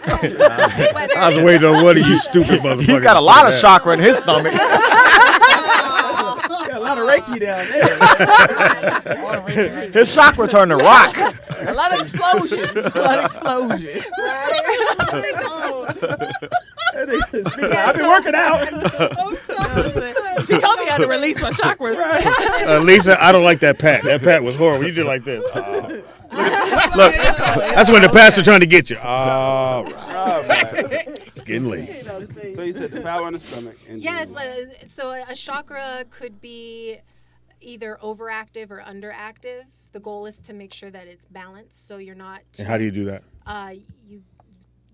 I was waiting on one of you stupid motherfuckers. He's got a lot of chakra in his stomach. A lot of Reiki down there. His chakra turned to rock. A lot of explosions. I've been working out. She told me I had to release my chakras. Lisa, I don't like that pat. That pat was horrible. You did like this. Look, that's when the pastor trying to get you. All right. It's getting late. So you said the power in the stomach. Yes. So a chakra could be either overactive or underactive. The goal is to make sure that it's balanced, so you're not. And how do you do that?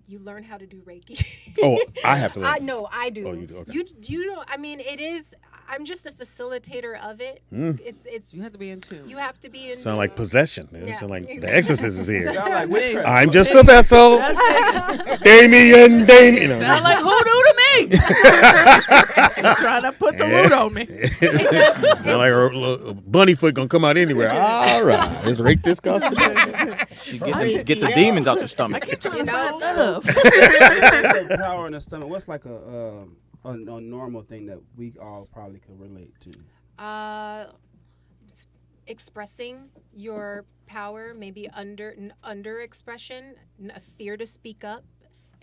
You learn how to do Reiki. Oh, I have to learn. No, I do. Oh, you do. Okay. You don't. I mean, it is. I'm just a facilitator of it. It's. You have to be in tune. You have to be in. Sound like possession. Man. Yeah. Sound like the Exorcist is here. Like witchcraft. I'm just a vessel. Damien. You know. Sound like hoodoo to me. He's trying to put the root on me. Sound like a bunny foot gonna come out anywhere. All right, let's rake this costume. Get the demons out your stomach. I keep trying to find love. The power in the stomach. What's like a normal thing that we all probably could relate to? Expressing your power, maybe under expression, a fear to speak up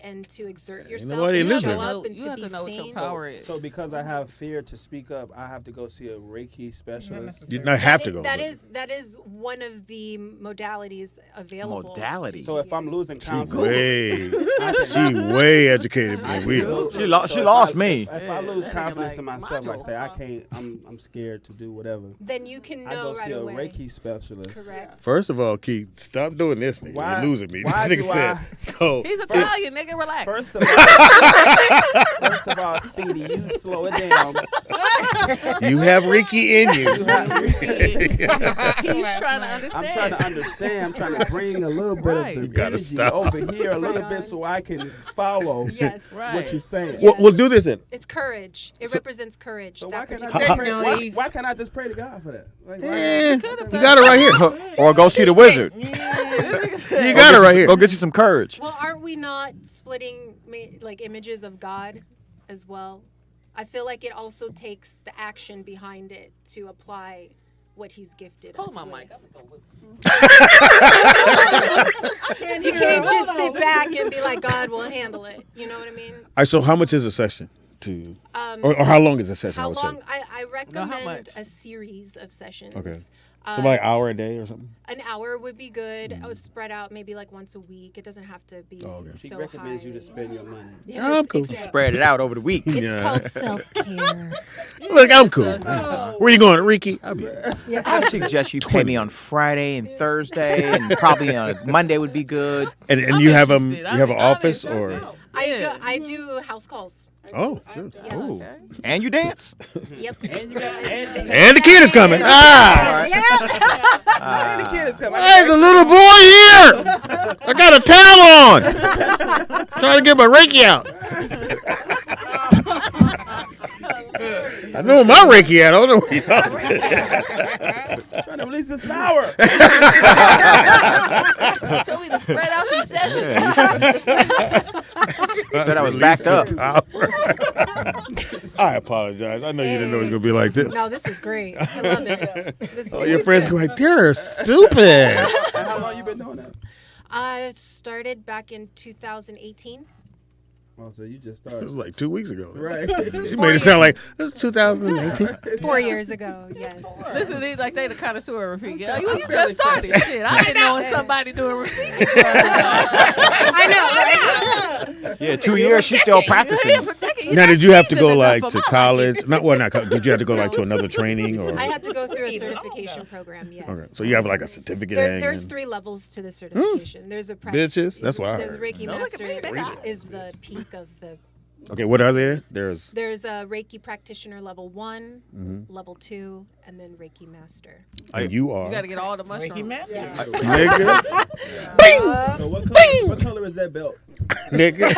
and to exert yourself. nobody And listening. show up and You to have be to know what your seen. power is. So because I have fear to speak up, I have to go see a Reiki specialist. You not have to go. That is one of the modalities available. Modality. So if I'm losing She confidence, way educated than we are. She lost me. if I lose confidence in like myself, like module. say I can't, I'm scared to do whatever. Then you can I know go right see a away. Reiki specialist. Correct. First of all, Keith, stop doing this, nigga. Why- You're losing me. why This do nigga said. So He's Italian, nigga. Relax. First of all, Speedy, you slow it down. you have Reiki in you. You have Reiki. He's trying to understand. I'm trying to understand. I'm trying to bring a little bit Right. of You the gotta energy stop. over here a little bit so I can follow Yes. Right. what you're saying. Yeah. We'll do this then. It's courage. It represents courage. So that why can't particular I just pray? Why can't I just pray to God for that? Like, why- You got it right here. Or go see the wizard. You got it right here. Go get you some courage. Well, aren't we not splitting like images of God as well? I feel like it also takes the action behind it to apply what he's gifted Hold us my with. mic. You can't just sit back and be like, God will handle it. You know what I mean? All right, so how much is a session? Or how long is a session? I How would long? say. I recommend much? a series of sessions. Okay. So like an hour a day or something. An hour would be good. I would spread out maybe like once a week. It doesn't have to be okay. She so recommends high. you to spend your money. Yes, I'm cool. exactly. Spread it out over the week. It's Yeah. called self-care. Look, I'm cool. Where you going, Reiki? I'll be there. I suggest you pay me on Friday and Thursday, and probably on Monday would be good. And I'm you have interested. you have an I'm office interested. or I do house calls. oh, sure. Yes. Ooh. And you dance. Yep. And the kid is coming. Ah, The kid is coming. there's a little boy here. I got a towel on. Trying to get my Reiki out. I know my Reiki out. I don't know where y'all Trying to release this power. Told me to spread out these sessions. Said I was backed up. I apologize. I know you didn't know it was gonna be like this. No, this is great. I love it. Oh, your friends go like, they're stupid. And how long you been doing that? I started back in 2018. Oh, so you just It was started. like 2 weeks ago. Right. She made it sound like this is 2018. 4 years ago, yes. Listen, they like they the connoisseur of Rafiki. You just started. Shit, I didn't know somebody doing Rafiki. I know, right? Yeah, 2 years. She's still practicing. Now, did you have to go like to college? Not did you have to go like to another training or? I had to go through a certification program, yes. Okay, so you have like a certificate. There's 3 levels to the certification. There's a Bitches, that's what I There's heard. Reiki No, look at Master me, they got is the peak of the. Okay, what are there? There's There's a Reiki practitioner level 1, level 2, and then Reiki Master. and you are. You got to get all the mushrooms. Nigga, So what color is that belt? nigga.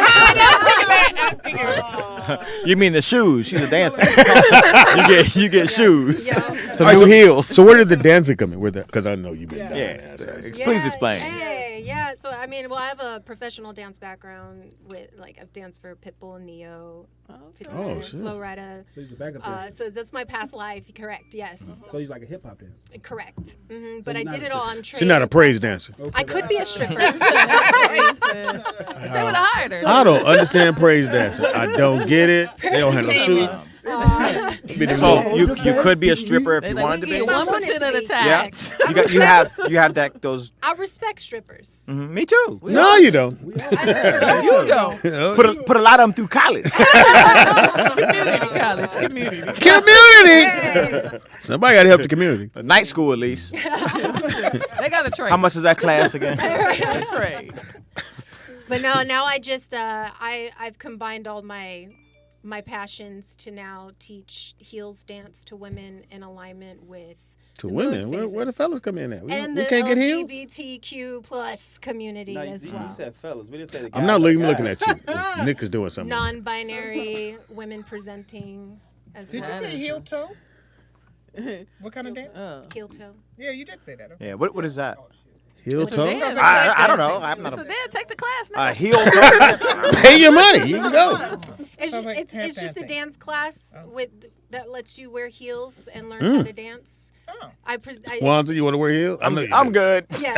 You mean the shoes? She's a dancer. you get shoes. Yeah. Some new heels. So where did the dancing come in? Where that? Because I know you've been. Yeah. Down there. Please explain. Hey, Yeah. So I mean, well, I have a professional dance background with I've danced for Pitbull and Neo, 50 Oh, Cent, shit. Flo Rida. So he's a backup dancer. So that's my past life. Correct. Yes. So he's like a hip hop dancer. Correct. But you're I not did a it all. stripper. I'm trained. She's not a praise dancer. I could be a stripper. They would have hired her. I don't understand praise dancing. I don't get it. They don't have no suit. So you could be a stripper if They you like, wanted to we be. get 1% of the Yeah, tax. you have that those. I respect strippers. Me too. No, you don't. You don't. Put a lot of them through college. Community college. Community. Community. Somebody got to help the community. Night school at least. They got a trade. How much is that class again? They trade. But no, now I just I've combined all my passions to now teach heels dance to women in alignment with To the women, moon where the phases. fellas come in at? We and the can't get healed. LGBTQ plus community No, as you well. said fellas. We didn't say the guys. I'm not even guys. looking at you. Nick is doing something. Non-binary women presenting as Did you well. say heel toe? What kind of dance? Heel toe. Yeah, you did say that. Okay. Yeah. What is that? Heel It's a toe? dance. I don't know. I'm not So a then take the class now. heel toe. Pay your money. You can go. It's Sounds like it's just a dancing. dance class Oh. that lets you wear heels and learn how to dance. Oh. Wanza, you want to wear heels? I know you I'm do. good. Yeah.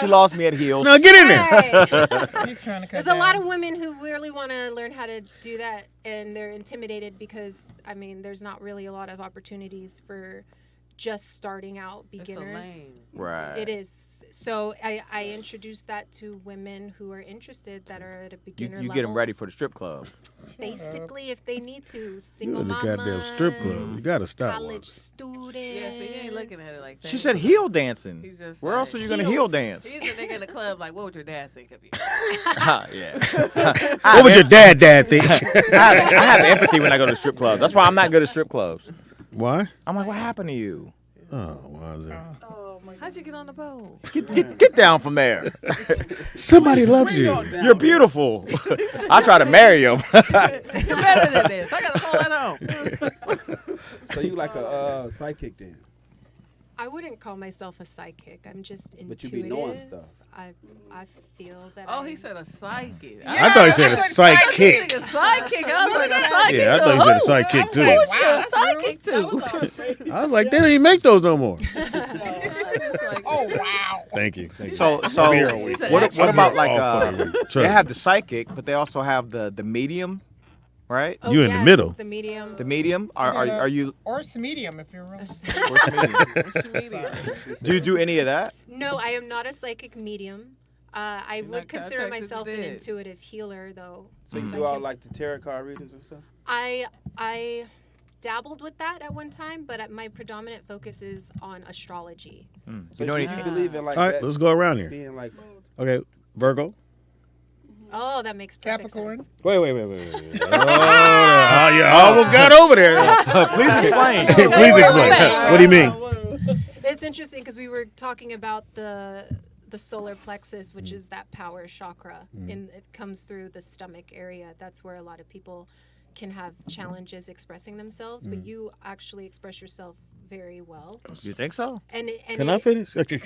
She lost me at heels. No, get in there. Hey. He's trying to cut There's a lot of women who really want to learn how to do that, and they're intimidated because, I mean, there's not really a lot of opportunities for just starting out It's a beginners. lane. Right. It is. So I introduced that to women who are interested that are at a beginner You level. get them ready for the strip club. Basically, if they need to. You Single in the mamas, goddamn strip club. You got to stop. college Wanza. students. Yeah, so you ain't looking at it like that. She said heel dancing. He's just Where else are like- you gonna heel dance? He's a nigga in the club like, what would your dad think of you? Yeah. What would your dad think? I have empathy when I go to strip clubs. That's why I'm not good at strip clubs. Why? I'm like, what happened to you? Oh, Wanza. How'd you get on the boat? Get down from there. Somebody loves you. You're beautiful. I try to marry him. You're better than this. I got a phone at home. So you like a sidekick then? I wouldn't call myself a sidekick. I'm just intuitive. But you be knowing stuff. I feel that. Oh, he said a psychic. I thought he said a sidekick. A sidekick. I was like, a psychic. Yeah, I thought he said a sidekick too. Who's a psychic too? I was like, they don't even make those no more. Oh wow. Thank you. Thank you. So I'm here all week. what about like All fucking week. Trust they me. have the psychic, but they also have the medium, right? Oh, You in the yes, middle. The medium. The medium. Are you? Or it's medium if you're real. What's medium? Do you do any of that? No, I am not a psychic medium. I You're would not consider contacted myself an dead. intuitive healer, though. So you do all like the tarot card readers and stuff? I dabbled with that at one time, but my predominant focus is on astrology. So You know you any? believe in like All right, that let's go around here. being like Okay, Virgo. Oh, that makes perfect Capricorn. sense. Wait. Oh, yeah, I almost got over there. Please explain. Please explain. What do you mean? It's interesting because we were talking about the solar plexus, which is that power chakra, and it comes through the stomach area. That's where a lot of people can have challenges expressing themselves, but you actually express yourself very well. You think so? And Can I finish? Okay,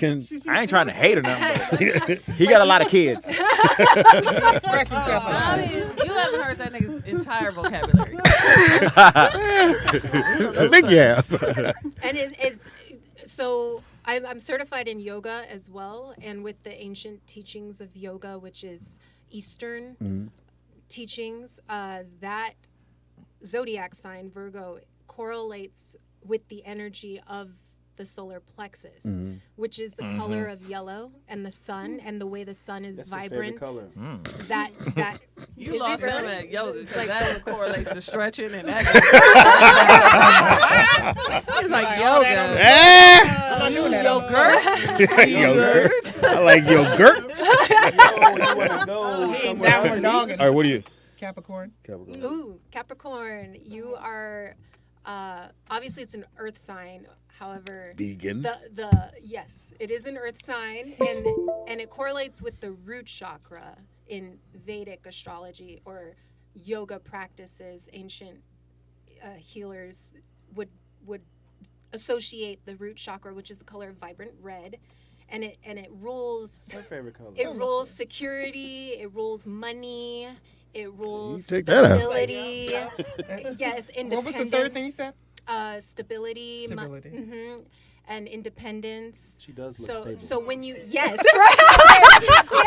I ain't trying to hate or nothing. But he got a lot of kids. Express himself a I lot. mean, you haven't heard that nigga's entire vocabulary. I think you have. And it is so I'm certified in yoga as well, and with the ancient teachings of yoga, which is Eastern teachings, that zodiac sign Virgo correlates with the energy of the solar plexus, which is the color of yellow and the sun, and the way the sun is that's vibrant. his favorite color. That You is lost it him really? at yoga It's because like that correlates to stretching and that. He was like yoga. Ah! I'm not doing that. Yogurt. Yogurt. I like yogurt. Oh, you want to go somewhere Downward else? dog. All right, what are you? Capricorn. Ooh, Capricorn, you are obviously it's an earth sign. However, Vegan. the yes, it is an earth sign, and it correlates with the root chakra in Vedic astrology or yoga practices. Ancient healers would associate the root chakra, which is the color of vibrant red, and it rules. My favorite color. It rules security. It rules money. It rules take that out. stability. Yes, independence. What was the third thing you said? Stability. Stability. And independence. She does look stable. So when you right.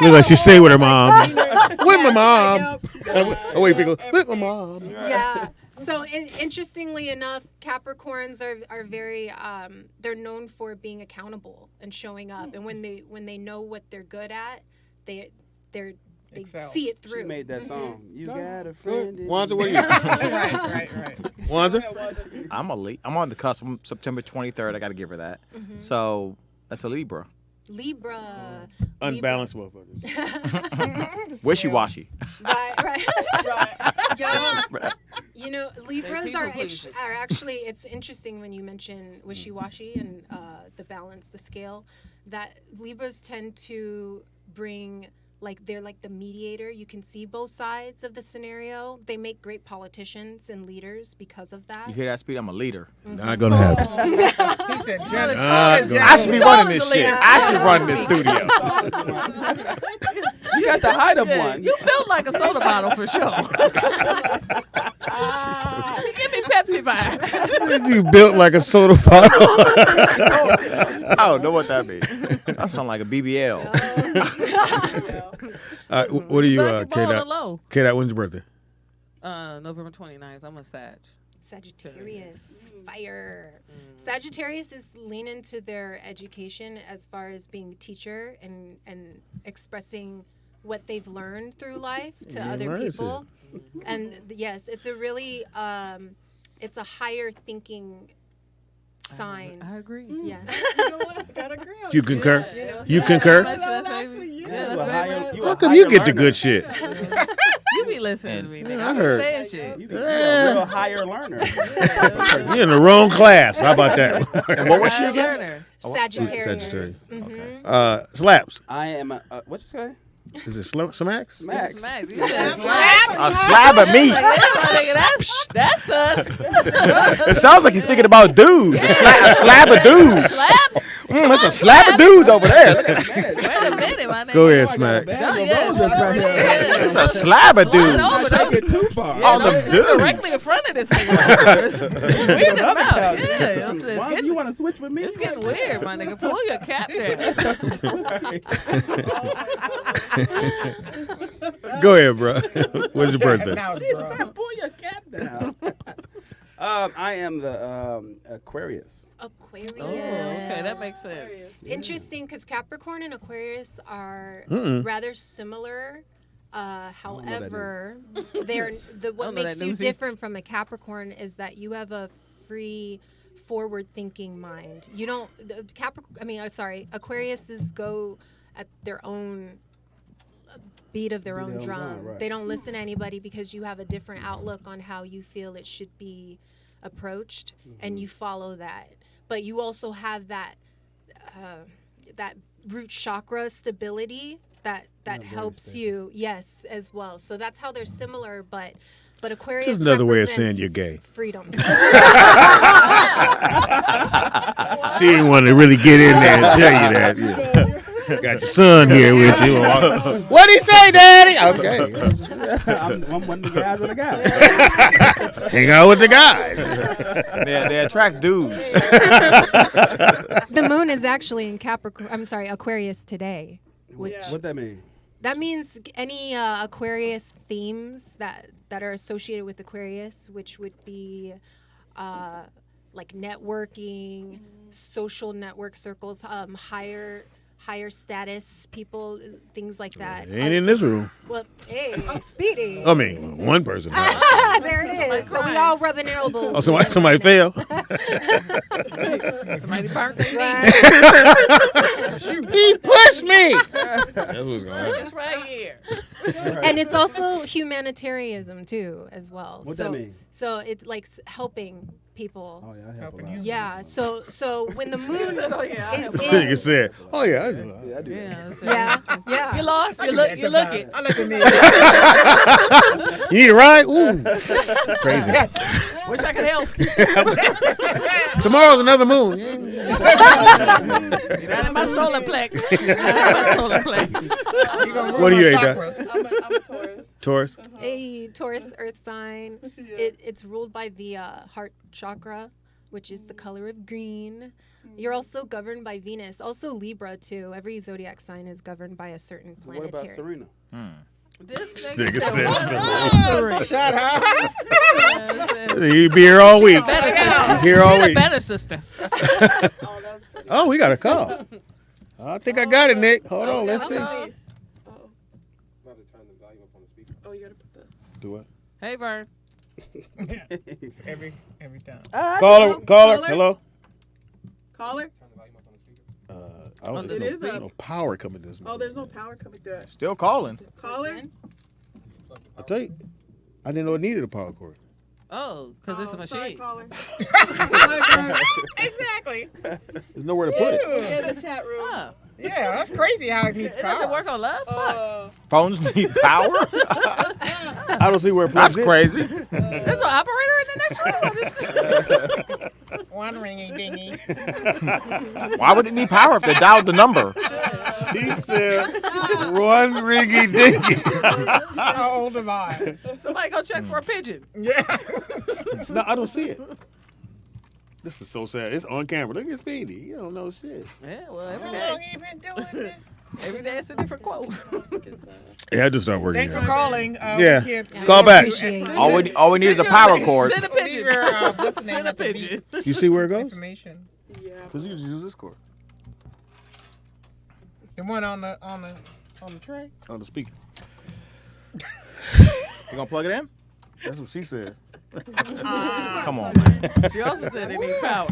Look like she stayed with her mom. With my mom. Oh wait, people. With my mom. Yeah. So interestingly enough, Capricorns are very they're known for being accountable and showing up, and when they know what they're good at, they Excel. see it through. She made that song. You got a friend. in Wanda, me. what are you? Right. Wanda? I'm on the cusp. I'm September 23rd. I got to give her that. So that's a Libra. Libra. Unbalanced motherfuckers. Wishy-washy. Right. You know, Libras people are pleasers. actually. It's interesting when you mention wishy-washy and the balance, the scale. That Libras tend to bring. Like they're like the mediator. You can see both sides of the scenario. They make great politicians and leaders because of that. You hear that, Speed? I'm a leader. Not gonna happen. He said, I should be running this shit. I should run this studio. You got the height of one. You built like a soda bottle for sure. Give me Pepsi vibes. You built like a soda bottle. I don't know what that means. That sound like a BBL. What are you, Like a bowl of K-Dot? low. K-Dot, when's your birthday? November 29th. I'm a Sag. Sagittarius, fire. Sagittarius is lean into their education as far as being a teacher and expressing what they've learned through life to other right, people. And yes, it's a really it's a higher thinking sign. I agree. Yeah. You know what? I gotta agree on You that. concur? Yeah. You concur? That's right. How come you get the good shit? You be listening to me, nigga. I I'm heard. saying shit. You a real higher learner. You're in the wrong class. How about that? What was she I'm a again? learner. Sagittarius. Sagittarius. Okay. Slaps. I am a, what you say? Is it smacks? Max. Smacks. You said slaps. A slab of meat. Like, that's us. It sounds like he's thinking about dudes. A slab of dudes. Slaps? That's a slab of dudes over there. Wait a minute, my nigga. Go ahead, Smack. Oh, yeah. It's a slab of dudes. Over, Take don't it too far. All don't them sit dudes. directly in front of this nigga. Weird him out. Yeah, it's Why getting, you want to switch with me? it's getting weird, my nigga. Pull your cap down. Go ahead, bro. When's your birthday? Now, Jesus, bro. pull your cap down. I am the Aquarius. Aquarius. Oh, okay, that makes sense. Interesting, because Capricorn and Aquarius are rather similar. However, they're what know makes that, you Newsy. different from a Capricorn is that you have a free, forward-thinking mind. You don't. Aquariuses go at their own beat of their own drum. Right. They don't listen to anybody because you have a different outlook on how you feel it should be approached, and you follow that. But you also have that that root chakra stability that helps you, yes, as well. So that's how they're similar, but Aquarius Just another way of represents saying you're gay. freedom. She didn't want to really get in there and tell you that. Yeah. Got your son here with you. What'd he say, Daddy? Okay. I'm one of the guys with a guy. Hang out with the guys. They attract dudes. The moon is actually in Aquarius today. What that mean? That means any Aquarius themes that are associated with Aquarius, which would be like networking, social network circles, higher status people, things like that. Ain't in this room. Well, hey, Speedy. I mean, one person. There it is. So we all rubbing elbows. Oh, somebody fell. Somebody burnt their knee. Right. He pushed me. That's what's going on. It's right here. And it's also humanitarianism too, as well. What that mean? So it's like helping people. Oh yeah, I help a Helping lot. you. Yeah. So when the moon Oh, yeah, I is Nigga said, "Oh yeah, I do." Yeah, I do. Yeah, yeah. You lost. You look. You look it. I look at me. You need a ride? Ooh, crazy. Wish I could help. Tomorrow's another moon. You're not in my solar plex. You're not in my solar plex. What do you ain't chakra. that? I'm a Taurus. Taurus. A Taurus earth sign. It's ruled by the heart chakra, which is the color of green. You're also governed by Venus. Also Libra, too. Every zodiac sign is governed by a certain planetary. What about Serena? This Nigga said Shut up. He'd be here all week. better sister. He's here all She's a week. better sister. Oh, we got a call. I think I got it, Nick. Hold on, let's see. Oh, you gotta put the. Do what? Hey, Vern. every time. Caller. Hello. Caller? I don't, It there's is no up. power coming this Oh, morning. there's no power coming through it. Still calling. Caller? I tell you, I didn't know it needed a power cord. Oh, because it's a Sorry, machine. caller. Exactly. There's nowhere to put it. In the chat room. Oh, Yeah, that's crazy how it needs it power. doesn't work on love? Fuck. Phones need power? I don't see where it plugs That's in. crazy. There's an operator in the next room. One ringy dingy. Why would it need power if they dialed the number? She said, "One ringy dingy." How old am I? Somebody go check for a pigeon. Yeah. No, I don't see it. This is so sad. It's on camera. Look at Speedy. You don't know shit. Yeah, well, How every long day. you been doing this? Every day it's a different quote. Yeah, I just started working Thanks for here. calling. Yeah. We can't- Call back. Appreciate it. All we need is a power cord. Send a pigeon. Leave your, what's the name Send a of the pigeon. You see where it goes? information. Yeah. Because you can just use this cord The one on the tray. on the speaker. You gonna plug it in? That's what she said. Come on, man. She also said they need power.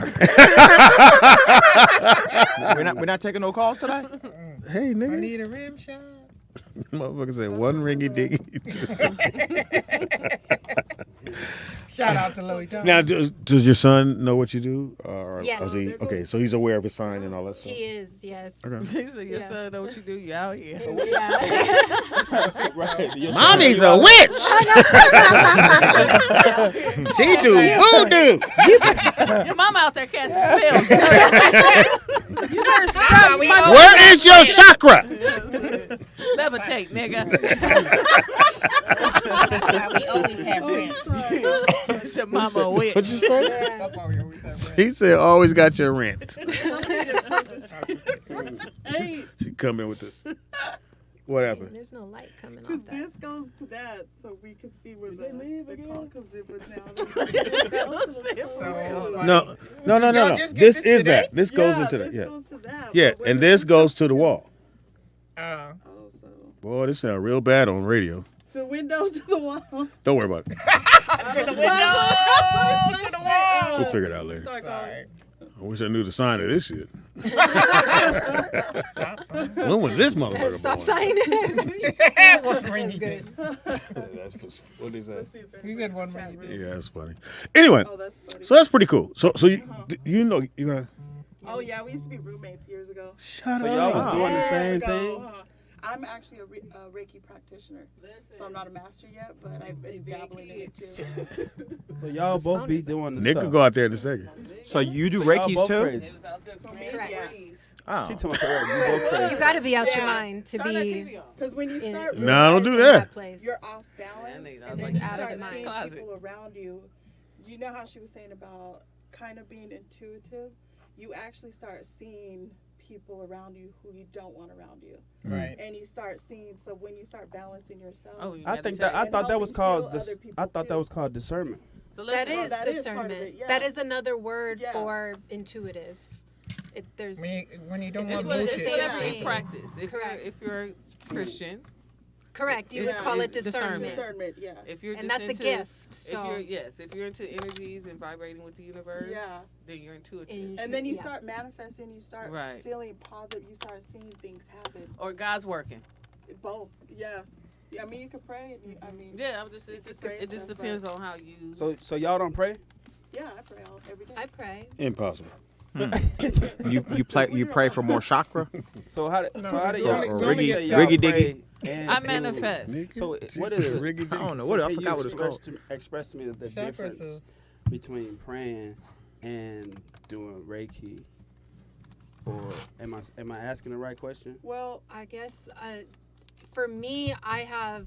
We're not taking no calls today? Hey, I nigga. need a rim shot. Motherfucker said one ringy dingy. Shout out to Louis Thomas. Now, does your son know what you do? Or Yes. is he, okay, so he's aware of his sign and all that stuff? He is, yes. Okay. He said, your son know what you do. You out here. Right. Mommy's a witch. She do voodoo. Your mama out there casting spells. You better stop. Where is your chakra? Levitate, nigga. We always have rent. Your mama a witch. What's his phone? That's why we always have rent. He said, always got your rent. Hey, She come in with this. What happened? There's no light coming because off that. this goes to that, so we can see where the call comes in, but now. No. Y'all just get This this is today? that. This goes into this that. Yeah. goes to that. Yeah, but and where this does goes to the wall. Oh, so Boy, this sounds real bad on radio. the window to the wall. Don't worry about it. To the window. To the wall. We'll figure it out later. Sorry, caller. Sorry. I wish I knew the sign of this shit. Stop sign. When was this motherfucker Stop born? sign. One ringy dingy. That's what is that? Let's see if You said one ringy dingy. Yeah, that's funny. Anyway, Oh, that's funny. so that's pretty cool. So you know you got. Oh yeah, we used to be roommates years ago. Shut So y'all was up. doing the Years same ago, thing? I'm actually a Reiki practitioner, so I'm not a master yet, but I've been dabbling in it too. So y'all both be doing the Nick stuff. could go out there in a second. So you do Y'all Reikis both too? crazy. Correct. Oh. She told me correct. You both crazy. You got to be out your Yeah. mind to Turn that be TV on. Because when you in, start, Nah, don't do in that. place. you're off balance, nigga, I and was then like, you out of start my seeing closet. people around you. You know how she was saying about kind of being intuitive? You actually start seeing people around you who you don't want around you. Right. And you start seeing, so when you start balancing yourself, Oh, you I gotta think tell that I you. thought that was called helping heal other people I thought that too. was called discernment. So That listen, is that is part of discernment. it, yeah. That is another word Yeah. for intuitive. There's When you don't This want was the bullshit. same whatever you thing. practice. Correct. If you're a Christian, correct. You It's- would call it it's discernment. discernment, yeah. if you're And just that's a into, gift. So if you're into energies and vibrating with the universe, Yeah. then you're intuitive. And then you Yeah. start manifesting, you start Right. feeling positive, you start seeing things happen. Or God's working. Both, yeah. I mean, you could pray, and I mean, Yeah, I'm just it You just, can pray it just stuff, depends on how you. So y'all don't pray? yeah, I pray every day. I pray. Impossible. You pray for more chakra? So how do it's y'all only- Or it's only Riggy- a y'all Riggy pray Diggy. and I do- manifest. So what is it? Riggy I don't know. So What I can forgot you what it's called. express to me the Chakras difference. between praying and doing Reiki? Or am I asking the right question? Well, I guess for me, I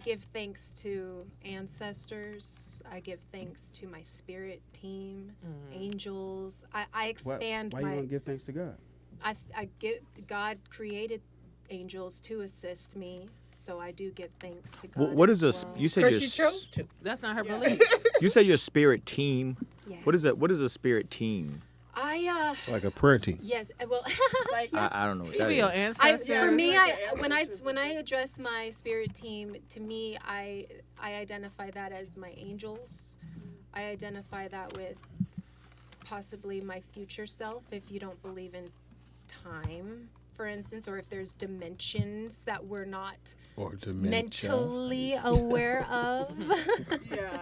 give thanks to ancestors. I give thanks to my spirit team, angels. I expand why you want to give thanks to God? God created angels to assist me, so I do give thanks to God. What is as a? well. You said Because your she chose to. That's not her belief. You said your spirit team. Yeah. What is it? What is a spirit team? Like a prayer team. Yes, well, like I don't know what You that be your is. ancestor. for me, like when I ancestors. address my spirit team, to me, I identify that as my angels. I identify that with possibly my future self, if you don't believe in time, for instance, or if there's dimensions that we're not Or dementia. mentally aware of. yeah,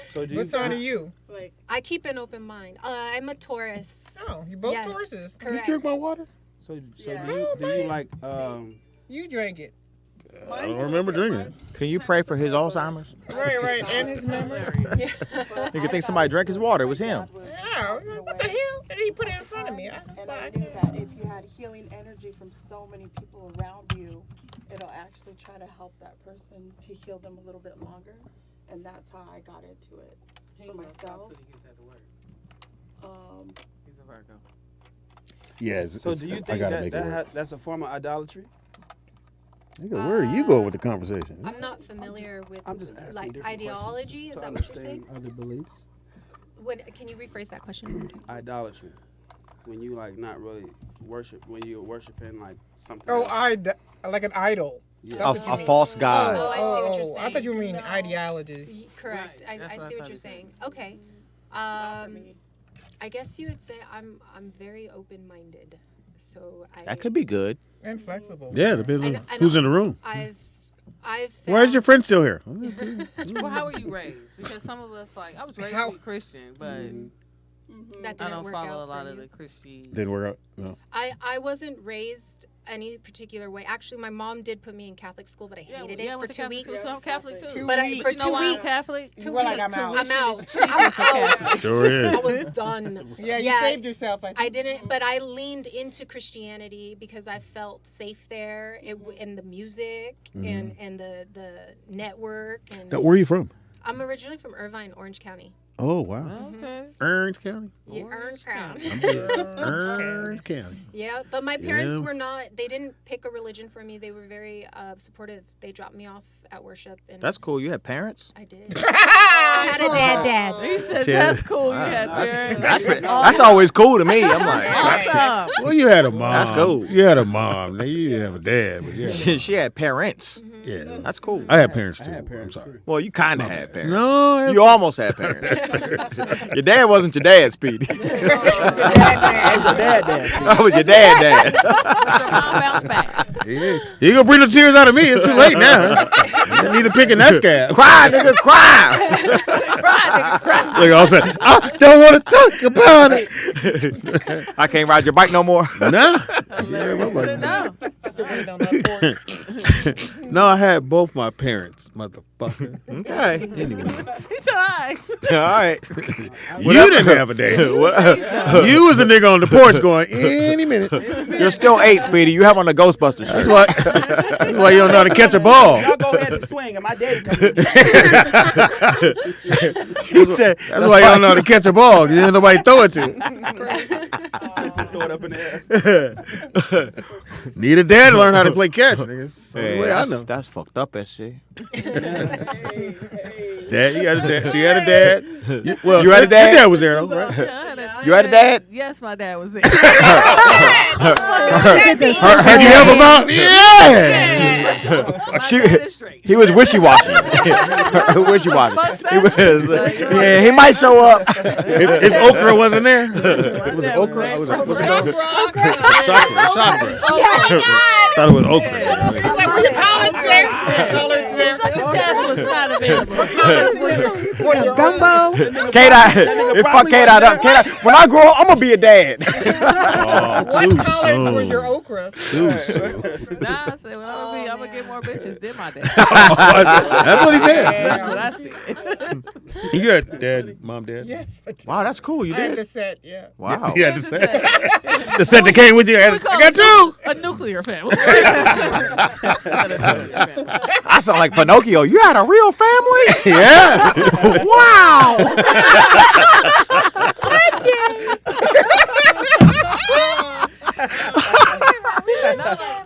So do you What sign are you? like I keep an open mind. I'm a Taurus. Oh, you both Yes, Tauruses. You correct. drink my water? So Yeah. do you like You drank it. I don't remember drinking it. Can you pray for his Alzheimer's? Right. And his memory. You could think somebody drank his water. It was him. Yeah, what the hell? And he put it in front of me. And I knew that if you had healing energy from so many people around you, it'll actually try to help that person to heal them a little bit longer. And that's how I got into it for myself. He's a Virgo. Yeah. so do you I think gotta make it work. that's a form of idolatry? Nigga, where are you going with the conversation? I'm not familiar with I'm just asking like different ideology. questions Is to that what you're saying? understand other beliefs. Can you rephrase that question? Idolatry, when you like not really worship, when you're worshiping like something. Oh, else. like an idol. Yeah. That's what you A mean. false god. Oh, I see what you're I saying. thought you were meaning ideology. Correct. Right, that's I what I see thought what you're it said. saying. Okay. Not for me. I guess you would say I'm very open-minded. So That could be good. And flexible. Yeah, depends on I who's know. in the room. I've Why is your friend still here? Well, how were you raised? Because some of us, like, I was raised to be Christian, but that I didn't don't work follow out a lot for of you. the Christian. Didn't work out. No. I wasn't raised any particular way. Actually, my mom did put me in Catholic school, but I hated it for 2 weeks. So I'm Catholic too. But for You know 2 why I'm weeks, Catholic? 2 Well, like, weeks, I'm out. I'm out. Tuition is I'm out. Sure I is. was done. Yeah, you saved yourself. I think. I didn't, but I leaned into Christianity because I felt safe there, in the music and the network. And Now, where are you from? I'm originally from Irvine, Orange County. Oh, wow. Okay. Orange County? Yeah, Orange County. Orange County. Yeah, but my parents Yeah. were not. They didn't pick a religion for me. They were very supportive. They dropped me off at worship, and That's cool. You had parents? I did. I had a dad. He said, Yeah. that's cool. You had parents. That's always cool to me. I'm like, Awesome. Well, you had a mom. That's cool. You had a mom. Now, you didn't have a dad, but yeah. she had parents. Yeah. That's cool. I had parents, too. I had parents I'm sorry. too. Well, you kind of had parents. No. You almost had parents. Your dad wasn't your dad, Speedy. That was your dad. Mom bounced back. Yeah. You gonna bring the tears out of me. It's too late now. You need to pick an that scab. Cry, nigga, cry. Look, all of a sudden, I don't want to talk about it. I can't ride your bike no more. No. Yeah, my bike. No. Still waiting on that porch. No, I had both my parents, motherfucker. Okay. Anyway, He said, all right. All right. you didn't have a dad. You was the nigga on the porch going, any minute. You're still 8, Speedy. You have on the Ghostbusters shirt. That's why you don't know how to catch a ball. Y'all go ahead and swing, and my daddy coming. He said, That's why you don't know how to catch a ball. 'Cause ain't nobody throw it to. Throw it up in the air. Need a dad to learn how to play catch, nigga. That's the hey, way I know. that's fucked up, that shit. Dad, you had a dad. She had a dad. Well, You had a dad? Your dad was there, though, right? You had a dad? Yes, my dad was there. Heard you help him out? Yeah. She- dad is straight. He was wishy-washy. Wishy-washy. He was, yeah, he might show up. His okra wasn't there. Was it okra? What's it called? Chakra. Thought it was okra. Like, where your collards there? Collards there. Succotash was not available. Gumbo. K-Dot. It fuck K-Dot up. K-Dot. When I grow up, I'm gonna be a dad. Too Was soon. your okra? Too soon. Nah, I said, well, I'm gonna get more bitches than my dad. That's what he said. That's what I said. You got dad, mom, dad? Yes. I did. Wow, that's cool. You I had did. the set. Yeah. Wow. Yeah, the It's a set. set. The set that came with you. I We call got it two. A nuclear family. I sound like Pinocchio. You had a real family? Yeah. Wow.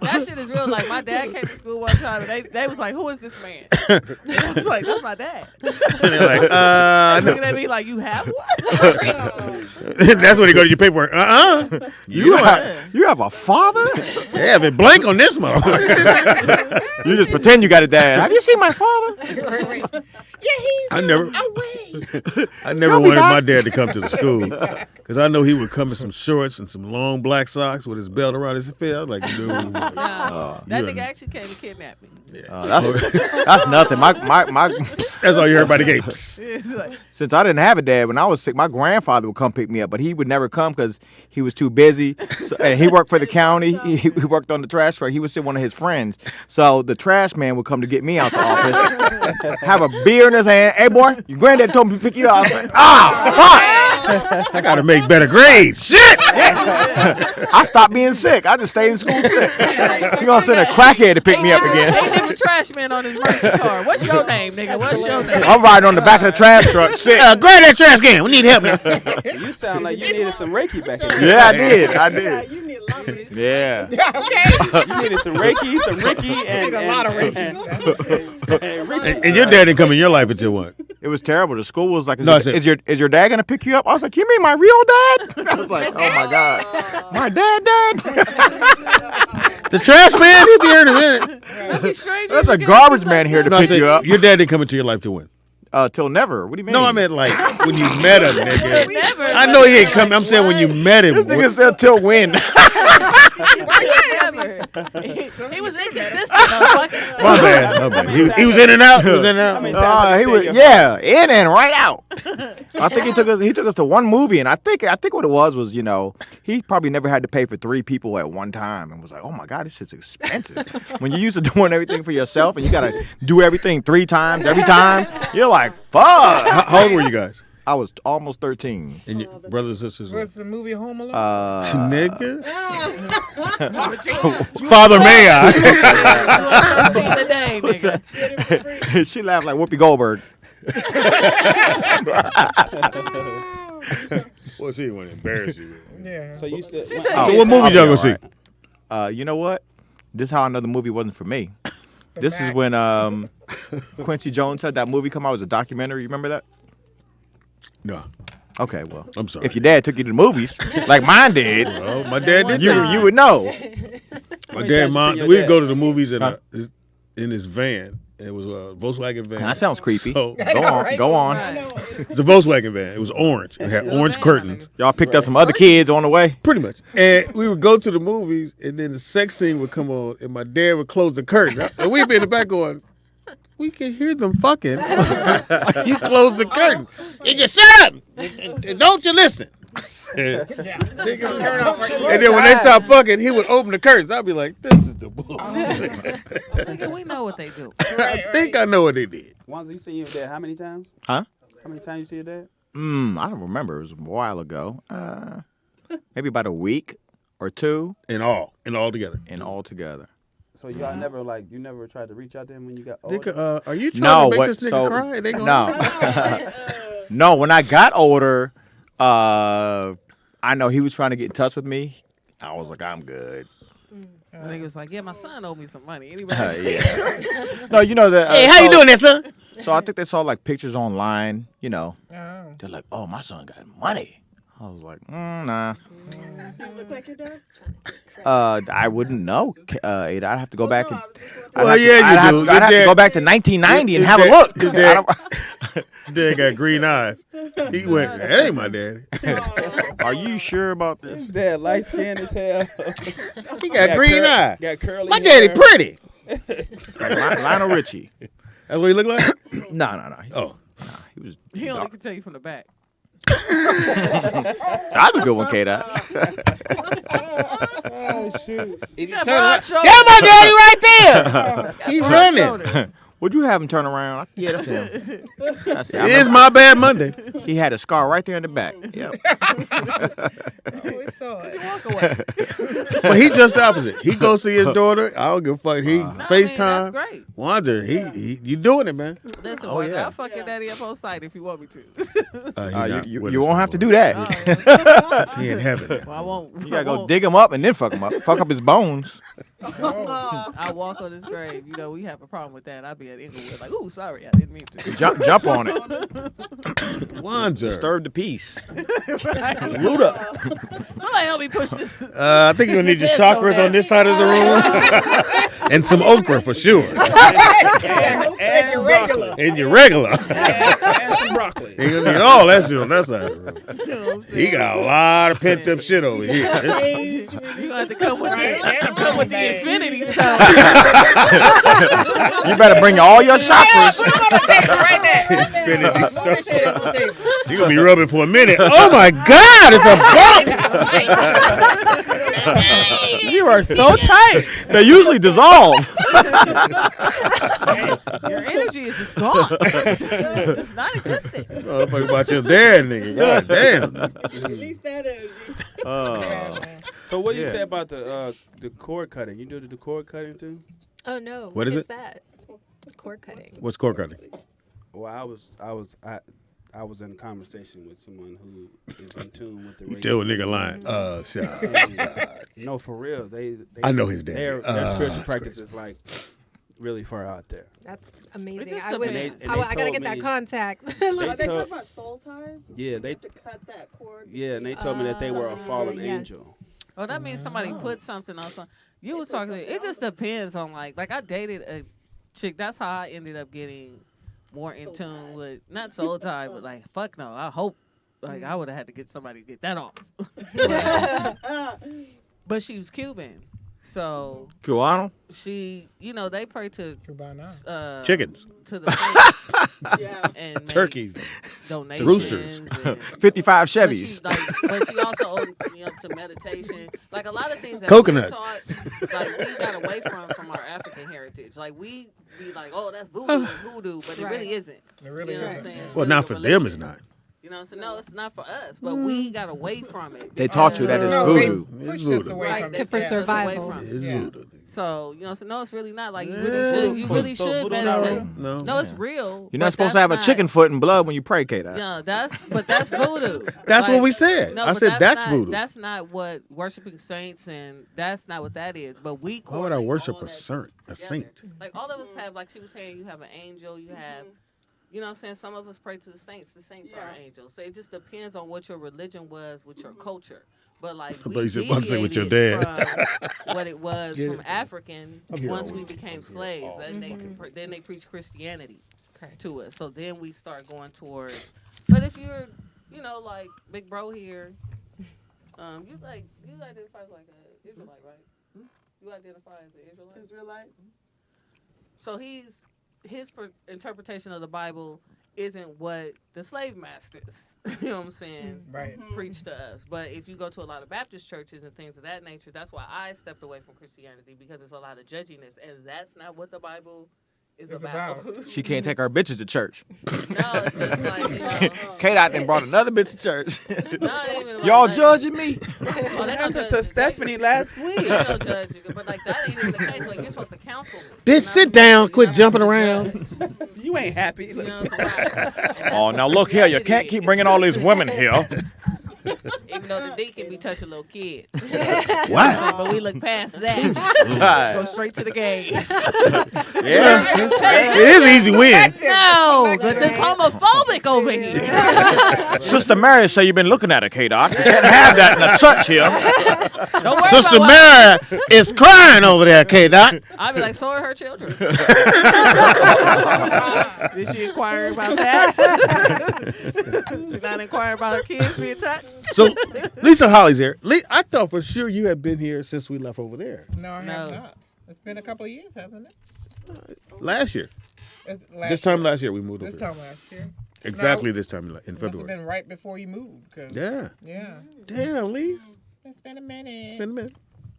That shit is real. Like, my dad came to school one time, and they was like, who is this man? And I was like, that's my dad. And they're like, Looking at me like, you have one? That's when they go to your paperwork. You You have a father? have it blank on this motherfucker. You just pretend you got a dad. Have you seen my father? Yeah, he's I never away. I never He'll be wanted my back. dad to come to the school because I know he would come in some shorts and some long black socks with his belt around his feet. I was like, dude. That you nigga actually came to kidnap me. That's nothing. My That's all you heard about the game. It's like, since I didn't have a dad when I was sick, my grandfather would come pick me up, but he would never come because he was too busy. So, and he worked for the county. He worked on the trash truck. He was with one of his friends. So the trash man would come to get me out the office, have a beer in his hand. Hey boy, your granddad told me to pick you up. I was like, fuck. I got to make better grades. Shit. I stopped being sick. I just stayed in school sick. You gonna send a crackhead to pick me up again? they leave a trash man on his mercy car. What's your name, nigga? What's your name? I'm riding on the back of the trash truck sick. Grab that trash can. We need help now. You sound like you needed some Reiki back there. Yeah, I did. You need language. Yeah. You needed some Reiki, some Ricky, and a lot of Reiki. and Ricky. And your dad didn't come in your life until what? It was terrible. The school was like, No, I said- is your dad gonna pick you up? I was like, you mean my real dad? I was like, oh my God. My dad? The trash man? He'll be here in a minute. That'd be strange. There's a garbage man here to No, I pick said, you up. your dad didn't come into your life till when? Till never. What do you mean? No, I meant like when you met him, nigga. Never. I know he ain't come. I'm saying when you met him. This nigga said till when? Never. He was inconsistent. Though. My bad. He was in and out. He was in and out. He was in and right out. I think he took us to one movie, and I think what it was he probably never had to pay for 3 people at one time, and was like, oh my God, this shit's expensive. When you're used to doing everything for yourself, and you gotta do everything 3 times every time, you're like, fuck. How old were you guys? I was almost 13. And your brothers and sisters? What's the movie Home Alone? Nigga. Father, may I? The day, nigga. She laughed like Whoopi Goldberg. Well, she want to embarrass you. Yeah. So you said. So what movie y'all gonna see? You know what? This is how I know the movie wasn't for me. This is when Quincy Jones had that movie come out. It was a documentary. You remember that? No. Okay, well, I'm sorry. if your dad took you to the movies, like mine did, Well, my dad did. you would know. My dad, mom, we'd go to the movies in his van. It was a Volkswagen van. That sounds creepy. So, Go on. I know. it's a Volkswagen van. It was orange. It had orange curtains. Y'all picked up some other kids on the way. Pretty much. And we would go to the movies, and then the sex scene would come on, and my dad would close the curtain. And we'd be in the back going, we can hear them fucking. You close the curtain. You just shut up. And don't you listen. And then when they stop fucking, he would open the curtains. I'd be like, this is the bull. Nigga, we know what they do. I think I know what they did. Once you seen your dad, how many times? Huh? How many times you see your dad? I don't remember. It was a while ago. Maybe about a week or 2, And all together. and all together. So y'all never you never tried to reach out to him when you got older? Nigga, are you trying to make this nigga so- cry? They gonna No. No, when I got older, I know he was trying to get in touch with me. I was like, I'm good. The nigga was like, yeah, my son owed me some money. Yeah. No, you know that. Hey, how you doing there, son? So I think they saw like pictures online. Oh. They're like, oh, my son got money. I was like, nah. You look like your dad? I wouldn't know. I'd have to go back and. Well, yeah, you do. I'd have to go back to 1990 and have a dad- look. his dad- His dad got green eyes. He went, that ain't my daddy. Are you sure about this? Dad light skinned as hell. He got green eyes. Got curly My hair. daddy pretty. Like Lionel Richie. That's what he looked like? No. Oh. He was. He only can tell you from the back. That's a good one, K-Dot. Oh shoot! If you That turn broad around, shoulder. yeah, my daddy right there. He Broad running. shoulders. Would you have him turn around? Yeah, that's him. That's it. It is my bad Monday. He had a scar right there in the back. Yep. We saw it. Walk away. But he just the opposite. He go see his daughter. I don't give a fuck. He No, I mean, FaceTime. that's great. Wanda, he you doing it, man. Listen, Oh, Wanda, yeah. I'll fuck your daddy up on site if you want me to. You won't have to do that. He in heaven. Well, I won't. You gotta go dig him up and then fuck him up. Fuck up his bones. I walk on his grave. You know, we have a problem with that. I'll be at Inglewood like, ooh, sorry, I didn't mean to. Jump on it. Wanda. Disturb the peace. Right. Loot up. Somebody help me push this. I think you're gonna need your chakras on this side of the room. And some okra for sure. And broccoli. And your regular. And some broccoli. You're gonna need all that shit on that side of the room. You know what I'm saying? He got a lot of pent up shit over here. You gonna have to come with the infinity stone. You better bring all your chakras. Infinity stuff. She gonna be rubbing for a minute. Oh my God, it's a bump. You are so tight. They usually dissolve. Your energy is just gone. It's not existent. Motherfucker about your dad, nigga. God damn. Release that energy. So what do you Yeah. say about the cord cutting? You do the cord cutting too? Oh no. What is it? That? Cord cutting. What's cord cutting? Well, I was in a conversation with someone who is in tune with the You Reiki. tell a nigga lying. Shut up. No, for real. They I know his dad. Their spiritual That's practice crazy. is like really far out there. That's amazing. just I would. depends. And I gotta told get that me- contact. Are they told- talking about soul ties? Yeah, they You have to cut that cord. yeah, and they told me that they were a fallen yes. angel. Oh, that means somebody put something on something. You was talking. It just depends on like I dated a chick. That's how I ended up getting more in tune with not soul tie, but like fuck no. I hope like I would have had to get somebody to get that off. But she was Cuban, so Cubano? she, you know, they pray to Chickens. to the saints Yeah. and make Turkeys. donations. Roosters. and- 55 But she, Chevys. but she also opened me up to meditation. Like a lot of things that Coconuts. we taught, like we got away from our African heritage. Like we be like, oh, that's voodoo and hoodoo, but it really isn't. It really You know what I'm isn't. saying? It's Well, really not a for them, religion. it's not. You know what I'm saying? No, it's not for us, but we got away from it. They taught you that it's No, voodoo. they pushed voodoo. us away Right, from they it. for pushed us away survival. from it. It's Yeah. voodoo. So, you know, so no, it's really not. Like, you really Yeah. should. You really So should voodoo meditate. No. No, it's real. You're but not supposed to that's have a not- chicken foot and blood when you pray, K-Dot. Yeah, that's voodoo. That's Like, what we said. no, I but said that's not, voodoo. That's not what worshiping saints and that's not what that is. But we. Why would I correlate worship all a that saint? A together. saint? Like all of us have, like she was saying, you have an angel, you have, you know what I'm saying? Some of us pray to the saints are angels. So it just depends on what your religion was with your culture. But like thought we you said one thing with your deviated dad. from what it was Get from it? African I'm here once all we week. became I'm here slaves. all Then they preach Christianity Correct. to us. So then we start going towards. But if you're, you know, like Big Bro here, you identify as like an Israelite, right? You identify as an Israelite. Israelite. So his interpretation of the Bible isn't what the slave masters, you know what I'm saying, Right. preach to us. But if you go to a lot of Baptist churches and things of that nature, that's why I stepped away from Christianity, because it's a lot of judginess, and that's not what the Bible is It's about. She can't take her bitches to church. No, it's just like, you know, K-Dot then brought another bitch to church. not even like Y'all that. judging me? Oh, they gonna judge To you. Stephanie last They week. gonna judge you, but like that ain't even the case. Like you're supposed to counsel me. Bitch, sit down. Quit jumping around. You ain't happy. You know, so like, Oh, now look here. You can't keep bringing all these women here. even though the deacon be touching little kids. Why? But we look past that. Go straight to the gays. Yeah. It is an easy win. No, but it's homophobic over here. Sister Mary say you've been looking at her, K-Dot. You can't have that in the church here. Don't worry Sister about Mary is crying over there, K-Dot. I'd be like, so are her children. Did she inquire about that? She not inquire about her kids being touched? So, Lisa Holly's here. I thought for sure you had been here since we left over there. No, I No. have not. It's been a couple of years, hasn't it? Last year. This time last year we moved This over here. time last year. Exactly No, this time in Must have February. been right before you moved. 'Cause, Yeah. Yeah. Damn, Lee. It's been a minute. It's been a minute.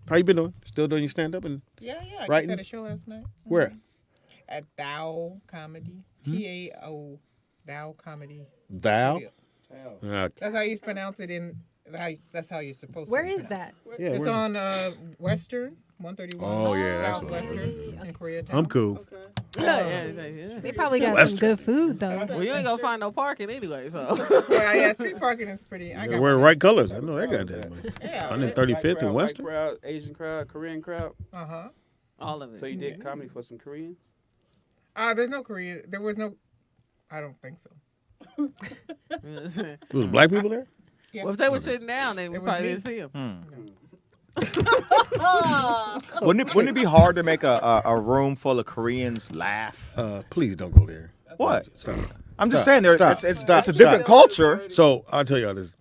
How you been doing? Still doing your stand up and Yeah. I Writing? just had a show last night. where? At Thou Comedy. TAO. Thou Comedy. Thou? Studio. Okay. That's how you pronounce it that's how you're supposed Where to. is that? Yeah, It's where's it? on Western 131. Oh, yeah, that's Southwestern in Koreatown. I'm cool. Yeah. They probably got Western. some good food though. Well, you ain't gonna find no parking anyway, so. Yeah, street parking is pretty. I Yeah, got wearing my- right colors. I know they got that. Man. Yeah. 135th and White Western. crowd, Asian crowd, Korean crowd. Uh-huh. All of it. So you did comedy for some Koreans? There's no Korean. There was no. I don't think so. There was black people there? Yeah. Well, if they were sitting down, they It was probably me. didn't see him. Wouldn't it be hard to make a room full of Koreans laugh? Please don't go there. What? Stop. I'm just Stop. saying there. Stop. It's Stop. a different Stop. culture. So I'll tell y'all this.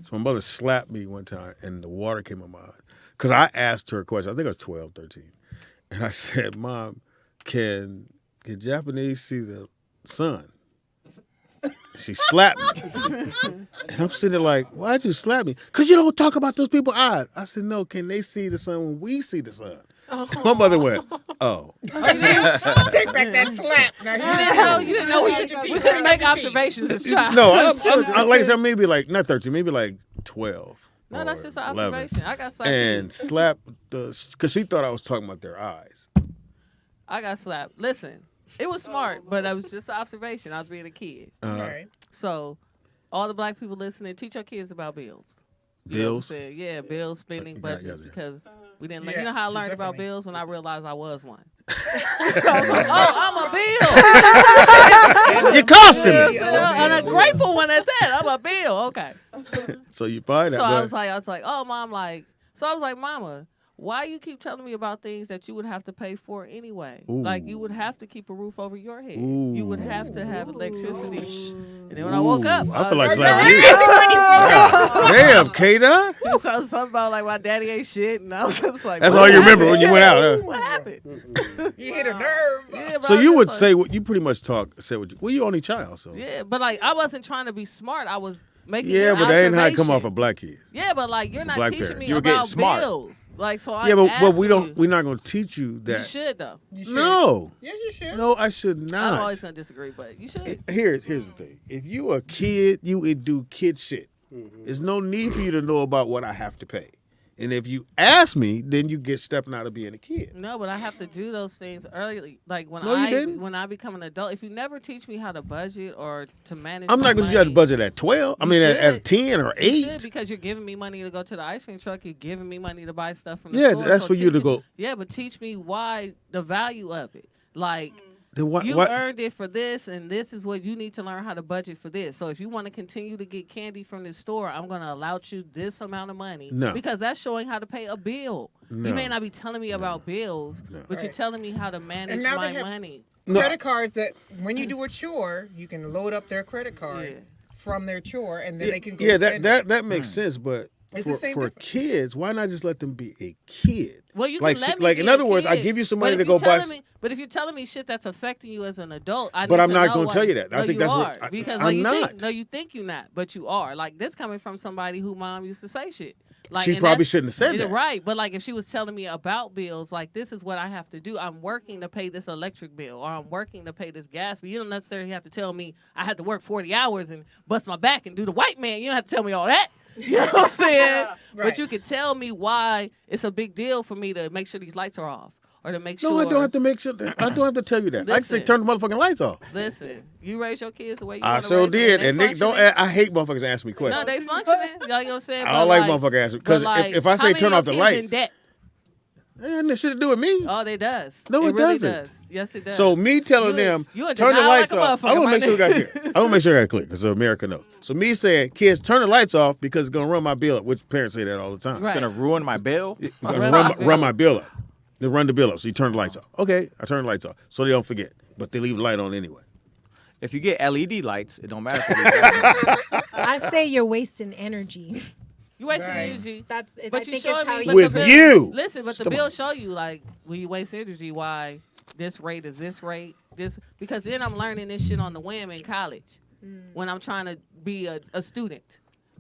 So my mother slapped me one time and the water came in my eye. Because I asked her a question. I think I was 12, 13. And I said, Mom, can Japanese see the sun? She slapped me. And I'm sitting there like, why'd you slap me? Because you don't talk about those people's eyes. I said, no, can they see the sun when we see the sun? My mother went, oh. Take back that slap. Now, You didn't know we couldn't make observations as child. No, I like I said, maybe like, not 13, maybe like 12. No, that's or just an 11. observation. I got slapped. And slapped because she thought I was talking about their eyes. I got slapped. Listen, it was smart, but it was just an observation. I was being a kid. All right. So, all the black people listening, teach your kids about bills. You know what I'm saying? Yeah, bills, spending, budgets, because we didn't. Yeah, you know how I she learned about definitely- bills when I realized I was one. I was like, oh, I'm a bill. You costing me. And a grateful one at that. I'm a bill. Okay. So you find that. So I was like, oh, Mom, Mama, why you keep telling me about things that you would have to pay for anyway? Ooh. Like you would have to keep a roof over your head. Ooh. You would have to have electricity. And then when I woke up, I feel like slapping slapping you. Damn, K-Dot. something about like my daddy ain't shit, and I was just like, That's what all you remember happened? when you went out, huh? What happened? You hit a nerve. Yeah, but So I was you just would like- say what you pretty much said what you. Well, you only child, so. Yeah, but like I wasn't trying to be smart. I was making Yeah, an but that ain't how it come off observation. of black kids. Yeah, but like you're not black teaching parents. me You were getting about smart. bills. Like so, Yeah, but I'm we asking don't. you. We're not going to teach you You that. should though. You should. No, Yes, you should. no, I should I'm not. always gonna disagree, but you should. Here's the thing. If you a kid, you would do kid shit. There's no need for you to know about what I have to pay. And if you ask me, then you get stepping out of being a kid. No, but I have to do those things early. Like when No, you didn't. when I become an adult. If you never teach me how to budget or to manage, I'm not going to teach you how to budget at 12. I You mean, at should. 10 or You should, 8. because you're giving me money to go to the ice cream truck. You're giving me money to buy stuff from the Yeah, store. that's so for you to teach me- go. Yeah, but teach me why the value of it. Like Then why, you why- earned it for this, and this is what you need to learn how to budget for this. So if you want to continue to get candy from the store, I'm going to allow you this amount of money. No. Because that's showing how to pay a bill. No. You may not be telling me about bills, No. but you're Right. telling me how to manage now my they have- money. No. Credit cards that when you do a chore, you can load up their credit card Yeah. from their chore, and then they can go. yeah, spend that makes sense. But It's the same for difference. kids, why not just let them be a kid? Well, you Like can let shit- me like, be in a other words, I kid, give you some but money if to you're go buy telling me- But if you're telling me shit that's affecting you as an adult, I But need I'm to not know gonna why. tell you that. I No, think you that's what- are, because I'm you not. think you think you're not, but you are. Like this coming from somebody who mom used to say shit. Like She and probably that's- shouldn't have said Yeah, that. right, but like if she was telling me about bills, like this is what I have to do. I'm working to pay this electric bill, or I'm working to pay this gas bill. You don't necessarily have to tell me I had to work 40 hours and bust my back and do the white man. You don't have to tell me all that. You know what I'm saying? Right. But you can tell me why it's a big deal for me to make sure these lights are off, or to make sure. No, I don't have to make sure. I don't have to tell you that. I can say Listen. turn the motherfucking lights off. Listen, you raise your kids the way you I want to sure raise them. did. They And Nick, don't. functioning. I hate motherfuckers ask me No, questions. they functioning. You know what I'm saying? I don't But like motherfuckers asking because but if I how say many turn of off the your kids in lights, debt? man, that shit to do with me. Oh, it does. No, it really doesn't. Does. Yes, it does. So me telling You- them you a turn the denial lights like a off. I motherfucker, want to my make sure we got nigga. clear. I want to make sure I got clear because America knows. So me saying kids turn the lights off because it's gonna run my bill up. Which parents say that all the time. Right. Gonna ruin my bill. It's gonna run my bill up. They run the bill up. So you turn the lights off. Okay, I turn the lights off so they don't forget. But they leave the light on anyway. If you get LED lights, it don't matter. If you get I say you're wasting energy. you wasting Right. energy. That's But I you think it's showing how me you With but the you. Listen, but the Come bill on. show you like when you waste energy, why this rate is this rate. this, because then I'm learning this shit on the whim in college when I'm trying to be a student.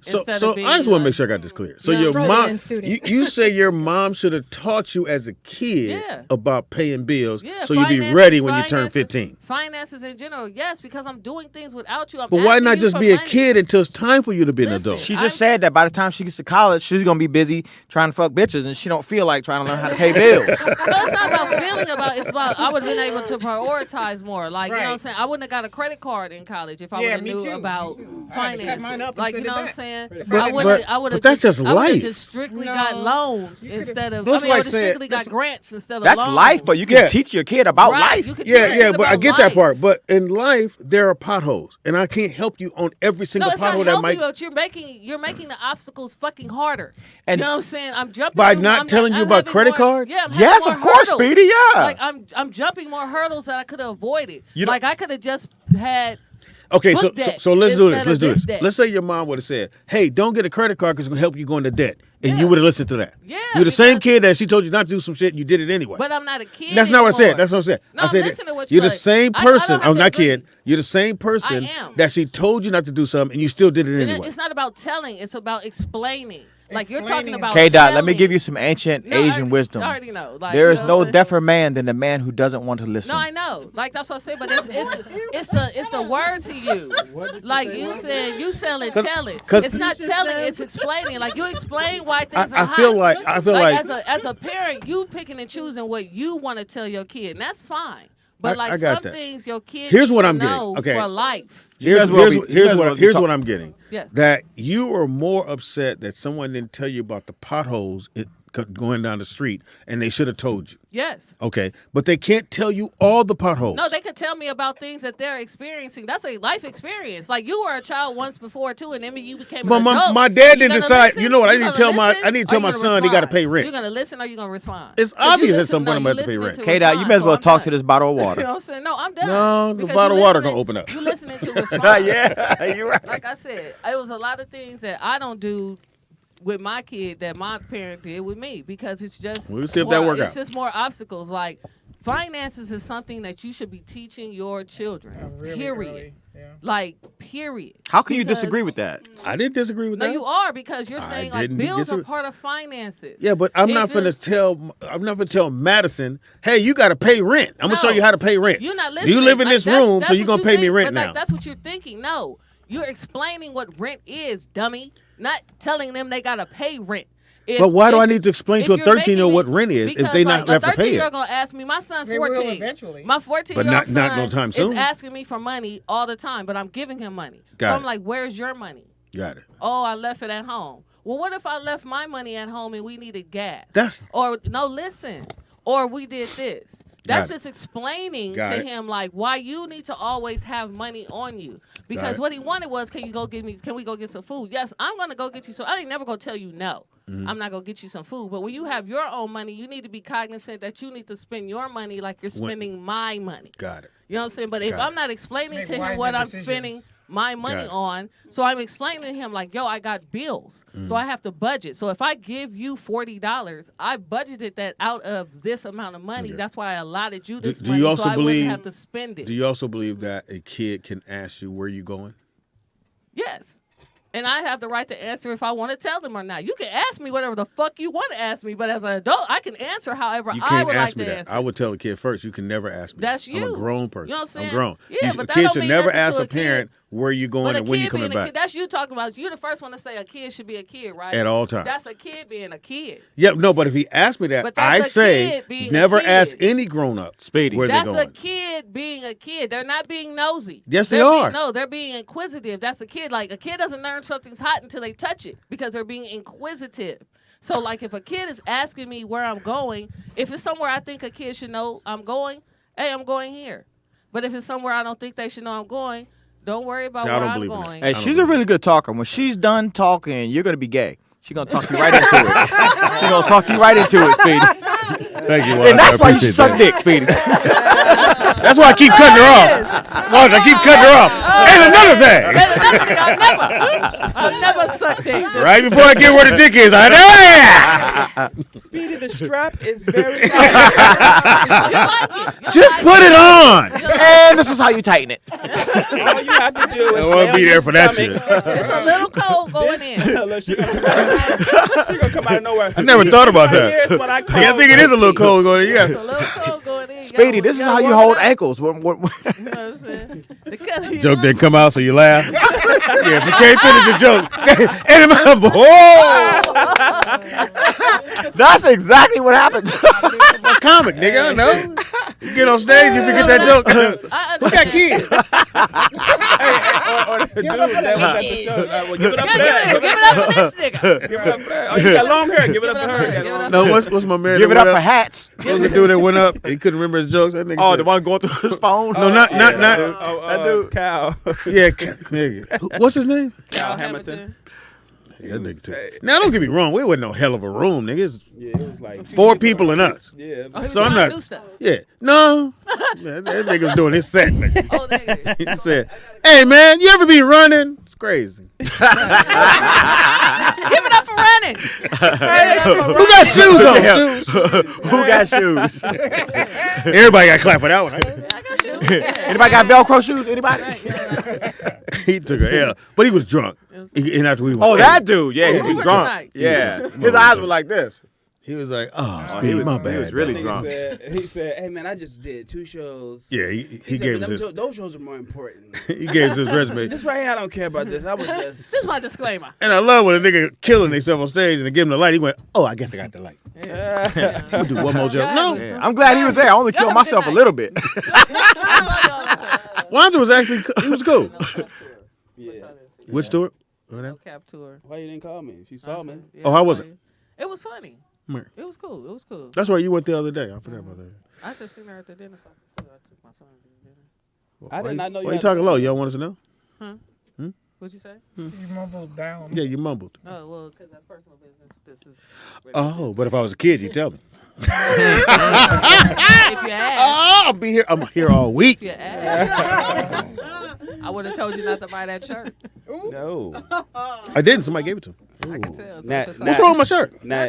So I just want to make sure I got this clear. So your mom, you say your mom should have taught you as a kid about paying bills, so you'd be ready when you turn 15. Finances in general, yes, because I'm doing things without you. But why not just be a kid until it's time for you to be an adult? She just said that by the time she gets to college, she's gonna be busy trying to fuck bitches, and she don't feel like trying to learn how to pay bills. No, it's not about feeling about. It's about I would have been able to prioritize more. Like you know what I'm saying. I wouldn't have got a credit card in college if I would have knew about finances. Like you know what I'm saying. But that's just life. Just strictly got loans instead of. That's I like strictly got grants instead of that's loans. life, but you can teach your kid about life. Yeah, but I get that part. But in life, there are potholes, and I can't help you on every single pothole that might. But you're making the obstacles fucking harder. And you know what I'm saying? I'm jumping by not telling you about credit cards. Yeah, yes, of course, Speedy. Yeah, like I'm jumping more hurdles that I could have avoided. Like I could have just had. Okay, so let's do this. Let's do this. Let's say your mom would have said, "Hey, don't get a credit card because it's gonna help you go into debt," and you would have listened to that. Yeah, you're the same kid that she told you not to do some shit. You did it anyway. But I'm not a kid. That's not what I said. That's what I said. No, I said you're the same person. I'm not kidding. You're the same person that she told you not to do something, and you still did it anyway. It's not about telling. It's about explaining. Like you're talking about. K-Dot, let me give you some ancient Asian wisdom. I already know. Like, there is no deafer man than the man who doesn't want to listen. No, I know. Like that's what I say. But it's the words he used. Like you said, you sell it, tell it. It's not telling. It's explaining. Like you explain why things are hot. I feel like as a parent, you picking and choosing what you want to tell your kid, and that's fine. But like some things your kid here's what I'm know getting. Okay. For life. Here's what I'm getting. Yes. That you are more upset that someone didn't tell you about the potholes going down the street, and they should have told you. Yes. Okay, but they can't tell you all the potholes. No, they could tell me about things that they're experiencing. That's a life experience. Like you were a child once before too, and then you became an adult. My dad didn't decide. You know what? I need to tell my son he got to pay rent. You're gonna listen or you're gonna respond. It's obvious at some point I'm gonna have to pay rent. K-Dot, you may as well talk to this bottle of water. You know what I'm saying? No, I'm done. No, the bottle of water gonna open up. You listening to respond? Yeah, you're right. Like I said, it was a lot of things that I don't do with my kid that my parent did with me because it's just we'll see if that works out. It's just more obstacles. Like finances is something that you should be teaching your children. Really period. Early. Yeah. Like period. How can you disagree with that? I didn't disagree with that. No, you are because you're saying like bills are part of finances. Yeah, but I'm not gonna tell Madison, hey, you got to pay rent. I'm gonna show you how to pay rent. You're not listening. You live in this room, so you're gonna pay me rent now. That's what you're thinking. No, you're explaining what rent is, dummy. Not telling them they gotta pay rent. But why do I need to explain to a 13-year-old what rent is if they not have to pay it? A 13-year-old gonna ask me. My son's 14. Will eventually. My 14-year-old son not no time soon. is asking me for money all the time, but I'm giving him money. I'm like, where's your money? Got it. Oh, I left it at home. Well, what if I left my money at home and we needed gas? Or we did this. That's just explaining to him like why you need to always have money on you. Because what he wanted was, can we go get some food? Yes, I'm gonna go get you some. I ain't never gonna tell you no. I'm not gonna get you some food. But when you have your own money, you need to be cognizant that you need to spend your money like you're spending my money. Got it. You know what I'm saying? But if I'm not explaining to him what I'm spending my money on, so I'm explaining to him like, yo, I got bills, so I have to budget. So if I give you $40, I budgeted that out of this amount of money. That's why I allotted you this money, so I wouldn't have to spend it. Do you also believe that a kid can ask you where you going? Yes. And I have the right to answer if I want to tell them or not. You can ask me whatever the fuck you want to ask me, but as an adult, I can answer however I would like to answer. I would tell a kid first, you can never ask me. That's you. I'm a grown person. You know what I'm saying? I'm grown. Yeah, a kid should never ask a parent where you going and when you coming back. That's you talking about. You're the first one to say a kid should be a kid, right? At all times. That's a kid being a kid. Yeah, no, but if he asked me that, I say never ask any grown up. Speedy. Where that's they going. A kid being a kid. They're not being nosy. Yes, they are. No, they're being inquisitive. That's a kid. Like a kid doesn't learn something's hot until they touch it because they're being inquisitive. So like if a kid is asking me where I'm going, if it's somewhere I think a kid should know I'm going, hey, I'm going here. But if it's somewhere I don't think they should know I'm going, don't worry about where I'm going. Hey, she's a really good talker. When she's done talking, you're going to be gay. She's going to talk you right into it. She's going to talk you right into it, Speedy. Thank you, Juan. And that's why you should suck dick, Speedy. That's why I keep cutting her off. Watch, I keep cutting her off. And another thing. I've never sucked dick. Right before I get where the dick is, I Speedy, the strap is very. just put it on. And this is how you tighten it. All you have to do is. I won't be there for that shit. It's a little cold going in. Look, she gonna come out of nowhere. I never thought about that. Here's what I call I think it is a little cold going in. It's a Yeah. little cold going in. Speedy, this is how you hold ankles. You know what I'm saying? Joke didn't come out, so you laugh. Yeah, if you can't finish the joke, say, and That's exactly what happened. I'm a comic, nigga. I know. You get on stage, you forget that joke. We got kids. or the dude that was at the show. Well, give it up for Give that. it up for this nigga. Give it up for that. Oh, you got long hair. Give it up for her. No, what's my man? Give that it up went for hats. What was the dude that went up? He couldn't remember his jokes. That nigga Oh, said, the one going through his phone? No, not. That dude. Cal. Yeah, nigga. What's his name? Cal Hamilton. Yeah, that nigga too. Now, don't get me wrong. We wasn't no hell of a room, nigga. It's Yeah, it was like 4 people and us. Yeah. So I'm not. Yeah, no. Man, that nigga was doing his set, nigga. Oh, nigga. He said, "Hey, man, you ever be running? It's crazy. Give it up for running. Who got shoes on? Shoes. Who got shoes? Everybody got clap for that one. I got you. Anybody got Velcro shoes? Anybody? He took a L, but he was drunk. And after we went, Oh, that dude. Yeah, he was was drunk. tonight. Yeah. His eyes were like this. he was like, "Oh, he Speedy, was- my he bad." was really dog." drunk. He said, "Hey man, I just did 2 shows." Yeah, he He said, gave "But us his. those shows are more important. He gave us his resume. This right here, I don't care about this. I was just." This is my disclaimer. And I love when a nigga killing themselves on stage and they give him the light. He went, "Oh, I guess I got the light. Yeah. I'll do one more joke." No, Yeah. I'm glad he was there. I only killed myself a little bit. Wanza was actually he was cool. Yeah. Which tour? No cap tour. Why you didn't call me? She saw me. Yeah, Oh, how was it? It was funny. Where? It was cool. It was cool. That's where you went the other day. I forgot about that. I just seen her at the dinner. So I took my son to dinner. I did not know you Why you had talking a- low? You don't want us to know? What'd you say? You mumbled down. Yeah, you mumbled. Oh, well, because that's personal business. This is. Oh, but if I was a kid, you tell me. If you ask. Oh, I'll be here. I'm here all week. If you ask. I would have told you not to buy that shirt. No. I didn't. Somebody gave it to me. I can tell. So Nah, just nah. What's wrong with my shirt? Now, I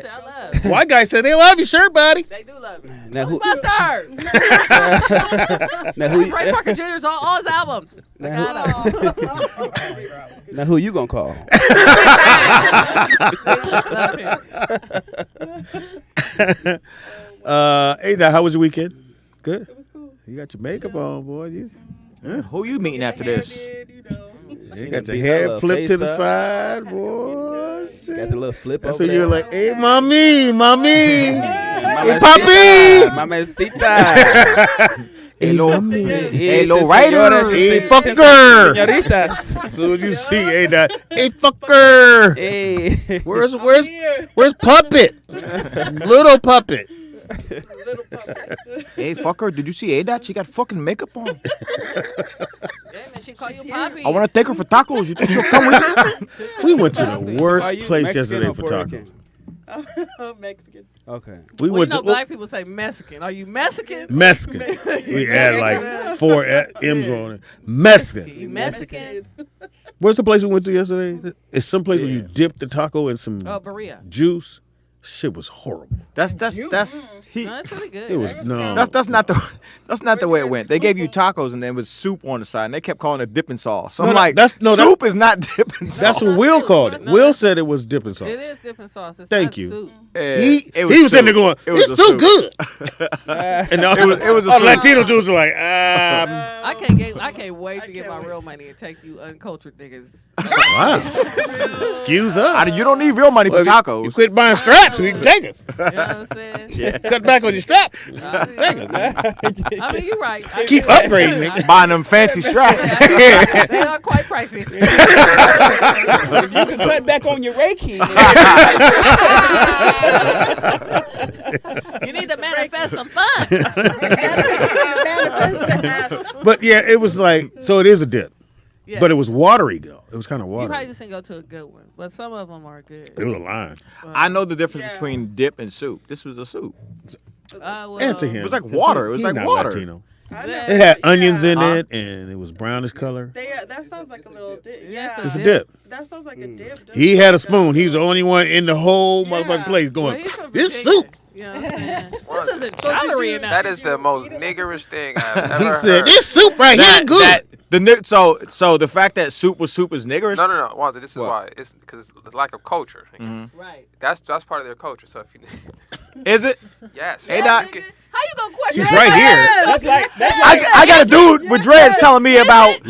love it. White guy said they love your shirt, buddy. They do love me. now who? My stars. Now who? Ray Parker Jr.'s on all his albums. I got 'em. Now who you gonna call? Love him. Hey, Doc, how was your weekend? Good. It was cool. You got your makeup on, boy. You Who you meeting after this? you got your beat hair her flipped to face the up. side, boy. Got the little flip That's over when you're there. like, hey, mommy. Hey, Mamacita, papi. Mamacita. Hey, mommy. Hey, low rider. Hey, fucker. Señorita. As soon as you see, hey, Doc, hey, fucker. Hey. Where's Puppet? Little Puppet. Hey, fucker, did you see Ada? She got fucking makeup on. Yeah, man, she call you Poppy. I want to take her for tacos. You think she'll come with me? We went to the Are worst you place Mexican yesterday or for Puerto tacos. Rican? Mexican. Okay. We Well, you went know, to black people say Mexican. Are you Mexican? Mexican. We had like 4 M's on it. Mexican. You Mexican? Where's the place we went to yesterday? It's some place where you dip the taco in some Oh, Berea. juice. Shit was horrible. That's No, it's really good. It was right? no. that's not the way it went. They gave you tacos and there was soup on the side, and they kept calling it dipping sauce. So I'm No, like, that- soup is not dipping sauce. That's what Will called it. No, Will said it was dipping sauce. It is dipping sauce. It's Thank not you. soup. Yeah, He it was sitting there soup. going, It was it's a too soup. good. And all, It was a all soup. Latino dudes were like, I can't wait to get my real money and take you uncultured niggas. wow. Excuse us. You don't need real money for Well, tacos. You quit buying straps, we can take it. You know what I'm saying? Yeah. Cut back on your straps. I mean, you're right. I Keep get it. upgrading, nigga. Buying them fancy straps. They are quite pricey. If you could cut back on your Reiki. You need to manifest some fun. But yeah, it was like, so it is a dip. Yeah. But it was watery, though. It was kind of You probably watery. just didn't go to a good one, but some of them are good. It was a line. I know the difference between dip and soup. This was a soup. Well, Answer him. It was like water. It was He's like not water. Latino. It had onions in it, and it was brownish color. That sounds like a little dip. Yeah, It's a dip. That sounds like a dip. He had a spoon. He's the only one in the whole motherfucking place Well, going, he's from this Virginia. soup. You know what I'm saying? This isn't jollery enough. That is the most niggerish thing I've ever He heard. said, this soup right here good. So the fact that soup is niggerish. No. Wanza, this is why. It's because it's the lack of culture. Right. That's part of their culture. So if you, is it? yes. Hey, Doc. How you gonna question? She's right here. That's like I got a dude with dreads telling me about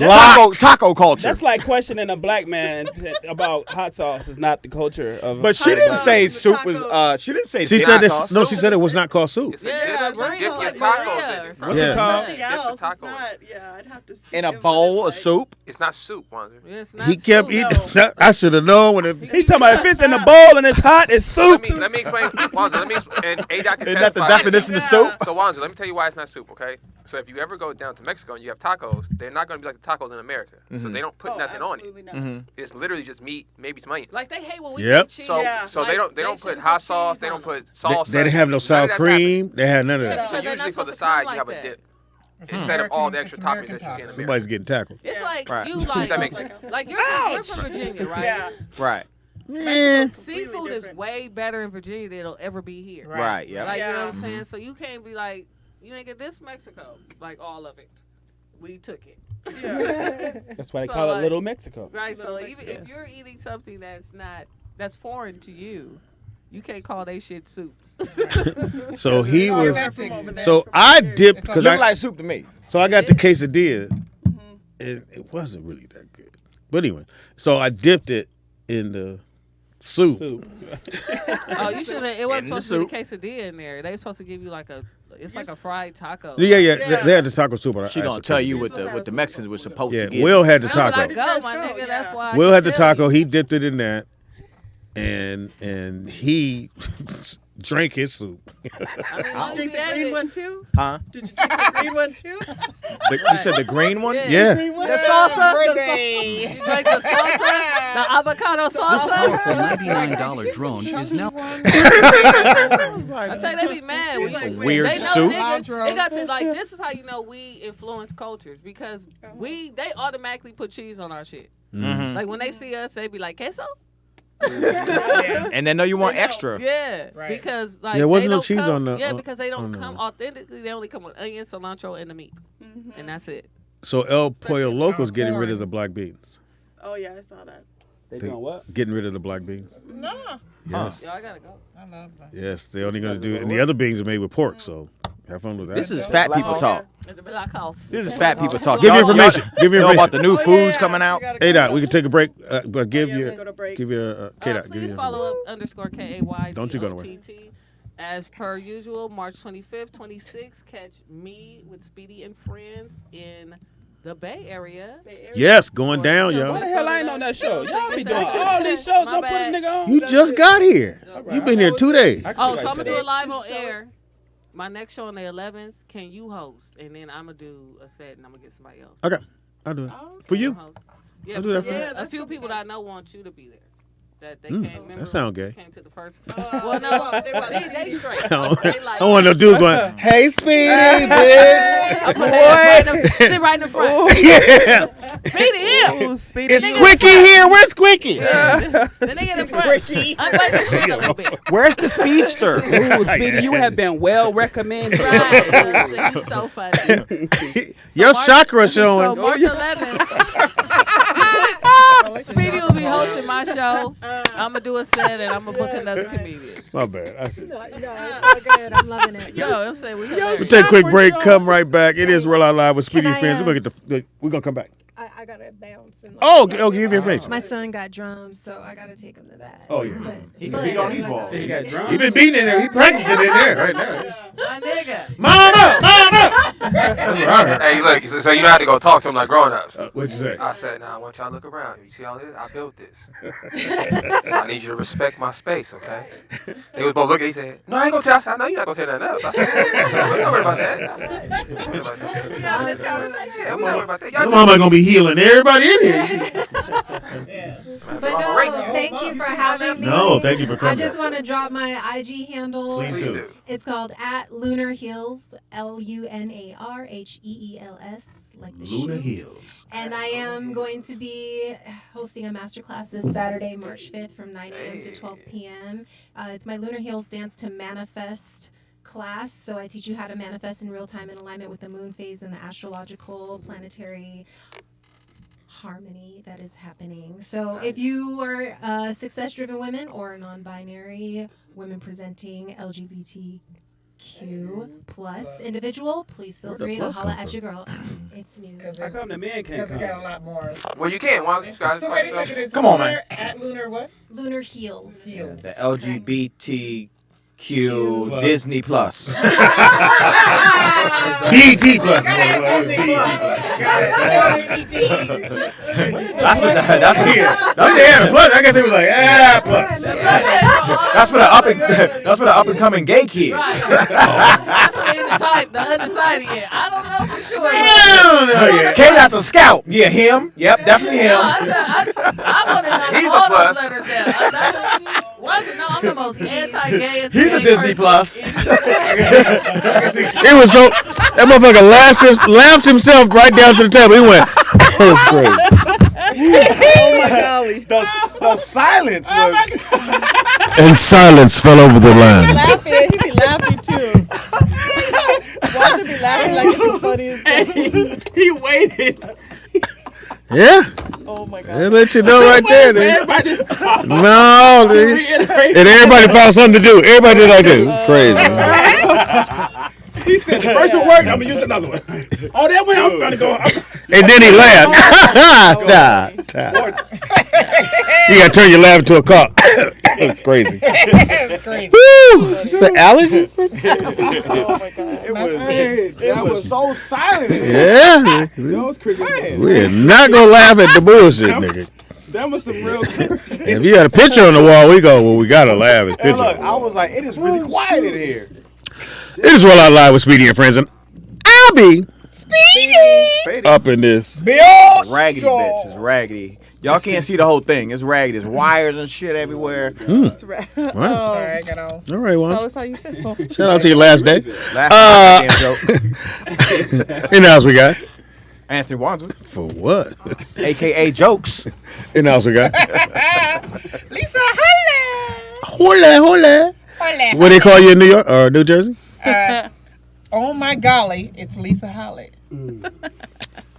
taco culture. that's like questioning a black man about hot sauce is not the culture of. But she didn't say soup was. She didn't say. She dip said this. sauce. No, she said it was not called soup. It's a Yeah, dip, right. dip your Like, tacos yeah, in it, bro. What's it Yeah. called? Nothing Dip the else. It's taco. not. Yeah, I'd have to see. In a It was bowl of like- soup. It's not soup, Wanza. It's not He kept soup. eating. I should have known when it. He's talking about if it's in a bowl and it's hot, it's Let soup. me explain. Wanza, let me explain. And A-Doc can Isn't that the testify. definition of soup? So Wanza, let me tell you why it's not soup, okay? So if you ever go down to Mexico and you have tacos, they're not going to be like the tacos in America. So they don't put nothing on it. Absolutely not. It's literally just meat, maybe some onions. Like they hate when we Yep. say cheese. So Yeah. so Like, they don't put shouldn't hot cheese sauce. They on don't it. put sauce. They didn't have no sour None of that happened. cream. They had none of Yeah, that. So because they're not usually for the supposed to come side like you have a that. dip instead of all the extra It's toppings American that you see in America. Somebody's getting tackled. It's like Right. you like. That makes sense. Like you're from Virginia, right? Yeah. Right. Yeah. Seafood is different. way better in Virginia than it'll ever be here. Right. Yeah. Like you know Yeah. what I'm saying? So you can't be like, you ain't get this Mexico, like all of it. We took it. Yeah. That's why they So, call it like- Little Mexico. Right. So Little even Mexico. if you're eating something that's foreign to you, you can't call that shit soup. So he All was. that from over there So from I Nigeria. dipped because Look I. like soup to me. So I got the quesadilla, and it wasn't really that good. But anyway, so I dipped it in the soup. Oh, you should have. It wasn't In the supposed to be the quesadilla in there. They were supposed to give you like a. It's like a fried taco. Yeah. They had the taco soup. But She I gonna asked tell for you quesadilla. what the Mexicans were supposed Yeah, to get. Will had the That's what I taco. go, my Let's go, nigga. That's yeah. why. I Will can had the tell taco. you. He dipped it in that, and he drank his soup. I mean, long as Drink he the ate green it. one too? Huh? Did you drink the green one too? You said the green one? Yeah. The salsa. You drank the salsa. The avocado salsa. Powerful $99 drone is now. I tell you, they be mad. When you, Weird they know soup. niggas, they got to like. This is how you know we influence cultures because they automatically put cheese on our shit. Mhm. Like when they see us, they be like queso. And they know you want extra. Yeah, Right. because like There wasn't they no don't cheese come, on the- Yeah, because they don't on the- come authentically. They only come with onion, cilantro, and the meat, and that's it. So El Pollo Especially Loco's getting rid corn. of the black beans. Oh yeah, I saw that. They doing what? Getting rid of the black beans. No. Yes. Yo, I gotta go. I love that. Yes, they're only going to do it. And the other beans are made with pork, so have fun with that. This is fat people talk. At the black house. This is fat people talk. Give me Y'all- information. Give me Know about the information. new foods coming out. Hey, Doc, we can take a break, but give Yeah, you, we'll go to break. give you, K-Dot, give Please you. follow up _KAY. Don't you go nowhere. As per usual, March 25th, 26th, catch me with Speedy and friends in the Bay Area. Yes, going down, Why the y'all. hell I ain't on that show? Y'all be doing all these shows. My Don't put a bad. nigga on. You just got here. You've been here 2 days. Oh, so I'm gonna do it live on air. My next show on the 11th, can you host? And then I'm gonna do a set, and I'm gonna get somebody else. Okay, I'll do it. Oh, For you? Host. Yeah, I'll do that because for you. a few people that I know want you to be there. That they Mm, can't remember. that sound gay. Came to the first. Oh, Well, no, they straight. I don't, They like- I want no dude going, hey, Speedy, bitch. I put that sit right in the front. Yeah. Speedy here. It's Quickie here. Where's Quickie? The nigga in the front. Unbutton the shirt a little bit. Where's the speedster? Ooh, Speedy, you have been well recommended. Right. You're so funny. Your March- chakra So showing. March 11th, Speedy will be hosting my show. I'm gonna do a set and I'm gonna book another comedian. My bad. I see. No, it's all good. I'm loving it. Yo, I'm saying we hilarious. We'll take a quick break. Come right back. It is Real Out Live with Speedy Can and I, friends. We're gonna get we're gonna come back. I gotta bounce. And Oh, give me information. My son got drums, so I gotta take him to that. Oh yeah. He's beat on these walls. He got drunk. He been beating in there. He practicing in there right now. My nigga. Mama. That's what I heard. Hey, look, so you know how to go talk to them like grown-ups. What'd you say? I said, nah, I want y'all to look around. You see all this? I built this. So I need you to respect my space, okay? They was both looking. He said, no, I ain't gonna tell. I said, no, you're not gonna tell nothing else. I said, don't worry about that. I said, don't worry about that. We having this conversation. Yeah, we don't worry about that. Your Y'all mama gonna be healing everybody in here. Somebody But I'm no, a Reiki. thank you for having me. No, thank you for I coming. just want to drop my IG handle. Please do. It's called @LunarHeels, LUNARHEELS, like the Lunar shoe. Hills. And I am going to be hosting a masterclass this Saturday, March 5th from 9 a.m. to 12 p.m. It's my Lunar Heels Dance to Manifest class. So I teach you how to manifest in real time in alignment with the moon phase and the astrological planetary harmony that is happening. So if you are success-driven women or non-binary women presenting LGBTQ plus individual, please feel free to holla at your girl. It's new. How come the men can't Because come? we got a lot more. Well, you can. Why don't you guys? So wait a second. Is Come on, Lunar man. At Lunar what? Lunar Heels. Heels. The LGBTQ Disney Plus. BT plus. That's what the Plus. I guess it was like plus. that's for the up and coming gay kids. Right. That's what the undecided yet. I don't know for sure. I don't know yet. K that's a scout. Yeah, him. Yep, definitely him. I want to know He's a all plus. those letters down. Want to know I'm the most anti-gay. He's a Disney Plus. It was so that motherfucker laughed himself right down to the table. He went, "Oh, great." Oh my golly. The silence was. And silence fell over the land. Laughing. He be laughing too. Walter be laughing like it's the funniest thing. He waited. Yeah, Oh my they god. let you know right there. Dude. Everybody stopped. No, dude. Reiterate. And everybody found something to do. Everybody did like this. It's crazy. He said the first one worked. I'm gonna use another one. Oh, that one I'm trying to go. And then he laughed. You gotta turn your laugh into a cock. It's crazy. It's crazy. Woo! It's the allergies. Oh my god. It was so silent. Yeah. That was cricket. We're not gonna laugh at the bullshit, nigga. That was some real. If you got a picture on the wall, we go, well, we gotta laugh at And picture. look, I was like, it is really quiet in here. It is Roll Out Live with Speedy and Friends, and I'll be Speedy. up in this. Raggedy bitch. It's raggedy. Y'all can't see the whole thing. It's raggedy. There's wires and shit everywhere. It's right. All right, Sorry, I got on. all right, Tell well. us how you feel. Shout out to your last day. Last damn joke. In the house we got. Anthony Wanzer, For what? a.k.a. Jokes. In the house we got. Lisa, holla. Hola. What they call you in New York or New Jersey? Oh my golly, it's Lisa Holly.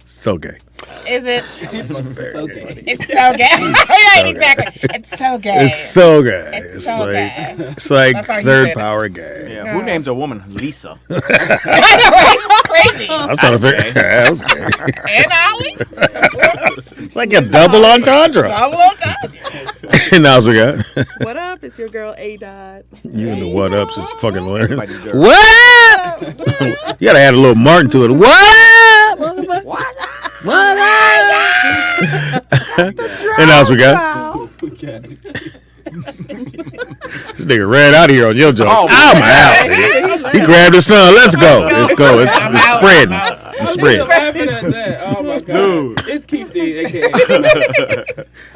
So gay. Is it? Okay. It's so gay. Right, exactly. It's so gay. It's so gay. It's It's so like gay. it's like That's how you third said it. power gay. Yeah, who names a woman Lisa? I know, right? It's crazy. I was trying to figure. That was gay. And Holly? It's like a double entendre. All the little time. In the house we got. What up? It's your girl A Dot. You and the what ups is fucking hilarious. Everybody deserves What up? You gotta add a little Martin to it. What up? Motherfucker? What up? What up? And else we got. Okay. This nigga ran out of here on your joke. Oh, I'm out. Dude. He grabbed his son. Let's go. Let's go. It's spreading. It's spreading. Laughing at that. Oh my god. Dude. It's Keith D, aka.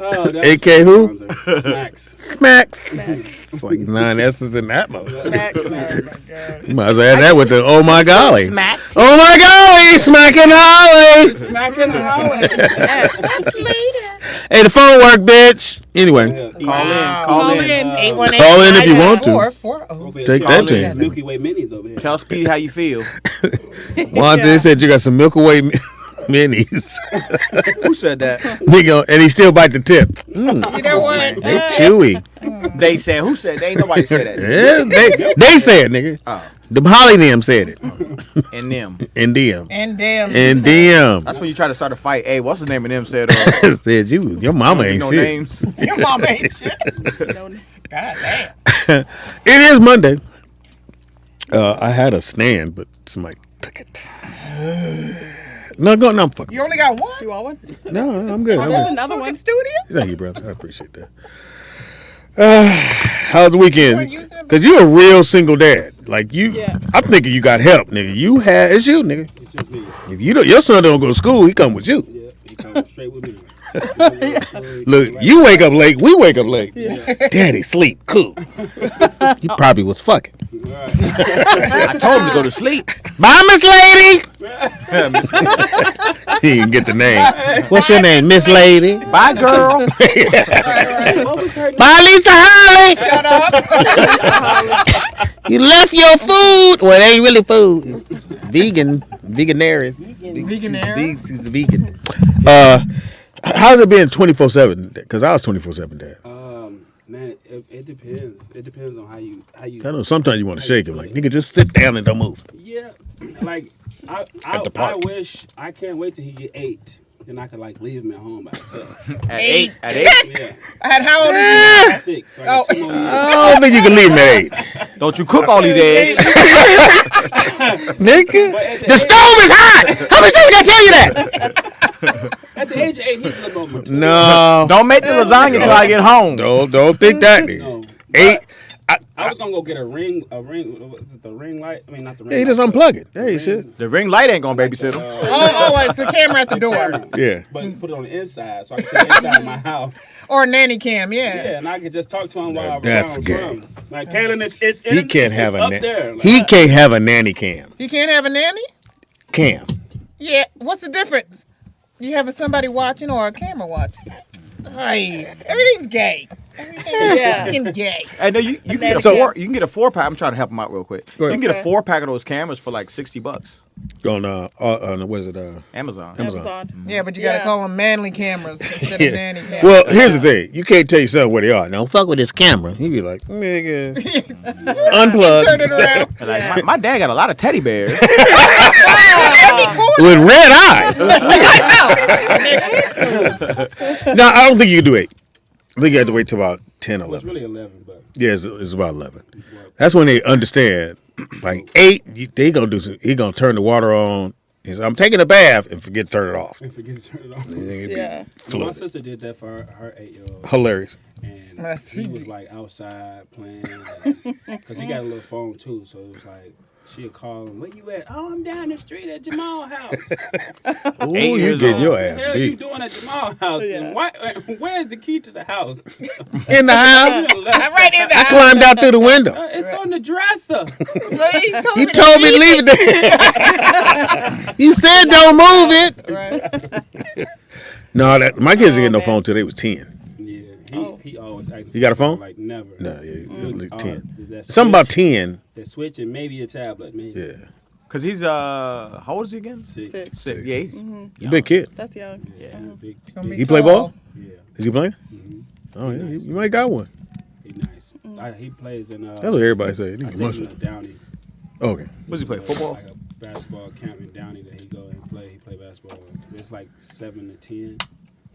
Oh, that AK was who? Smacks. Smacks. It's like 9 S's in that motherfucker. Back. You might as well add that with the oh my golly. Smacks. Oh my golly. Smacking Holly. Smacking the house. That's later. Hey, the phone work, bitch. Anyway, Call in. 818. Call in if you want to. 440. Take that chance. Milky Way minis over here. Tell Speedy how you feel. Wanda said you got some Milky Way minis. Who said that? Nigga, and he still bite the tip. You know what? They chewy. They said. Who said? They ain't nobody said that. Yeah, they said, nigga. Oh. The Holly them said it. And them. And them. And damn. And them. That's when you try to start a fight. Hey, what's his name? And them said, Said your mama ain't no shit. names. Your mom ain't shit. God damn. It is Monday. I had a stand, but somebody took it. No, no, I'm fucking. You only got one? You want one? No, I'm good. I'm There's good. another one. Studio? Thank you, brother. I appreciate that. How's the weekend? You using- Cause you're a real single dad. Like you, Yeah. I'm thinking you got help, nigga. It's you, nigga. It's just me. If you don't, your son don't go to school, he come with you. Yeah, he comes straight with me. Look, you wake up late. We wake up late. Daddy sleep. Cool. He probably was fucking. I told him to go to sleep. Bye, Miss Lady. He didn't get the name. What's your name, Miss Lady? Bye, girl. Bye, Lisa Holly. Shut up. You left your food. Well, it ain't really food. It's vegan. Veganarian. He's a vegan. How's it being 24/7? Because I was 24/7, Dad. Man, it depends. It depends on how you. I know sometimes you want to shake him. Like, nigga, just sit down and don't move. Yeah, like I wish I can't wait till he get 8. Then I could like leave him at home by himself. At 8? At 8? Yeah. At how old is he? 6. So I got 2 more years. I don't think you can leave him at 8. Don't you cook all these eggs? Nigga, the stove is hot. How many times I tell you that? At the age of 8, he's a little more mature. No. Don't make the lasagna until I get home. Don't think that, nigga. No. 8. I was gonna go get a ring. Was it the ring light? I mean, not the ring. Yeah, he light, just unplug it. There you shit. The ring light ain't gonna babysit him. It's the camera at the door. Yeah. But put it on the inside, so I can see the inside of my house. Or a nanny cam, Yeah, and I could just talk to him while That's I'm gay. from. Like, Kaylin, it's He can't have a up nanny. there. Like, He can't have a nanny cam. You can't have a nanny? Cam. Yeah. What's the difference? You having somebody watching or a camera watching? Hey, everything's gay. Everything's fucking gay. I know you can get a you can get a 4-pack. I'm trying to help him out real quick. You can get a 4-pack of those cameras for like $60 On what is it? Amazon. Yeah, but you gotta call them manly cameras instead of nanny cameras. Well, here's the thing. You can't tell your son where they are. Don't fuck with this camera. He be like, nigga, unplug. Turn it around. Like, my dad got a lot of teddy bears. With red eyes. No, I don't think you can do 8. I think you have to wait till about 10, 11. It's really 11, but Yeah, it's about 11. That's when they understand. Like 8, he gonna turn the water on. He said, I'm taking a bath and forget to turn it off. and forget to turn it off. Yeah. My sister did that for her 8-year-old. Hilarious. And he was like outside playing. Because he got a little phone too, so it was like, she'd call him, where you at? Oh, I'm down the street at Jamal's house. Ooh, you getting your ass What the hell you beat. doing at Jamal's house? And where's the key to the house? In the house. Right in the I climbed out through the window. It's on the dresser. He told me to leave it there. He said don't move it. No, my kids didn't get no phone till they was 10. Yeah, he always asks. You got a phone? Like never. No, yeah, it was like 10. That Something about switch- 10. That switch and maybe a tablet, maybe. Yeah. Cause he's how old is he again? 6. 6. Yeah, he's He's a big kid. That's young. Yeah, big. He play ball? Yeah, Is he playing? Mhm. Oh, yeah. You might got one. he nice. He plays in. That's what everybody say. I Nigga think must in have. Downey. Okay. What's he play? Football? Like a basketball camp in Downey that he go and play. He play basketball. It's like 7 to 10.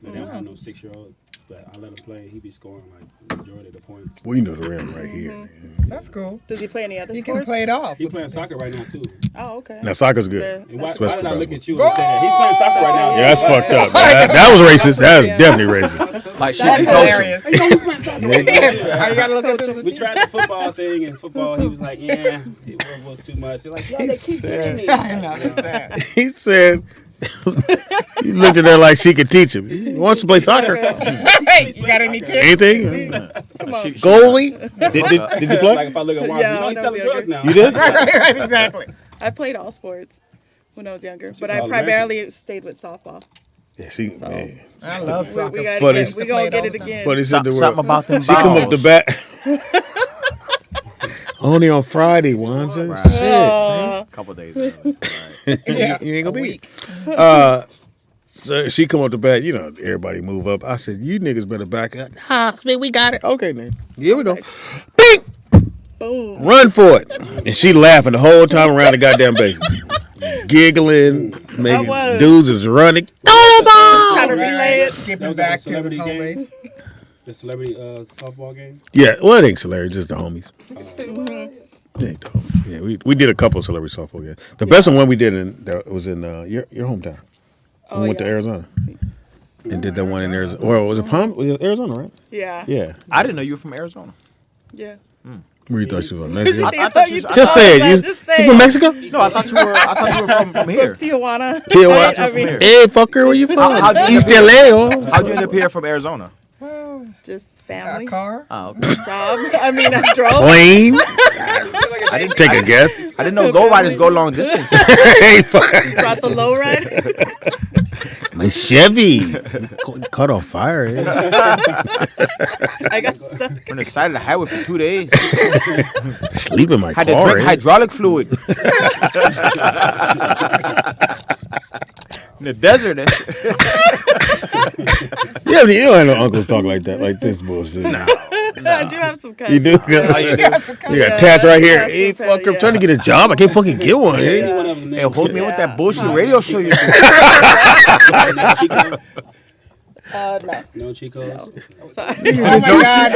But they don't have no 6-year-old. But I let him play. He be scoring like the majority of the points. Well, you know the rim right here. That's cool. Does he play any other You sports? can play it off. He playing soccer right now too. Oh, okay. Now, soccer's good. And why Especially did I for look basketball. at you and say that? He's playing soccer right now. Yeah, that's fucked up. Man. That was racist. That was definitely racist. like shit. That's He coaching. hilarious. You know, he's playing soccer right now. How you gotta look at We tried the football thing, and football, he was like, yeah, it was too much. They're like, yo, they keep getting me. I know, that's sad. He said, he looked at her like she could teach him. He wants to play soccer. Hey, you got any tips? Anything? Come on. Goalie? Did you Like play? if I look at Juan, Yeah, you know he's when I selling was drugs now. You did? Right, exactly. I played all sports when I was younger, but I called primarily stayed with softball. Yeah, she, man. I love We soccer. gotta Funny. get, we gonna get it again. Funny said the word. Something about them She come up the balls. bat. Only on Friday, Wanza. Right. Shit. Couple days ago. Yeah, You ain't a gonna be. week. So she come up the bat, you know, everybody move up. I said, you niggas better back up. Ah, man, we got it. Okay, man. Here we go. Bing! Boom. Run for it. And she laughing the whole time around the goddamn base. Giggling, making was. dudes is running. Throw the ball! Trying to relay it. That Skipping was like a back to the celebrity home game? base. The celebrity softball game? Yeah, well, it ain't celebrity, just the homies. It ain't the homies. Yeah, we did a couple of celebrity softball games. The best one we did was in your hometown. We went to Arizona and did that one in Arizona. Or was it Palm? Was it Arizona, right? Yeah. Yeah. I didn't know you were from Arizona. Yeah. Where you thought she was from? Mexico? I thought you- Just say it. Just say You from it. Mexico? No, I thought you were from here. Tijuana. Tijuana. I mean, Hey, fucker, where you from? How'd you East end up- LA. Oh. How'd you end up here from Arizona? well, just A family, car? Oh, okay. job. I mean, I drove. Plane. I didn't Take a guess. I didn't know lowriders go long distance. Hey, fucker. Brought the low rider. My Chevy caught on fire. Eh? I got stuck. Been inside of the highway for 2 days. Sleep in my Had to car. drink Eh? hydraulic fluid. In the desert. Yeah, but you don't have no uncles talk like that, like this bullshit. I do have some You cousins. do? You Yeah, got tats right here. yeah, Hey, some fucker, I'm yeah. trying to get a job. I can't fucking get one. Eh? Any one of them Hey, named hold me Chico. with that bullshit radio show you do. Chico? No. No Chicos? Sorry. Oh my God.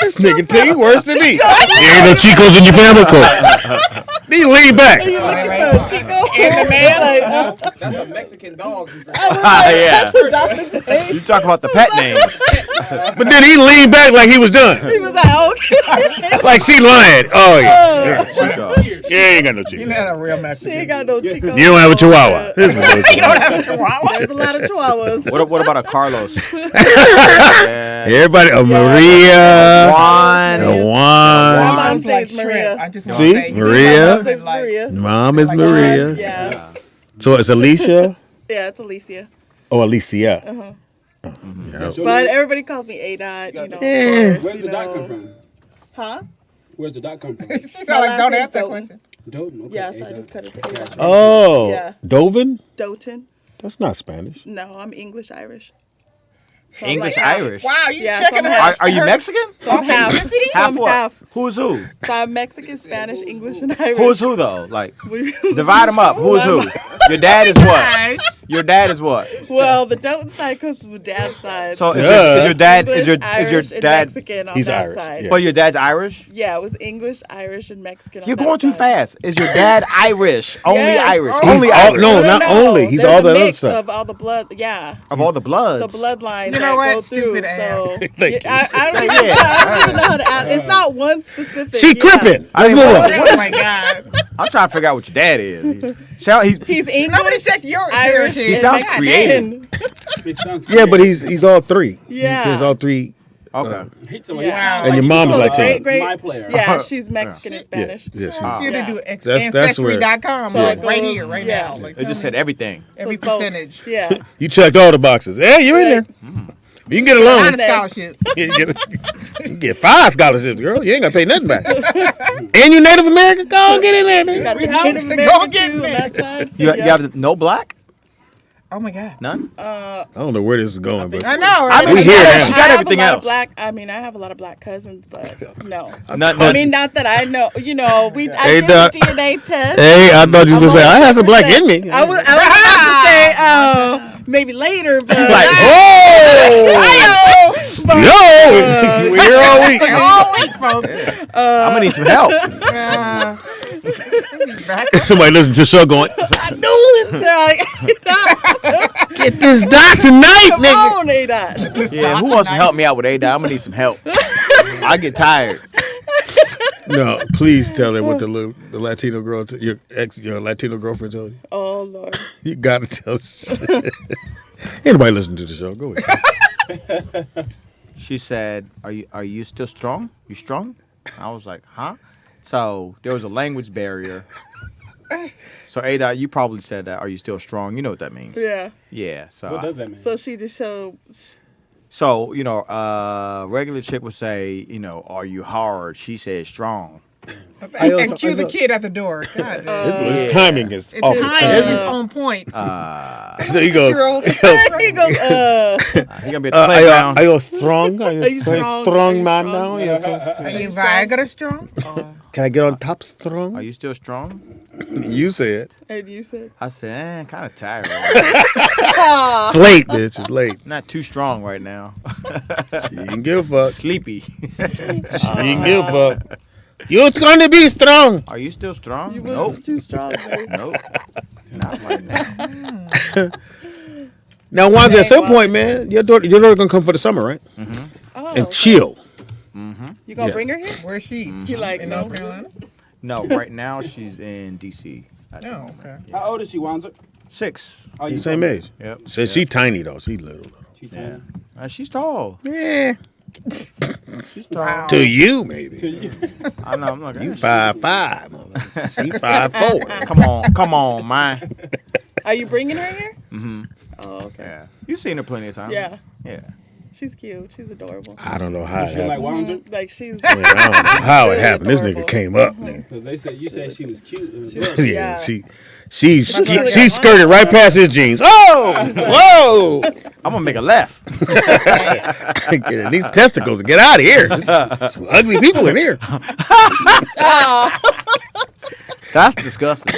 This nigga T worse than me. There ain't no Chicos in your family code. Then lean back. You looking for Chico? And the man? That's a Mexican dog. Yeah. That's the doctor's name. You talk about the pet names. But then he leaned back like he was done. He was like, okay. Like she lying. Oh, yeah. Chico. Yeah, ain't got no You're Chico. not a real She Mexican. ain't got no Chico. You don't have a Chihuahua. This is bullshit. You don't have a chihuahua? There's a lot of chihuahuas. What about a Carlos? Yeah. Everybody, Maria, Juan. My Juan. mom's like name's Maria. shrimp. I just want See? to say. Maria. My mom's name's Maria. Mom is Like Maria. Yeah. So it's Alicia. Yeah, it's Alicia. Oh, Alicia. Uh-huh. Yeah. But everybody calls me A-Dot, you know. Yeah. of course, Where's you the dot know. come from? Huh? Where's the dot come from? She sound like, last don't name's ask that Dalton. question. Doden? Okay. Yeah, so I A-dot. just cut it to A-Dot. Oh, Yeah. Dovin? Doughton. That's not Spanish. No, I'm English-Irish. So I'm English like, Irish. Wow, you Yeah, checking so her? I'm Are you her- Mexican? So I'm half. So Half I'm what? half. Who's who? So I'm Mexican, Spanish, English, and Irish. Who's who though? Like, What do you- divide them up. Who's who? Your dad is what? Your dad is what? Well, the Doughton side comes from the dad's side. So is Duh. your dad English, is your Irish, and dad? Mexican on He's that Irish, side. yeah. But your dad's Irish? Yeah, it was English, Irish, and Mexican. You're on going that too side. fast. Is your dad Irish? Only Yes. Irish. He's Only all- Irish. no, not only. He's There's all a the other mix stuff. of all the blood. Yeah, Of all the bloods. the bloodlines You know that what? go through. Stupid ass. So Thank you. I don't even know. I don't even know how to ask. It's not one specific. She crippin'. Let's move on. Oh my God. I'm trying to figure out what your dad is. He's Nobody English, check your Irish, heritage. He and sounds Mexican. creative. It sounds Yeah, but crazy. he's all three. Yeah. He's all three. Okay. He told me, Yeah. he sounds And your like mom's he's Latino. Great, great. My player. Yeah, she's Mexican and Yeah, Spanish. yeah, she's- Here Yeah. to do That's where- ancestry.com So like it right goes- here, right yeah. now. Like, They just said everything. every So it's both. percentage. Yeah. You checked all the boxes. Hey, you're in there. You can get a Not loan. a scholarship. You can get 5 scholarships, girl. You ain't got to pay nothing back. And you Native American? Go on, get in there, nigga. Got the house. Native Go American get too on me. that side. You have no black? Oh my God. None? I don't know where this is going, but I know, right? mean, we hear that. She I got have everything a lot else. Of black. I mean, I have a lot of black cousins, but no. None. I mean, not that I know. You know, I Hey, did Doc. a DNA test. hey, I thought you were going to say, I have some black in me. I was about to say, maybe later, but Like, oh! but, No! We're here all week. All week, folks. I'm gonna need some help. Somebody listen to the show going, I knew it. get this doc tonight, Come nigga. on, A-Dot. Yeah, who wants to help me out with ADA? I'm gonna need some help. I get tired. No, please tell her what the Latino girl, your Latino girlfriend told you. Oh, Lord. You got to tell us. Anybody listen to the show, go ahead. She said, "Are you still strong? You strong?" I was like, "Huh?" So there was a language barrier. So Ada, you probably said that. Are you still strong? You know what that means. Yeah. Yeah. So What does that mean? So she just showed. So regular chick would say, are you hard? She said strong. And cue the kid at the door. God, His timing is off the time chain. is on point. So he goes, He goes, He gonna be at the playground. are you strong? Are you strong? strong man now? Yes, Are you Viagra strong? Can I get on top strong? Are you still strong? You said. and you said, I said, kind of tired. It's late, bitch. It's late. Not too strong right now. You can give a fuck. Sleepy. You can give a fuck. You're gonna be strong. Are you still strong? you Nope. wasn't too strong, babe. Nope. Not right now. Now, Wanda, at some point, man, your daughter gonna come for the summer, right? Oh, And chill. okay. You gonna Yeah. bring her here? Where's she? He like, In no. North Carolina? No, right now she's in D.C. Oh, okay. How old is she, Wanzer? 6. Oh, The same age. Yep. Says she tiny though. She little. She Yeah. 10. She's tall. Yeah. She's tall. To you, maybe. I know. I'm like, You 5'5". She 5'4". Come on, man. Are you bringing her here? Mm-hmm. Oh, okay. Yeah. You've seen her plenty of times. Yeah. Yeah. She's cute. She's adorable. I don't know how it She like happened. Wanzer? Like she's. I don't know how it Really happened. This adorable. nigga came up, nigga. Because they said you said she was cute. Yeah, Yeah. she skirted right past his jeans. Oh, whoa! I'm gonna make a left. Get these testicles, get out of here. There's some ugly people in here. That's disgusting.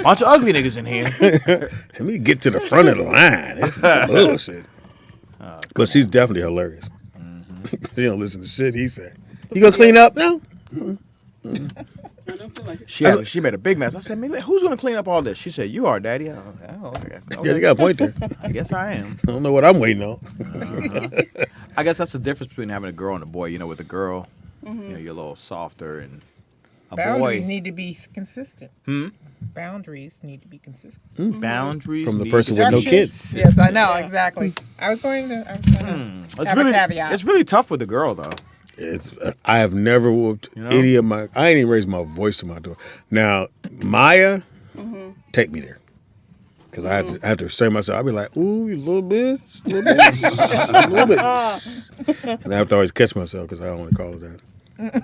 Bunch of ugly niggas in here. Let me get to the front of the line. This is bullshit. But she's definitely hilarious. She don't listen to shit he said. You gonna clean up now? She made a big mess. I said, man, who's gonna clean up all this? She said, you are, Daddy. Oh, okay. Yeah, you got a point there. I guess I am. I don't know what I'm waiting on. I guess that's the difference between having a girl and a boy. You know, with a girl, you know, you're a little softer, and a Boundaries boy. need to be consistent. Boundaries need to be consistent. Boundaries From the need person to with no be- kids. Yes, I know exactly. I was going to It's have really, a caveat. it's really tough with a girl, though. It's I have never whooped You know? any of my. I ain't even raised my voice to my daughter. Now Maya, take me there, because I have to restrain myself. I'll be like, ooh, you little bitch, little bitch. And I have to always catch myself because I don't want to call her that.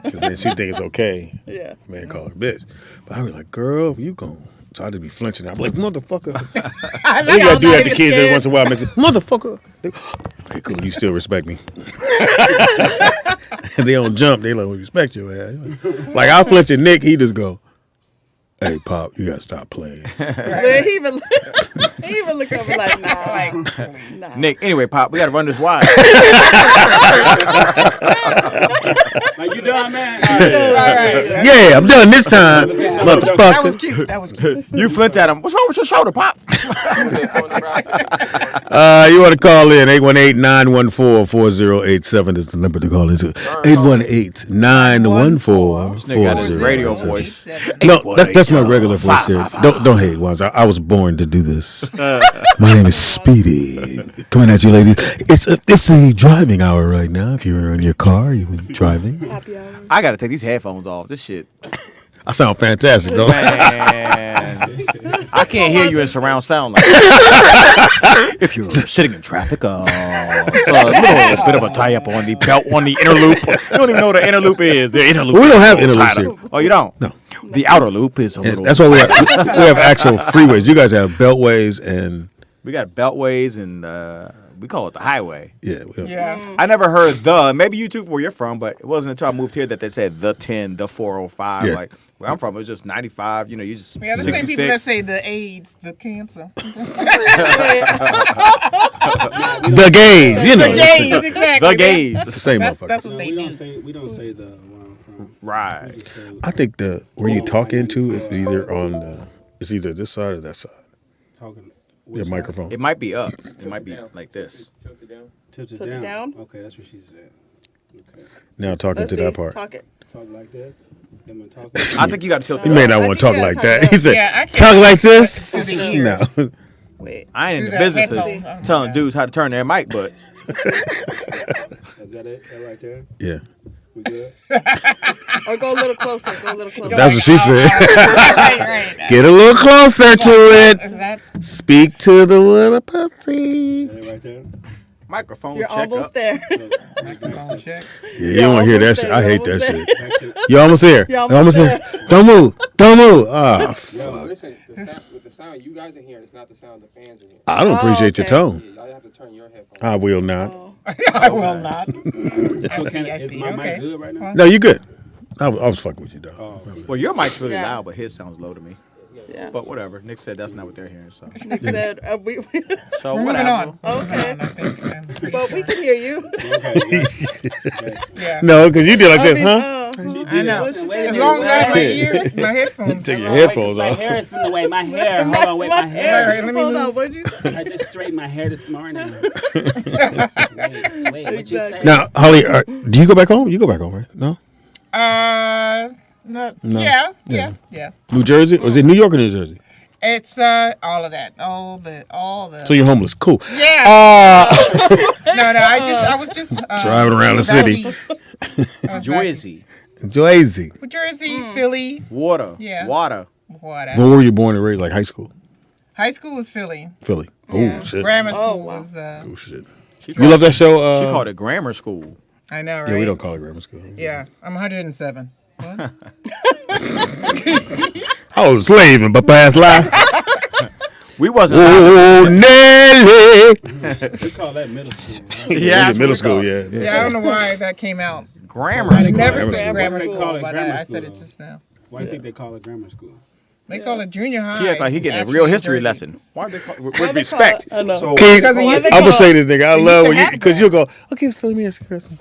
Because then she think it's okay. Yeah. Man, call her bitch. But I be like, girl, you gon'. So I just be flinching. I'm like, motherfucker. We gotta do that to kids every once in a while. Makes it, motherfucker. Okay, cool. You still respect me. They don't jump. They like, we respect your ass. Like I'll flinch at Nick. He just go, hey, Pop, you gotta stop playing. He even look over like, nah. Nah. Nick, anyway, Pop, we gotta run this wide. Like, you done, man? Yeah, I'm done this time, motherfucker. That was cute. That was cute. You flinch at him. What's wrong with your shoulder, Pop? You want to call in 818-914-4087 is the number to call into. 818-914-4087. Got his radio voice. No, that's my regular voice here. Don't hate, Wanz. I was born to do this. My name is Speedy. Coming at you, ladies. It's the driving hour right now. If you're in your car, you're driving. Happy hour. I gotta take these headphones off. This shit. I sound fantastic, don't I? Man. I can't hear you in surround sound like that. If you're sitting in traffic, it's a little bit of a tie-up on the belt, on the inner loop. You don't even know what the inner loop is. The inner loop. We don't have is a little inner loops tighter. here. Oh, you don't? No. The outer loop is a little. That's why we have actual freeways. You guys have beltways and We got beltways and we call it the highway. yeah. Yeah. I never heard maybe you too where you're from, but it wasn't until I moved here that they said the 10, the 405. Yeah. Like where I'm from, it was just 95. You know, you just Yeah, the same people that 66. say the AIDS, the cancer. The gays, you know. The gays, exactly. The gauge. The same That's motherfucker. what they we do. don't say we don't say the where I'm from. Right. We just say I think where you talking to is either it's either this side or that side. talking. Your microphone. It might be up. It might be like this. Tilted Tilt it down. down? Okay, that's what she said. Okay. Now talking Let's to see. that part. Talk it. Talk like this. Am I talking? I think you got to tilt You it may up. not I want to think talk you like gotta that. talk He said, yeah, I can't talk like this? through the ears. No. Wait. I ain't in Do the that business headphone. of telling dudes how to turn their mic, but Is that it? That right there? Yeah. We good? Or go a little closer. Go a little closer. That's what she said. right. Get a little closer to it. Is that Speak to the little pussy. Is that it right there? microphone You're check almost up. there. phone check? Yeah, you don't want to hear that shit. I hate that Almost shit. You almost there. You're Almost almost there. Don't move. Don't move. Ah, Yo, fuck. listen, with the sound you guys are hearing, it's not the sound the fans are hearing. I don't appreciate your okay. tone. Yeah, y'all have to turn your headphones. I will not. Oh. I will not. So can, I is see. my mic Okay. good right now? No, you good. I was fucking with you, though. Oh, Well, your mic's really Yeah. loud, but his sounds low to me. Yeah. But whatever. Nick said that's not what they're hearing. So, Nick said, so We're moving whatever. on. Okay. Moving on, I think. I'm pretty but we sure. can hear you. okay. Yeah. Yeah. No, because you did like this, huh? I know. As long as I have my ears, my headphones. Take your headphones My off. hair is in the way. My hair. Hold on, wait, my hair. Let me Hold move. on, what'd you say? I just straightened my hair this morning. wait, what you say? Now, Holly, do you go back home? You go back home, right? No. No. No. Yeah. New Jersey? Or is it New York or New Jersey? It's all of that, all the. So you're homeless. Cool. Yeah. No, I was just Driving around the city. Jersey. Jersey. Jersey, Philly. Water. Yeah. Water. Whatever. Where were you born and raised? Like high school? High school was Philly. Philly. Yeah. Oh, shit. Grammar school was. Oh, shit. She You love that show? She called it grammar school. I know, right? Yeah, we don't call it grammar school. Yeah, I'm 107. What? I was a slave in my past life. We wasn't. Oh, Nelly. We call that middle school. Yeah, It was middle school, yeah. Yeah, I don't know why that came out. Grammar. I school. never Grammar said school. grammar They school, call it but grammar I said school, it just now. Why do you think they call it grammar school? They call it junior high. He acts like he getting a actually real in history Jersey. lesson. Why they call with respect? I know. So Keith, Because it used to I'm going to call- say this, nigga. I it love used when to you, have because that. you'll go, okay, so let me ask you a question.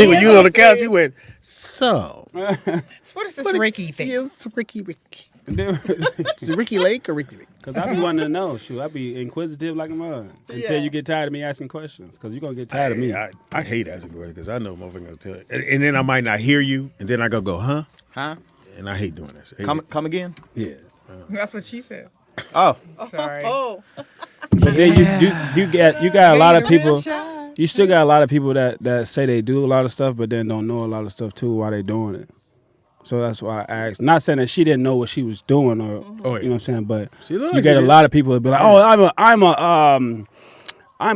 When you was on the couch, you went, so. What is this Reiki thing? It's Ricky. Is it Ricky Lake or Ricky Lake? Because I be wanting to know. Shoot, I be inquisitive like a mug until you get tired of me asking questions. Because you're going to get tired of me. I hate asking questions because I know motherfuckers going to tell you. And then I might not hear you, and then I go, huh? huh? And I hate doing that shit. Come again? Yeah. That's what she said. Oh, Sorry. Oh, But then you got a lot of people. You still got a lot of people that say they do a lot of stuff, but then don't know a lot of stuff too while they doing it. So that's why I asked. Not saying that she didn't know what she was doing, or you know what I'm saying, but She looks you get a like lot of people that be like, "Oh, I'm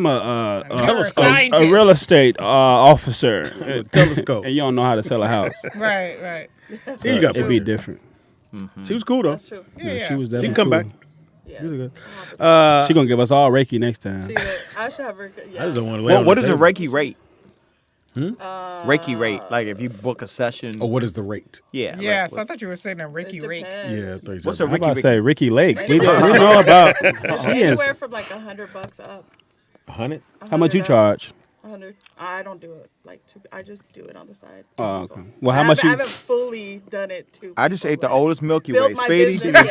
a Scientist. real estate officer." Telescope. And you don't know how to sell a house. Right. See, you got It'd be plenty. different. She was cool, though. that's true. Yeah. She was She definitely can come cool. back. Yeah. Really good. She gonna give us all Reiki next time. She would- I should have her. Yeah. I just don't want to lay on what the is a table. Reiki rate? Reiki rate, like if you book a session. Oh, what is the rate? Yeah. Yeah, like, so I thought you were saying a Ricky It Rake. depends. Yeah, I thought you What's said a I'm Ricky about to Rate? say Ricky Lake. We know about. She is. Anywhere from like $100 up. 100? How much you 100 up. charge? 100. I don't do it like I just do it on the side. Oh, okay. Well, how I much haven't- you? I haven't fully done it too. I just ate the oldest Milky Way. Built my Speedy. business. Yeah.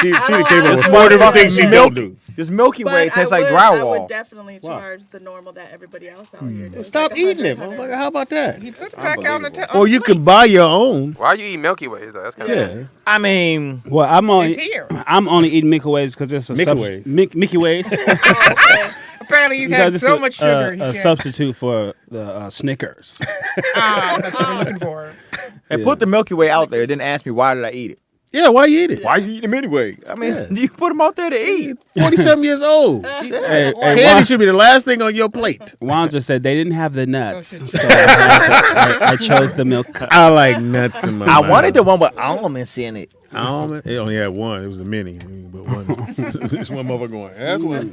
She I came don't up have with to 40 worry things she about don't it. do. This Milky Way But tastes I like would- I drywall. would definitely charge the normal that everybody else out here does. Stop like eating it, 100. motherfucker. How about that? He put it back out on the Or you could buy your own. Why you eat Milky Ways though? That's kind of Yeah. I mean, Well, I'm only. It's here. I'm only eating Mickey Ways because it's a Mickey substitute. Ways. Mickey Ways. Apparently he's Because had it's so a- much sugar. he A can't. substitute for the Snickers. That's what we're looking for. and put the Milky Way out there. Then ask me why did I eat it? Yeah, why you eat it? Why you eat them anyway? I mean, you put them out there to eat. 47 years old. Hey, Candy should be the last thing on your plate. Wanzer said they didn't have the nuts, So so I chose the milk. I like nuts in my I mouth. wanted the one with almonds in it. Almond? It only had one. It was a mini. But one. This one motherfucker going, that's one.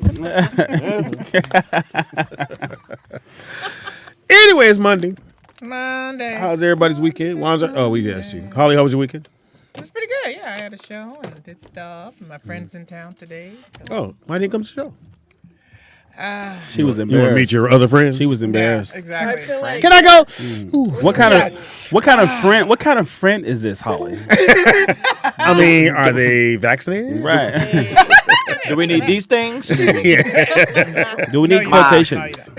Anyway, it's Monday. Monday. How's everybody's weekend? Oh, we asked you. Holly, how was your weekend? It was pretty good. Yeah, I had a show and did stuff. And my friend's in town today. So. Oh, why didn't you come to the show? She was You want embarrassed. to meet your other friends? She was embarrassed. Yeah, I exactly. feel like Can I go? Ooh, What kind of friend is this, Holly? I mean, are they vaccinated? Right. Do we need these things? Do we need No, you don't. quotations?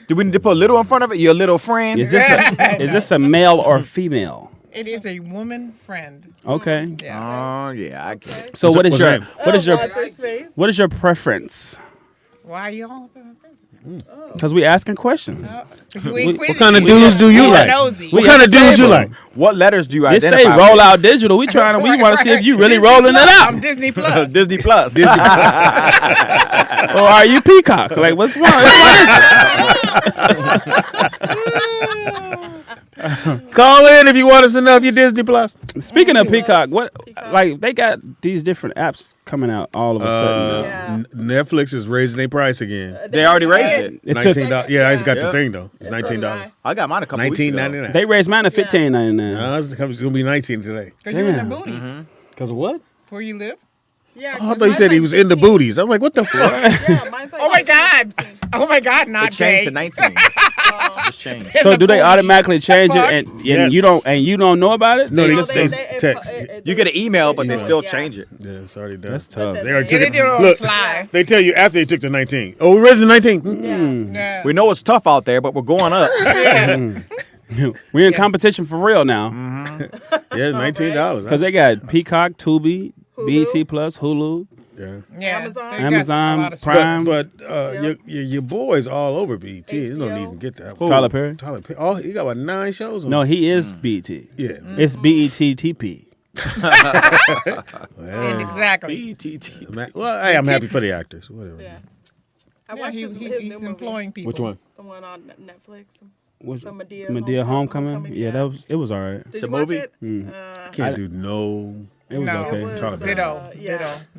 Do we need to put little in front of it? Your little friend? Is this a male or female? It is a woman friend. Okay. Yeah. Oh yeah, I get it. So what is what's your her name? Walter's face. what is your preference? Why y'all? Because we asking questions. What kind of dudes do you like? Nosy. What kind of dudes you like? What letters do you This say identify? roll with? out digital. We want to see if you really Disney rolling Plus. it out. I'm Disney Plus. Disney Plus. Or are you Peacock? Like what's wrong? Call in if you want us to know if you're Disney Plus. Speaking of Peacock, what like they got these different apps coming out all of a sudden. Yeah. Netflix is raising their price again. They already raised it. It took $19. Yeah, I just got the Yeah. thing though. It's $19. I got mine a couple weeks ago. $19.99. they raised mine to $15.99. No, it's gonna be 19 today. Because you're in the Damn. booties. Cause of what? Where you live? Yeah. Oh, I thought you said he was in the booties. I'm like, what the fuck? Yeah, mine's like Oh my God. Oh my God, not It changed to gay. 19. just changed. So do they automatically change it, and Yes. you don't know about it? No, No, they text. You get an email, but they show still it, yeah. change it. Yeah, it's already done. That's tough. They already Yeah, took they it. do it on Look, the sly. they tell you after they took the 19. Oh, we raised the 19. Yeah. We know it's tough out there, but we're going up. We're in competition for real now Yeah, $19. because they got Peacock, Tubi, BET Plus, Hulu, Yeah. Amazon. they got a Amazon lot of Prime. But your boy's all over BET. There's no need to get that. Tyler Perry? Tyler Perry. Oh, he got about 9 shows on. No, he is BET. Yeah. It's BETTP. Well, Exactly. BTT. well, hey, I'm happy for the actors. Whatever. Yeah. I Yeah, watched he's his new movie. employing people. Which one? The one on Netflix. Which, The Medea Medea Homecoming? Homecoming, Yeah, yeah. it was all right. Did It's you a watch movie? it? Can't do no. It was No, okay. It was, Tyler Perry.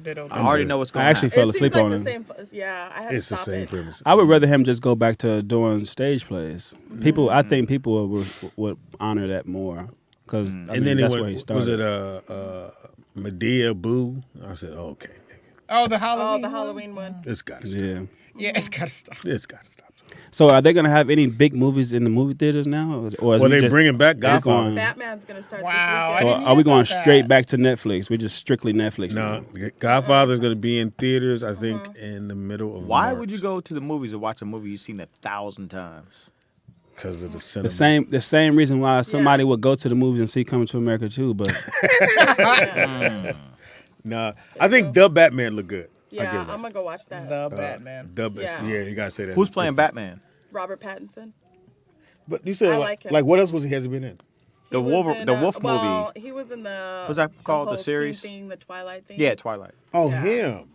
Ditto. I already know what's going I on. actually fell It asleep seems on like it. the same. Yeah, I had It's to the stop same it. premise. I would rather him just go back to doing stage plays. I think people would honor that more because And then that's it where he went, started. was it Medea Boo? I said, okay, nigga, Oh, the Oh, Halloween. the Halloween one. it's got to stop. Yeah. Yeah, it's gotta stop. It's got to stop. So are they gonna have any big movies in the movie theaters now, or is Well, we they just bringing back going- Godfather. Batman's gonna start Wow, this So weekend. I are we hear going about straight that. back to Netflix? We're just strictly Netflix. No, now. Godfather's going to be in theaters, I think, in the middle of Why March. would you go to the movies to watch a movie you've seen 1,000 times? Because of the cinema. The same reason why somebody would go to the movies and see Coming to America too, but Nah, I think the Batman look good. I Yeah, give I'm that. gonna go watch that. The Batman. Yeah. Yeah, you got to say that. Who's playing Batman? Robert Pattinson. But you said, I like, like him. what else has he been in? He The was Wolf- in, the Wolf well, movie. He was in the. What's that called, the whole series? teen thing, the Twilight thing. Yeah, Twilight. Oh, Yeah. him.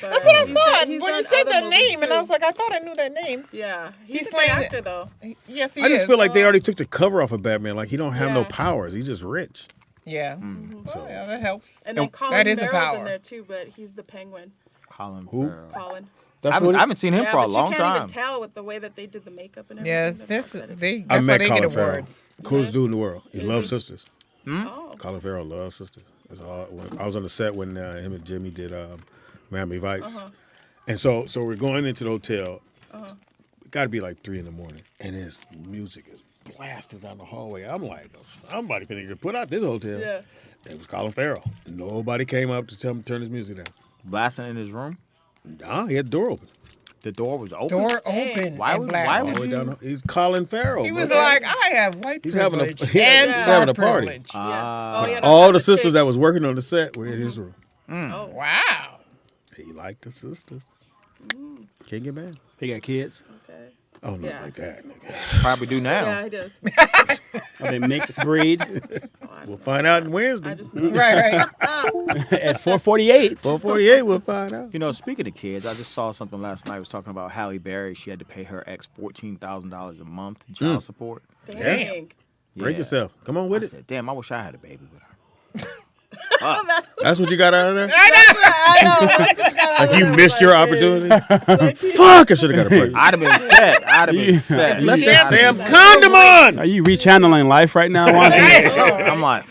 But That's what I he's thought done- he's when you done said other that movies, name, and I too. was like, I thought I knew that name. Yeah, he's He's a good playing actor it. though. Yes, he I just is. feel like they already took the cover off of Batman. Like, he don't have no Yeah. powers. He's just rich. Yeah. So, Oh, yeah, that helps. And then Oh, Colin that is a Farrell's power. in there too, but he's the Penguin. Colin Who? Farrell. Colin. that's I what haven't seen him Yeah, for a but long you can't time. even tell with the way that they did the makeup and Yeah, everything. that's That's they. I That's why met they get Colin Farrell. awards. Coolest dude in the world. He loves sisters. Oh, Colin Farrell loves sisters. I was on the set when him and Jimmy did Miami Vice. And so we're going into the hotel. It got to be like 3 a.m. and his music is blasted down the hallway. I'm like, somebody finna get put out this hotel. yeah. It was Colin Farrell. Nobody came up to tell him to turn his music down. Blasting in his room. Nah, he had the door open. The door was open. Door open. Why and would- blasted. why All would the way you- down. He's Colin Farrell. He was bro. like, I have white He's having a- privilege yeah, and he's star having a party. privilege. Oh, yeah. all the sisters that was working on the set were in his room. Oh, Wow. He liked the sisters. Can't get mad. he got kids. okay. Oh, not Yeah. like that, nigga. Probably do now. Yeah, he does. Are they mixed breed? We'll find out on Wednesday. I just know. Right. At 4:48. 4:48, we'll find out. You know, speaking of kids, I just saw something last night. It was talking about Halle Berry. She had to pay her ex $14,000 a month in child support. Dang. Break Yeah. yourself. Come on with I it. said, damn, I wish I had a baby with her. That's what you got out of there? I know. That's what I got out Like of you it. missed your Like, opportunity? like, Fuck, I should have got a pregnant. I'd have been set. I'd have been set. Left Yeah. that damn condom on! Are you rechanneling life right now, Wanda? I'm like,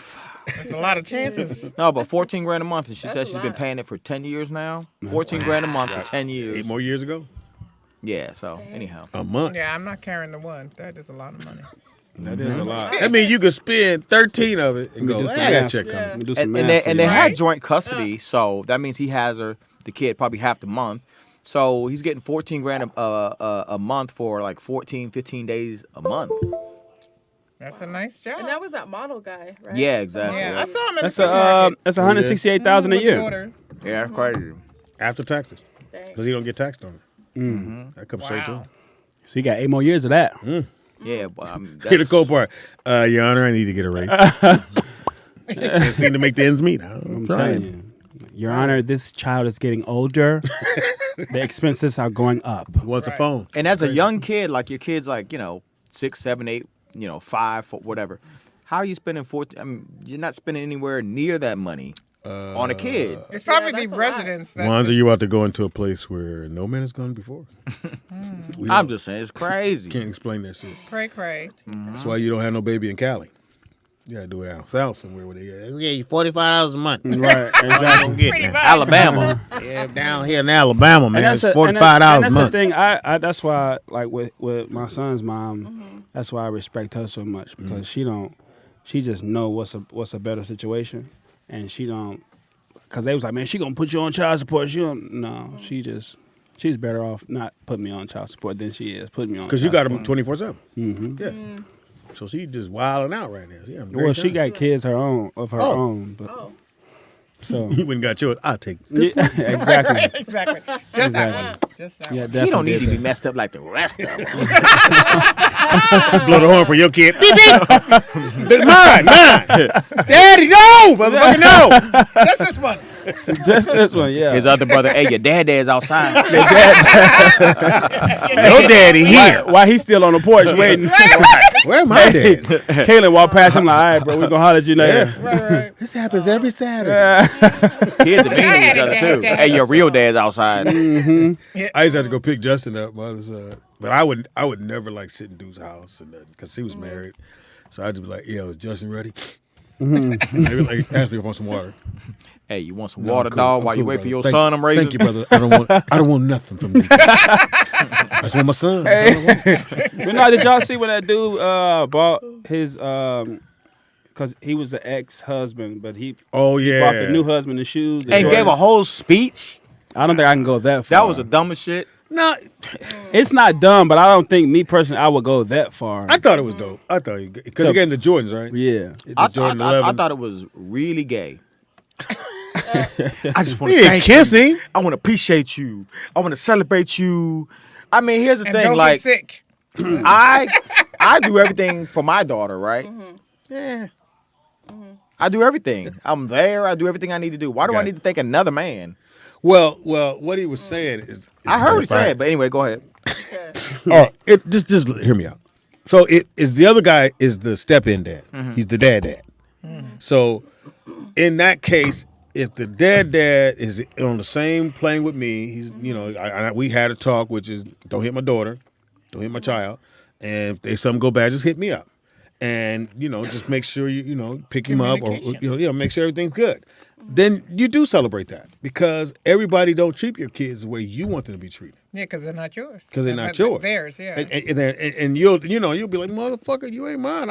There's a lot of chances. no, but 14 grand a month. And she That's said a she's been lot. paying it for 10 years now. 14 grand a month for 10 years. 8 more years ago? Yeah, so anyhow. A month. Yeah, I'm not carrying the one. That is a lot of money. That is a lot. That means you could spend 13 of it and We go, do some hey, I got a math. check Yeah. coming. Do some And math they, for and you. they had Right. joint custody, so that means he has the kid probably half the month. So he's getting 14 grand a month for like 14, 15 days a month. That's a nice job. And that was that model guy, right? Yeah, exactly. Yeah, I saw him in That's the supermarket. that's 168,000 a With the year. daughter. Yeah, that's crazy. After taxes. Dang. Because he don't get taxed on it. That comes straight to Wow. him. So you got 8 more years of that. Yeah, but I mean, Hear the that's, cold part. Your Honor, I need to get a raise. Can't seem to make the ends meet. I'm I'm trying. telling you. Your Honor, this child is getting older. The expenses are going up. He wants a phone. and as a young kid, like your kid's like 6, 7, 8, 5, whatever. How are you spending 14? I mean, you're not spending anywhere near that money on a kid. It's probably that's the a lot. residents that. Wands, are you about to go into a place where no man has gone before? We I'm don't- just saying, it's crazy. can't explain that shit. Cray cray. That's why you don't have no baby in Cali. You gotta do it down south somewhere where they get you $45 a month. Right, exactly. Get that. Alabama. Yeah, Yeah, down here in Alabama, man, it's and $45 and a that's month. the thing. I that's why like with my son's mom, that's why I respect her so much because she just know what's a better situation, and she don't. Cause they was like, man, she gonna put you on child support. She don't. No, she's better off not putting me on child support than she is putting me on. Because you child got them support. 24/7. Mm-hmm. Yeah. So she just wilding out right now. Yeah, Well, she got kids of her own, but so You wouldn't got yours. I'll take this yeah, exactly. Exactly. Just that one. Just that Yeah, one. definitely. He don't need to did be that. messed up like the rest of them. blow the horn for your kid. Beep, beep. Mine. Daddy, no, motherfucker, no. Just this one. Just this one, yeah. His other brother, hey, your dad's outside. No daddy here. Why he still on the porch waiting? Where my dad? Kaylin walked past him like, all right, bro, we gonna holler at you later. Right. This happens every Saturday. Kids are mean to had each a other dad, too. dad. Hey, your real dad's outside. I used to have to go pick Justin up, my other son. But I would never like sit in dude's house or nothing because he was married. So I'd just be like, "Yo, is Justin ready?" Maybe like ask me if I want some water. Hey, you want some No, water, I'm cool. dog? I'm While you cool, wait for brother. your Thank- son, I'm raising. Thank you, brother. I don't want nothing from you. I just want my son. That's all I want. But no, did y'all see when that dude bought his because he was the ex-husband, but he Oh yeah. bought the new husband the shoes. the And gave a Jordans. whole speech. I don't think I can go that far. That was the dumbest shit. No, It's not dumb, but I don't think me personally I would go that far. I thought it was dope. I thought because he getting the Jordans, right? Yeah. The I Jordan I 11s. thought it was really gay. I just want He to ain't thank kissing. you. I want to appreciate you. I want to celebrate you. I mean, here's the And thing. don't Like, get sick. I do everything for my daughter, right? Yeah. I do everything. I'm there. I do everything I need to do. Why do I Got it. need to thank another man? Well, what he was saying is I heard what he said, but anyway, go ahead. Oh, just hear me out. So it is the other guy is the step-in dad. He's the dad. So in that case, if the dad is on the same plane with me, he's we had a talk, which is don't hit my daughter, don't hit my child, and if they something go bad, just hit me up, and just make sure you pick him up or make sure everything's good. Then you do celebrate that because everybody don't treat your kids the way you want them to be treated. Yeah, because they're not yours. Because they're not yours. Theirs, yeah. And you'll be like, motherfucker, you ain't mine.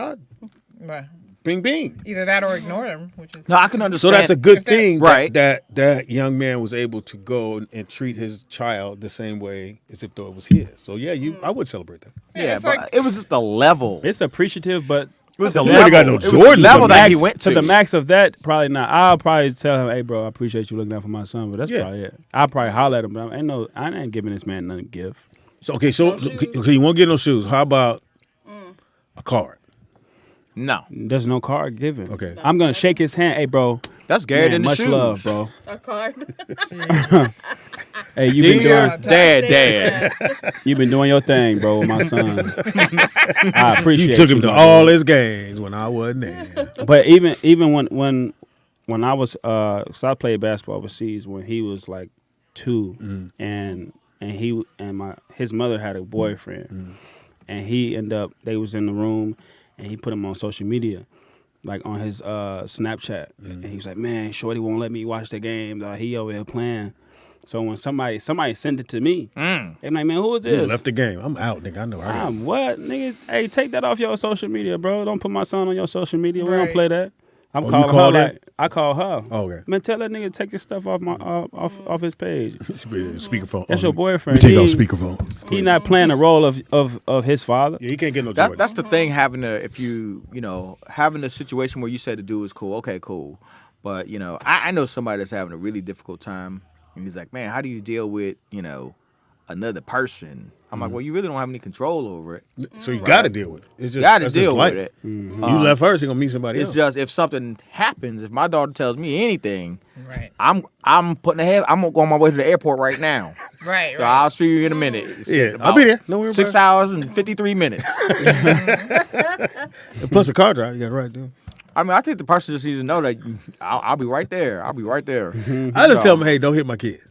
Right. Bing, bing. Either that or ignore them, which is No, I can understand. So that's a good If that- thing, Right. That young man was able to go and treat his child the same way as if though it was his. So yeah, I would celebrate that. Yeah, it's but like- it was just the level. It's appreciative, but It was the You level. ain't got no It was the Jordans level on that the he max- went to. to the max of that, probably not. I'll probably tell him, hey, bro, I appreciate you looking out for my son, but that's Yeah. probably it. I'll probably holler at him, but I ain't giving this man nothing to give. So okay, you won't get no shoes. How about a card? No, There's no card given. Okay. I'm gonna shake his hand. Hey, bro. that's Garrett Man, in the much shoes. love, bro. A card. Hey, you been Dear doing dad. you been doing your thing, bro, with my son. I appreciate You took him to my all boy. his games when I wasn't there. But even when I was so I played basketball overseas when he was like 2, and his mother had a boyfriend, and he ended up they was in the room, and he put him on social media, like on his Snapchat, and he was like, man, Shorty won't let me watch the game. He over here playing. So when somebody sent it to me, they're like, man, who is You this? left the game. I'm out, nigga. I know. What, nigga? Hey, take that off your social media, bro. Don't put my son on your social media. We don't Right. play that. I'm Oh, you calling her called like her? I call her. Oh, okay. Man, tell that nigga to take his stuff off my off his page. Speakerphone. That's your Let boyfriend. me take off He- speakerphone. He not playing the role of his father. Yeah, he can't get no That's Jordan. that's the thing. Having having a situation where you said the dude is cool. Okay, cool. But I know somebody that's having a really difficult time, and he's like, man, how do you deal with another person? I'm like, well, you really don't have any control over it. So you got to deal with it. It's just You got to that's just deal life. with it. You left her, she's gonna meet somebody It's else. just if something happens, if my daughter tells me anything, right. I'm putting ahead. I'm gonna go on my way to the airport right now. Right. So I'll see you in a minute. Yeah, I'll be there. Don't worry about 6 it. hours and 53 minutes. And plus a car drive, you got to ride there. I mean, I think the person just needs to know that I'll be right there. I'll be right there. I just tell them, hey, don't hit my kids.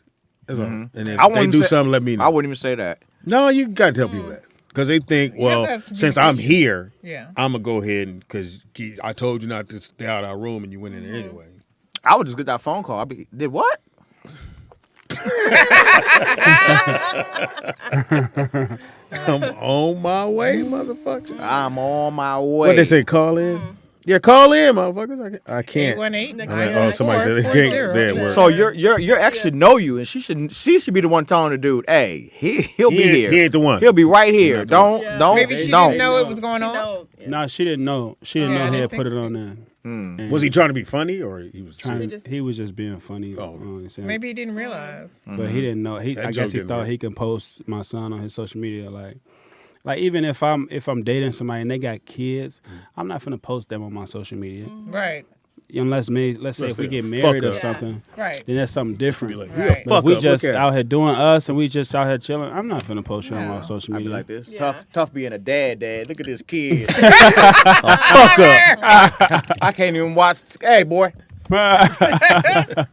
That's all. And if I they wouldn't do say- something, let me know. I wouldn't even say that. No, you got to tell people that. Because they think, You have well, to have since I'm communication. here, Yeah. I'm going to go ahead and, because I told you not to stay out of our room and you went in there anyway. I would just get that phone call. I'd be, did what? I'm on my way, motherfucker. I'm on my way. What they say? Call in. Yeah, call in, motherfuckers. I can't. 818. Somebody said they can't. They at work. So your ex should know you, and she should be the one telling the dude, "Hey, he'll be here. He ain't the one. He'll be right here. Don't. Maybe she don't." didn't know it was going on. No, she didn't know. She didn't know he had put it on there. And Was he trying to be funny or he was trying? He was just being funny. Oh. You know what I'm saying? Maybe he didn't realize. But he didn't know. I guess he thought he can post my son on his social media. Like even if I'm dating somebody and they got kids, I'm not finna post them on my social media. Right. Unless let's say if we get married or something, Right. then that's something different. like, Right. But if we just out here doing us and we just out here chilling, I'm not finna post you on my social I be media. like this. Tough being a dad. Look at this kid. fuck up. I can't even watch. Hey, boy. I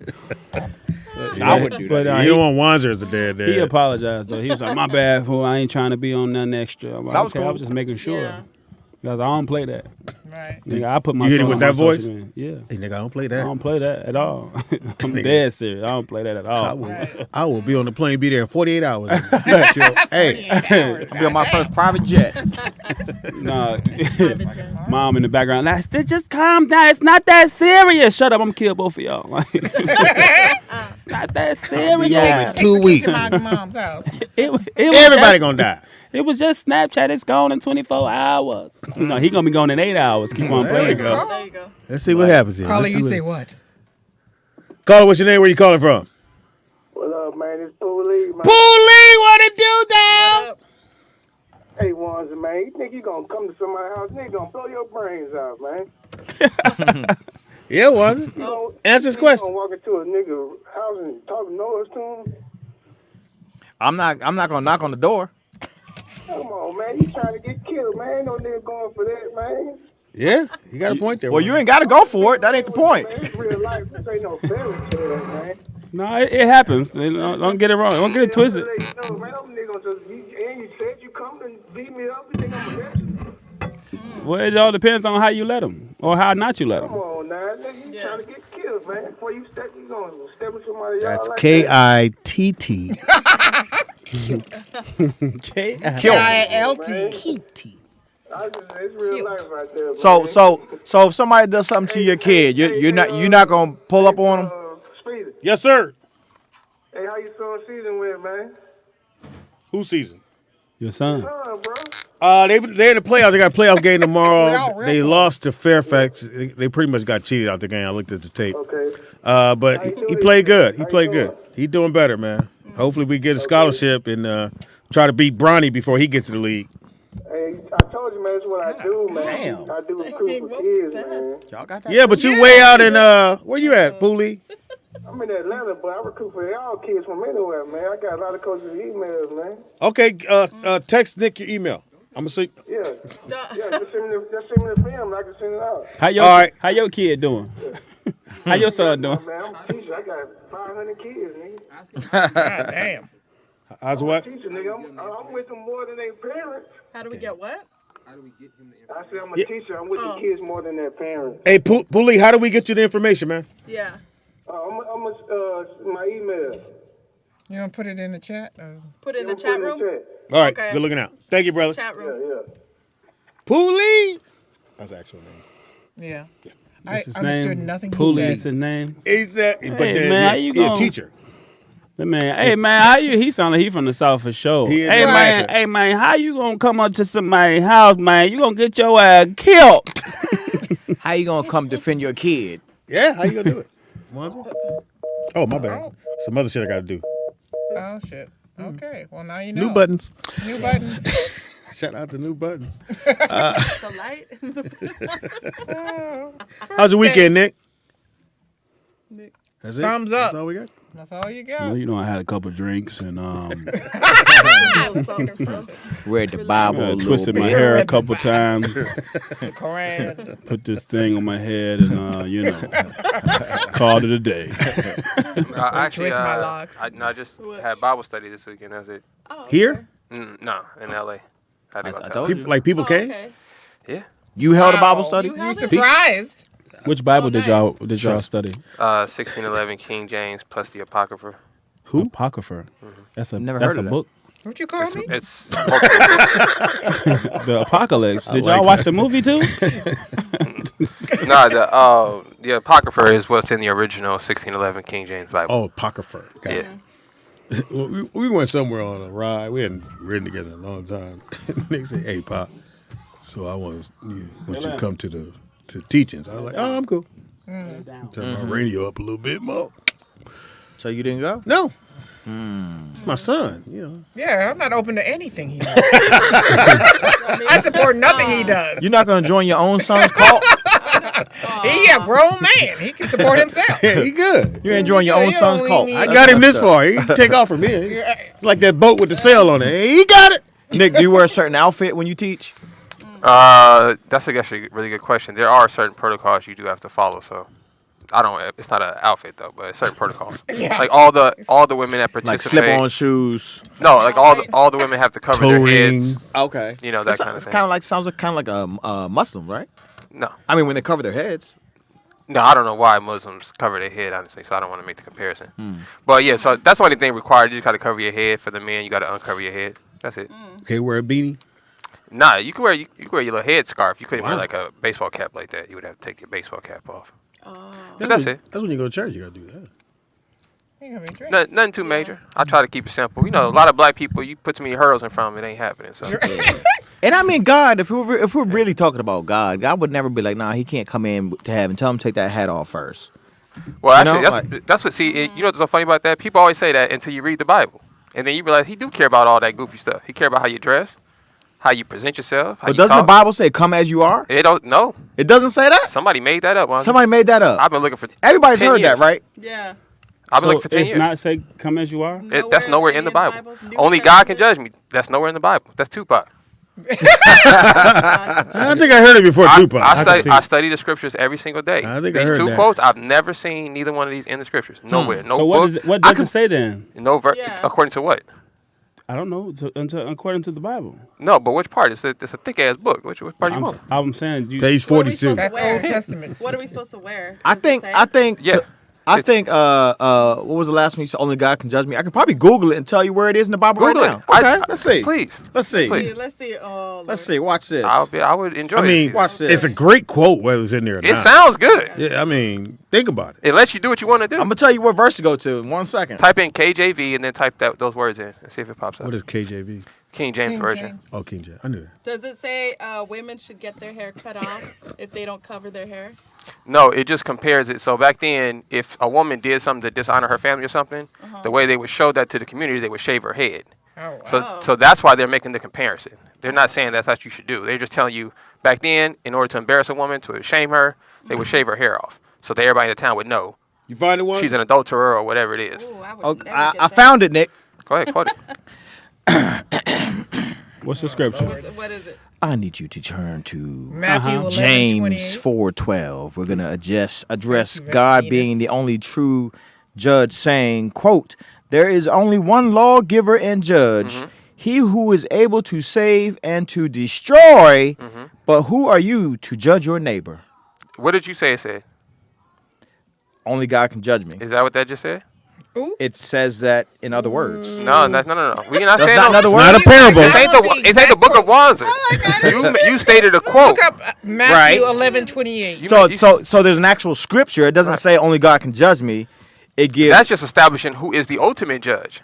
wouldn't do that. But You don't want Wanzer as a dad. he apologized though. He was like, "My bad, fool. I ain't trying to be on nothing extra." I'm like, That was okay, I cool. was just making sure. Because I don't play that. Right. Nigga, I put my You hit it son with on that my voice? social media. Yeah. Hey, nigga, I don't play I that. don't play that at all. I'm dead serious. I don't play that at all. I will be on the plane, be there in 48 hours. Hey, I'll be on my first private jet. No, mom in the background. Just calm down. It's not that serious. Shut up. I'm gonna kill both of y'all. Like, it's not that serious. in 2 weeks. To my mom's house. It was Everybody gonna die. It was just Snapchat. It's gone in 24 hours. You know, he gonna be gone in 8 hours. Keep on playing. There you go. Let's see what happens here. Caller, Let's see you what- say what? Caller, what's your name? Where you calling from? What up, man? It's Poolie, man. Poolie, what it do, dog? Hey, Wanzer, man. You think you gonna come to somebody's house? Nigga gonna blow your brains out, man. Yeah, Wanzer. Answer his You question. gonna walk into a nigga house and talk noise to him? I'm not gonna knock on the door. Come on, man. You trying to get killed, man. Ain't no nigga going for that, man. Yeah, you got a point there. Well, you ain't got to go for it. That ain't the point. Man, it's real life. This ain't no fairy tale, man. No, it happens. Don't get it wrong. Don't get it twisted. No, man, them niggas gonna just beat you. And you said you come and beat me up. You think I'm gonna let you? Well, it all depends on how you let him or how not you let Come him. on, now. Nigga, you trying to get killed, man. Before you step, you gonna step with somebody That's like K-I-T-T. K-I-L-T. It's real life right there, So man. so if somebody does something to your kid, you're not gonna pull up on them. Speedy. Yes, sir. Hey, how you son season with, man? Who season? Your son. Bro. They in the playoffs. They got a playoff game tomorrow. Y'all real They close. lost to Fairfax. They pretty much got cheated out the game. I looked at the tape. Okay. But he played good. He played good. He doing better, man. Hopefully we get a scholarship and try to beat Bronny before he gets to the league. Hey, I told you, man, that's what I do, man. Damn. I do recruit for kids, man. Y'all got that? Yeah, but you way out in where you at, Pooley? I'm in Atlanta, but I recruit for all kids from anywhere, man. I got a lot of coaches' emails, man. Okay, text Nick your email. I'm gonna see. Yeah. Just send me the film, and I can send it out. How your kid doing? How your son doing? Man, I'm a teacher. I got 500 kids, nigga. God damn. How's what? I'm a teacher, nigga. I'm with them more than their parents. How do we get what? I said I'm a teacher. I'm with the kids more than their parents. Hey, Pooley, how do we get you the information, man? Yeah. My email. You want to put it in the chat? Put it in the chat room. All right, Okay. good looking out. Thank you, brother. Chat room. Yeah. Pooley. That's the actual name. Yeah. What's I his understood name? nothing Pooley he is said. his name. He said, but Hey, then man, how you he a gonna- teacher. The man, hey man, how you? He sound like he from the south for sure. He is Hey right. man, hey man, how you gonna come up to somebody's house, man? You gonna get your ass killed? How you gonna come defend your kid? Yeah, how you gonna do it? Wanzer? Oh, my bad. Some other shit I gotta do. Oh, shit. Okay. Well, now you know. New buttons. New buttons. Shout out to new buttons. The light. How's your weekend, Nick? That's it. Thumbs up. That's all we got. That's all you Well, got. you know, I had a couple drinks and Read the Bible a little twisted my bit. hair a couple times, Koran. put this thing on my head, and you know, called it a day. Actually, Twist my locks. I just had Bible study this weekend. That's it. Here? No, in LA. Had to go I to told LA. you. People came? Okay. Yeah. You held a Bible study? You surprised? Which Bible did y'all study? 1611 King James plus the Apocrypha. Who? Apocrypher. That's a Never that's heard a of book. What you call me? It's The Apocalypse. Did like y'all watch the movie too? the Apocrypher is what's in the original 1611 King James Bible. Oh, Apocrypher. Got it. Well, we went somewhere on a ride. We hadn't ridden together in a long time. They said, "Hey, Pop, so I want you to come to teachings." I was like, "Oh, I'm cool." Turn my radio up a little bit more. So you didn't go? No, it's my son. You know, Yeah, I'm not open to anything he does. I support nothing he does. You're not gonna join your own son's cult? He a grown man. He can support himself. yeah, he good. You ain't joining your own You son's don't cult. need- I got him this far. He can take off from here. It's like that boat with the sail on it. He got it. Nick, do you wear a certain outfit when you teach? That's actually a really good question. There are certain protocols you do have to follow. So I don't. It's not an outfit though, but certain protocols. Yeah. Like all the women that Like participate. slip-on shoes. No, like all the women have to cover Toe their rings. heads. Okay. You know that kind of It's thing. kind of like sounds like kind of like a Muslim, right? No, I mean when they cover their heads. no, I don't know why Muslims cover their head honestly. So I don't want to make the comparison. But yeah, so that's the only thing required. You just got to cover your head. For the men, you got to uncover your head. That's it. Okay, wear a beanie. Nah, you can wear your little head scarf. You couldn't wear Wow. like a baseball cap like that. You would have to take your baseball cap off. That's That's when, it. That's when you go to church. You gotta do that. He gonna be dressed. Nothing too major. I try to keep it simple. You know, a lot of black people, you put too many hurdles in front of them, it ain't happening. So And I mean, God, if we're really talking about God, God would never be like, nah, he can't come in to heaven. Tell him to take that hat off first. well, You know, actually, that's what. See, you know what's so funny about that? People always say that until you read the Bible, and then you realize he do care about all that goofy stuff. He care about how you dress, how you present yourself. How But you doesn't the talk. Bible say, come as you are? It don't. No, It doesn't say that? somebody made that up. Somebody made that up. I've been looking for. Everybody's 10 heard years. that, right? Yeah. I've been So looking for 10 it's years. not say come as you are. That's nowhere in the Bible. New Only God can Testament. judge me. That's nowhere in the Bible. That's Tupac. I think I heard it before Tupac. I study the scriptures every single day. I think I These heard two that. quotes, I've never seen neither one of these in the scriptures. Nowhere. No So book. what does it say then? No Yeah. according to what? I don't know. According to the Bible. No, but which part? It's a thick ass book. Which part you want? I'm saying you. Page What are we 42. supposed to That's wear? Old Testament. What are we supposed to wear? I Does it think, say? Yeah. what was the last one you said? Only God can judge me. I could probably Google it and tell you where it is in the Bible Google right it. now. Okay, let's see. Please. Let's see. Please. Let's see. Oh, Let's see. Watch this. I would enjoy I it. mean, Watch this. it's a great quote, whether it's in there or not. It sounds good. Yeah, I mean, think about it. It lets you do what you want to do. I'm gonna tell you what verse to go to in 1 second. Type in KJV and then type those words in and see if it pops up. What is KJV? King James King Version. James. Oh, King James. I knew that. Does it say women should get their hair cut off if they don't cover their hair? No, it just compares it. So back then, if a woman did something to dishonor her family or something, the way they would show that to the community, they would shave her head. Oh, wow. So that's why they're making the comparison. They're not saying that's what you should do. They're just telling you back then, in order to embarrass a woman, to shame her, they would shave her hair off. So that everybody in the town would know You find the one? she's an adulterer or whatever it is. Ooh, I would Okay, never I get that. found it, Nick. Go ahead, quote it. What's the scripture? What is it? I need you to turn to Matthew 11, James 28. 4:12. We're gonna address Matthew, God Venus. being the only true judge, saying, "Quote: There is only one lawgiver and judge, he who is able to save and to destroy. But who are you to judge your neighbor? What did you say it said? Only God can judge me." Is that what that just said? It says that in other words. No. We not That's saying not no. another Not word. a parable. This ain't the book of Wanzer. You stated a quote. Look up Matthew Right. 11:28. So there's an actual scripture. It doesn't say only God can judge me. It gives That's just establishing who is the ultimate judge.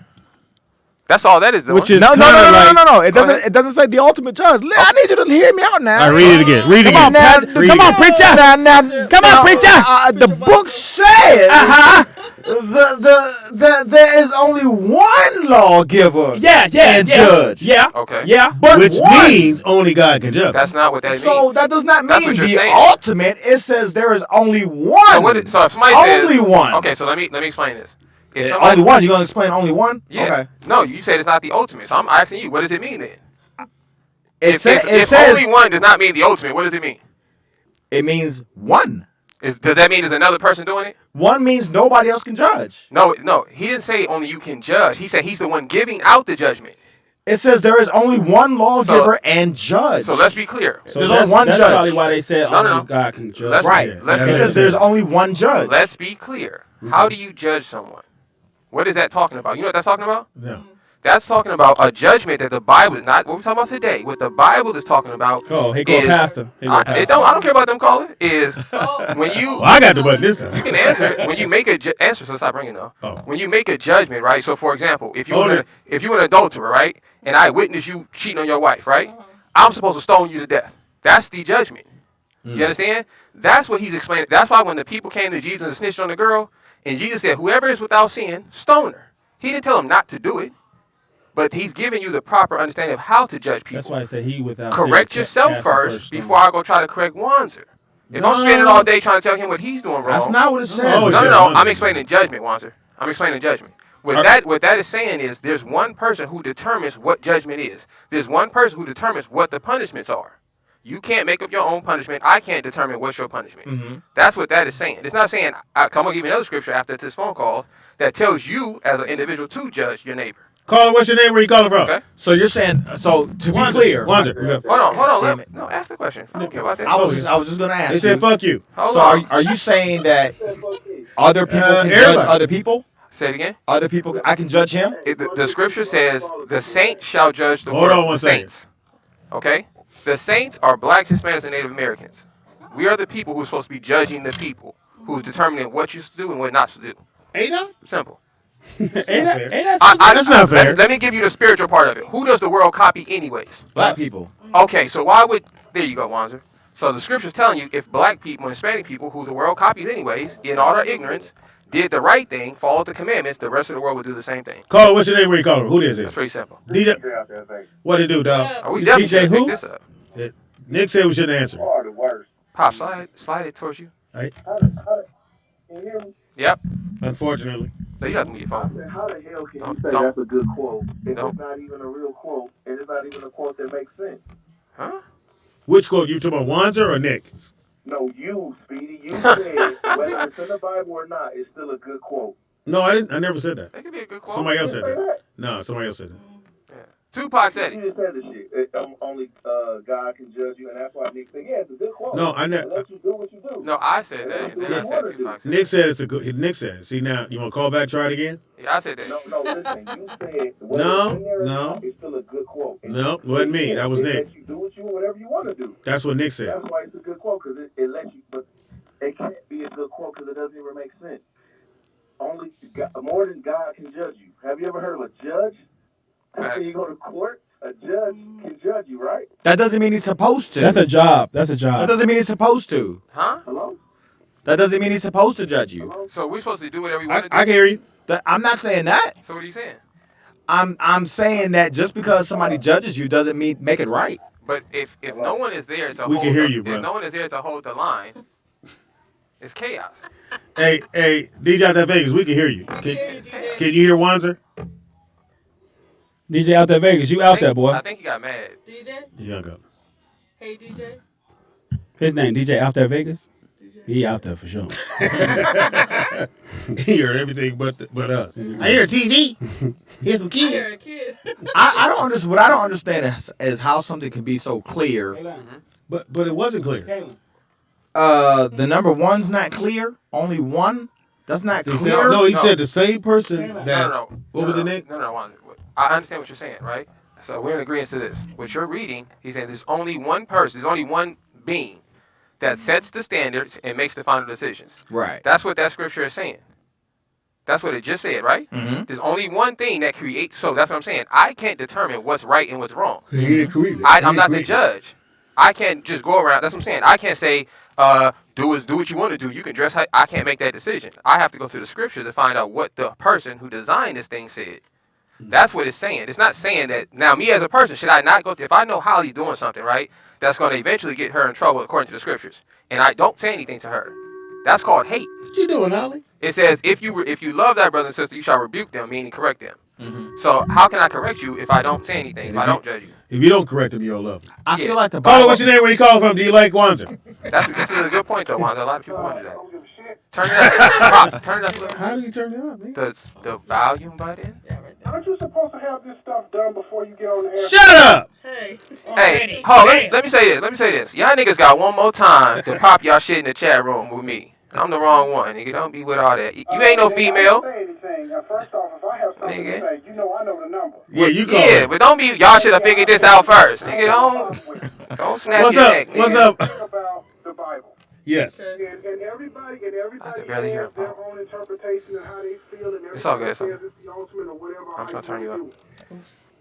That's all that is doing. Which is no. kinda like- It Go doesn't. ahead. It doesn't say the ultimate judge. I need you to hear me out now. All right, read it again. Read it Come on, again. now, Read come it on, again. preacher. Now, come on, preacher. The book says there is only one lawgiver and judge. Yeah. Okay. Yeah. But Which one. means only God can judge. That's not what that means. So that does not That's mean what you're the saying. ultimate. It says there is only one. So if somebody says only one. Okay, so let me explain this. If Only one. You gonna explain only one? Yeah. Okay. No, you said it's not the ultimate. So I'm asking you, what does it mean then? It If says only one does not mean the ultimate, what does it mean? it means one. Does that mean there's another person doing it? One means nobody else can judge. No. He didn't say only you can judge. He said he's the one giving out the judgment. It says there is only one lawgiver and judge. So let's be clear. So There's that's, only one that's judge. probably why they said No, only no. God can judge. Let's Right. Yeah, Let's that be It makes says there's sense. only one judge. Let's be clear. How do you judge someone? What is that talking about? You know what that's talking about? No. That's talking about a judgment that the Bible is not what we're talking about today. What the Bible is talking about. Oh, he go pastor. I don't care about them calling. Is when you. Well, I got the button this time. You can answer it when you make a answer. So stop ringing though. Oh. When you make a judgment, right? So for example, if you're an adulterer, right, and I witness you cheating on your wife, right, I'm supposed to stone you to death. That's the judgment. You understand? That's what he's explaining. That's why when the people came to Jesus and snitched on the girl, and Jesus said, "Whoever is without sin, stone her." He didn't tell them not to do it. But he's giving you the proper understanding of how to judge people. That's why I said he without correct sin, yourself cast first before I go try to correct Wanzer. If I'm spending all day trying to tell him what he's doing wrong. That's not what it says. No. I'm explaining judgment, Wanzer. I'm explaining judgment. What that is saying is there's one person who determines what judgment is. There's one person who determines what the punishments are. You can't make up your own punishment. I can't determine what's your punishment. Mm-hmm. That's what that is saying. It's not saying, I'm going to give you another scripture after this phone call that tells you as an individual to judge your neighbor. Caller, what's your name? Where you calling from? Okay. So you're saying, so to be clear. Hold on. No, ask the question. I don't care about that. I was just going to ask you. They said, fuck you. Are you saying that other people can judge other people? Say it again. Other people, I can judge him? The scripture says, the saints shall judge the world. Hold on one saints. Okay? The saints are blacks, Hispanics, and Native Americans. We are the people who's supposed to be judging the people, who's determining what you're to do and what not to do. Ain't that? Simple. That's not fair. Let me give you the spiritual part of it. Who does the world copy anyways? Black people. Okay, so why would... There you go, Wanzer. So the scripture's telling you if black people and Hispanic people, who the world copies anyways, in all their ignorance, did the right thing, followed the commandments, the rest of the world would do the same thing. Caller, what's your name? Where you calling? Who this is? That's pretty simple. DJ. What it do, dog? We definitely should pick this up. Nick said we shouldn't answer. Pop, slide it towards you. Right. Can you hear me? Yep. Unfortunately. No, you have to move your phone. How the hell can you say that's a good quote if it's not even a real quote and it's not even a quote that makes sense? Huh? Which quote? You talking about Wanzer or Nick? No, you, Speedy. You said whether it's in the Bible or not, it's still a good quote. No, I didn't. I never said that. That could be a good quote. Somebody else said that. No, somebody else said that. Tupac said it. You just said the shit. Only God can judge you, and that's why Nick said, yeah, it's a good quote. No, I never. Let you do what you do. No, I said that. And then I said Tupac said Nick said it's a good. Nick said it. See now, you want to call back? Try it again. Yeah, I said that. No, listen. You said No. it's still a good quote. No, wasn't me. That was Nick. It lets you do whatever you want to do. That's what Nick said. That's why it's a good quote, because it lets you. But it can't be a good quote because it doesn't even make sense. Only God, more than God can judge you. Have you ever heard of a judge? After you go to court, a judge can judge you, right? That doesn't mean he's supposed to. That's a job. That doesn't mean he's supposed to. Huh? Hello? That doesn't mean he's supposed to judge you. So we're supposed to do whatever we want to do? I can hear you. I'm not saying that. So what are you saying? I'm saying that just because somebody judges you doesn't mean make it right. But if no one is there to We hold can hear you, bro. if no one is there to hold the line, it's chaos. Hey, DJ out there Vegas, we can hear you. Can you hear Wanzer? DJ out there Vegas, you out there, boy. I think he got mad. DJ? He hung up. Hey, DJ? His name DJ out there Vegas. He out there for sure. He heard everything but us. I hear a TV. Here's some kids. I hear a kid. I don't understand. What I don't understand is how something can be so clear. But it wasn't clear. The number one's not clear. Only one. That's not clear. No, he said the same person that. No. What was it, Nick? No. I understand what you're saying, right? So we're in agreement to this. What you're reading, he's saying there's only one person, there's only one being that sets the standards and makes the final decisions. Right. That's what that scripture is saying. That's what it just said, right? Mm-hmm. There's only one thing that creates. So that's what I'm saying. I can't determine what's right and what's wrong. I'm not the judge. I can't just go around. That's what I'm saying. I can't say, do what you want to do. You can dress how. I can't make that decision. I have to go to the scriptures to find out what the person who designed this thing said. That's what it's saying. It's not saying that now me as a person, should I not go to, if I know Holly's doing something, right, that's going to eventually get her in trouble according to the scriptures, and I don't say anything to her, that's called hate. What you doing, Holly? It says, if you love thy brother and sister, you shall rebuke them, meaning correct them. Mm-hmm. So how can I correct you if I don't say anything, if I don't judge you? If you don't correct them, you don't love them. I feel like the Caller, Bible. what's your name? Where you calling from? Do you like Wanzer? This is a good point, though, Wanda. A lot of people wonder that. Turn it up. Turn it up a little. How do you turn it up, man? The volume button. Aren't you supposed to have this stuff done before you get on the air? Shut up! Hey, hold on. Let me say this. Y'all niggas got one more time to pop y'all shit in the chat room with me. I'm the wrong one, nigga. Don't be with all that. You ain't no female. now first off, if I have something to say, you know I know the number. Yeah, you call. Yeah, but don't be. Y'all should have figured this out first, nigga. Don't snap What's your up? neck. What's nigga. up? About the Bible. Yes. And everybody barely hear has their own interpretation of how they feel, and It's all good. everybody says it's the ultimate or whatever. I'm trying to turn you up.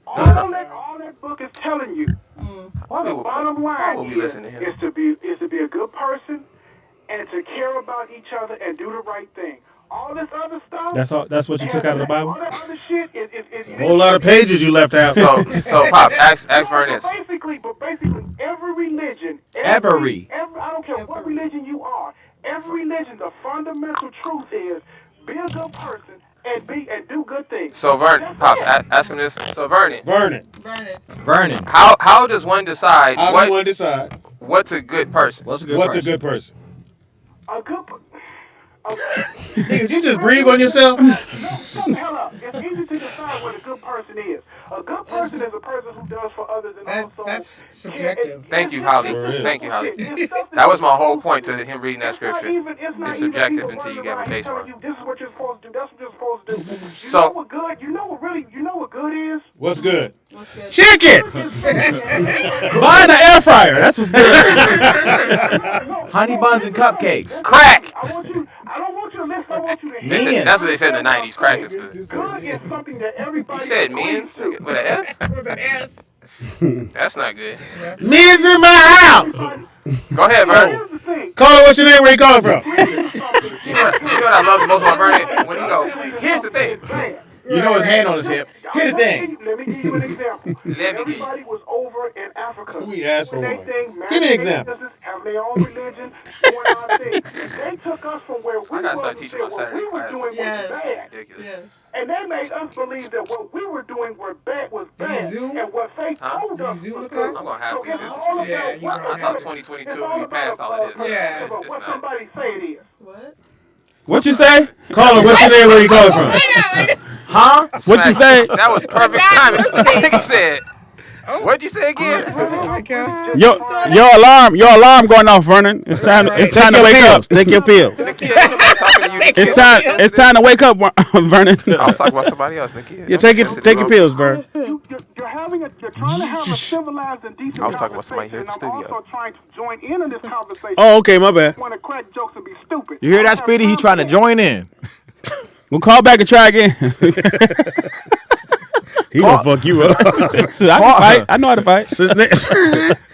All that book is telling you. The bottom line would we listen to him? is to be a good person and to care about each other and do the right thing. All this other stuff. That's what you took out of the Bible. All that other shit is A whole lot of pages you left out. So Pop, ask Vern this. But basically, every religion, I don't care what religion you are, every religion, the fundamental truth is be a good person and do good things. So Vern, Pops, ask him this. So Vernon. How does one decide? What's a good person? What's a good person? A good person. Did you just breathe on yourself? Shut the hell up. It's easy to decide what a good person is. A good person is a person who does for others and also... That's subjective. Thank you, Holly. That was my whole point to him reading that scripture. It's subjective until you get a baseline. This is what you're supposed to do. That's what you're supposed to do. So, you know what good is? What's good? Chicken! Buy the air fryer. That's what's good. Honey buns and cupcakes. Crack! I don't want you to listen. I want you to hear. That's what they said in the 90s. Crack is good. Good is something that everybody... You said men's with an S? With an S. That's not good. Men's in my house! Go ahead, Vern. Call it what's your name, where you calling from? You know what I love the most about Vernon? When he go, here's the thing. You know his hand on his hip. Here's the thing. Let me give you an example. Everybody was over in Africa. We asked for When one. they think Give me an example. have their own religion, doing our thing. They took us from where we I gotta were start to teaching say my what Saturday we were classes. doing was Yes. bad. Ridiculous. And they made us believe that what we were doing was bad, Zoom? and what they told us Zoom was with us? good. I'm gonna have to. So This it's is all Yeah, about you what- gonna I thought 2022 it's all we passed all of this. Yeah. It's what not. somebody say it is. What? What you say? Call it what's your name, where you calling from? Huh? What you say? That was perfect timing. Nigga said. What'd you say again? Your alarm going off, Vernon. It's time to wake up. Take your pills. Nikia, ain't nobody talking to you. Nikia. It's time to wake up, Vernon. I was talking about somebody else, Nikia. Yeah, take your pills, Vern. You're trying to have a civilized and decent I was talking about somebody here at the conversation, and I'm studio. also trying to join in on this conversation. Oh, okay, my bad. I want to crack jokes and be stupid. You hear that, Speedy? He trying to join in. We'll call back and try again. He gonna fuck you up. I can fight. I know how to fight.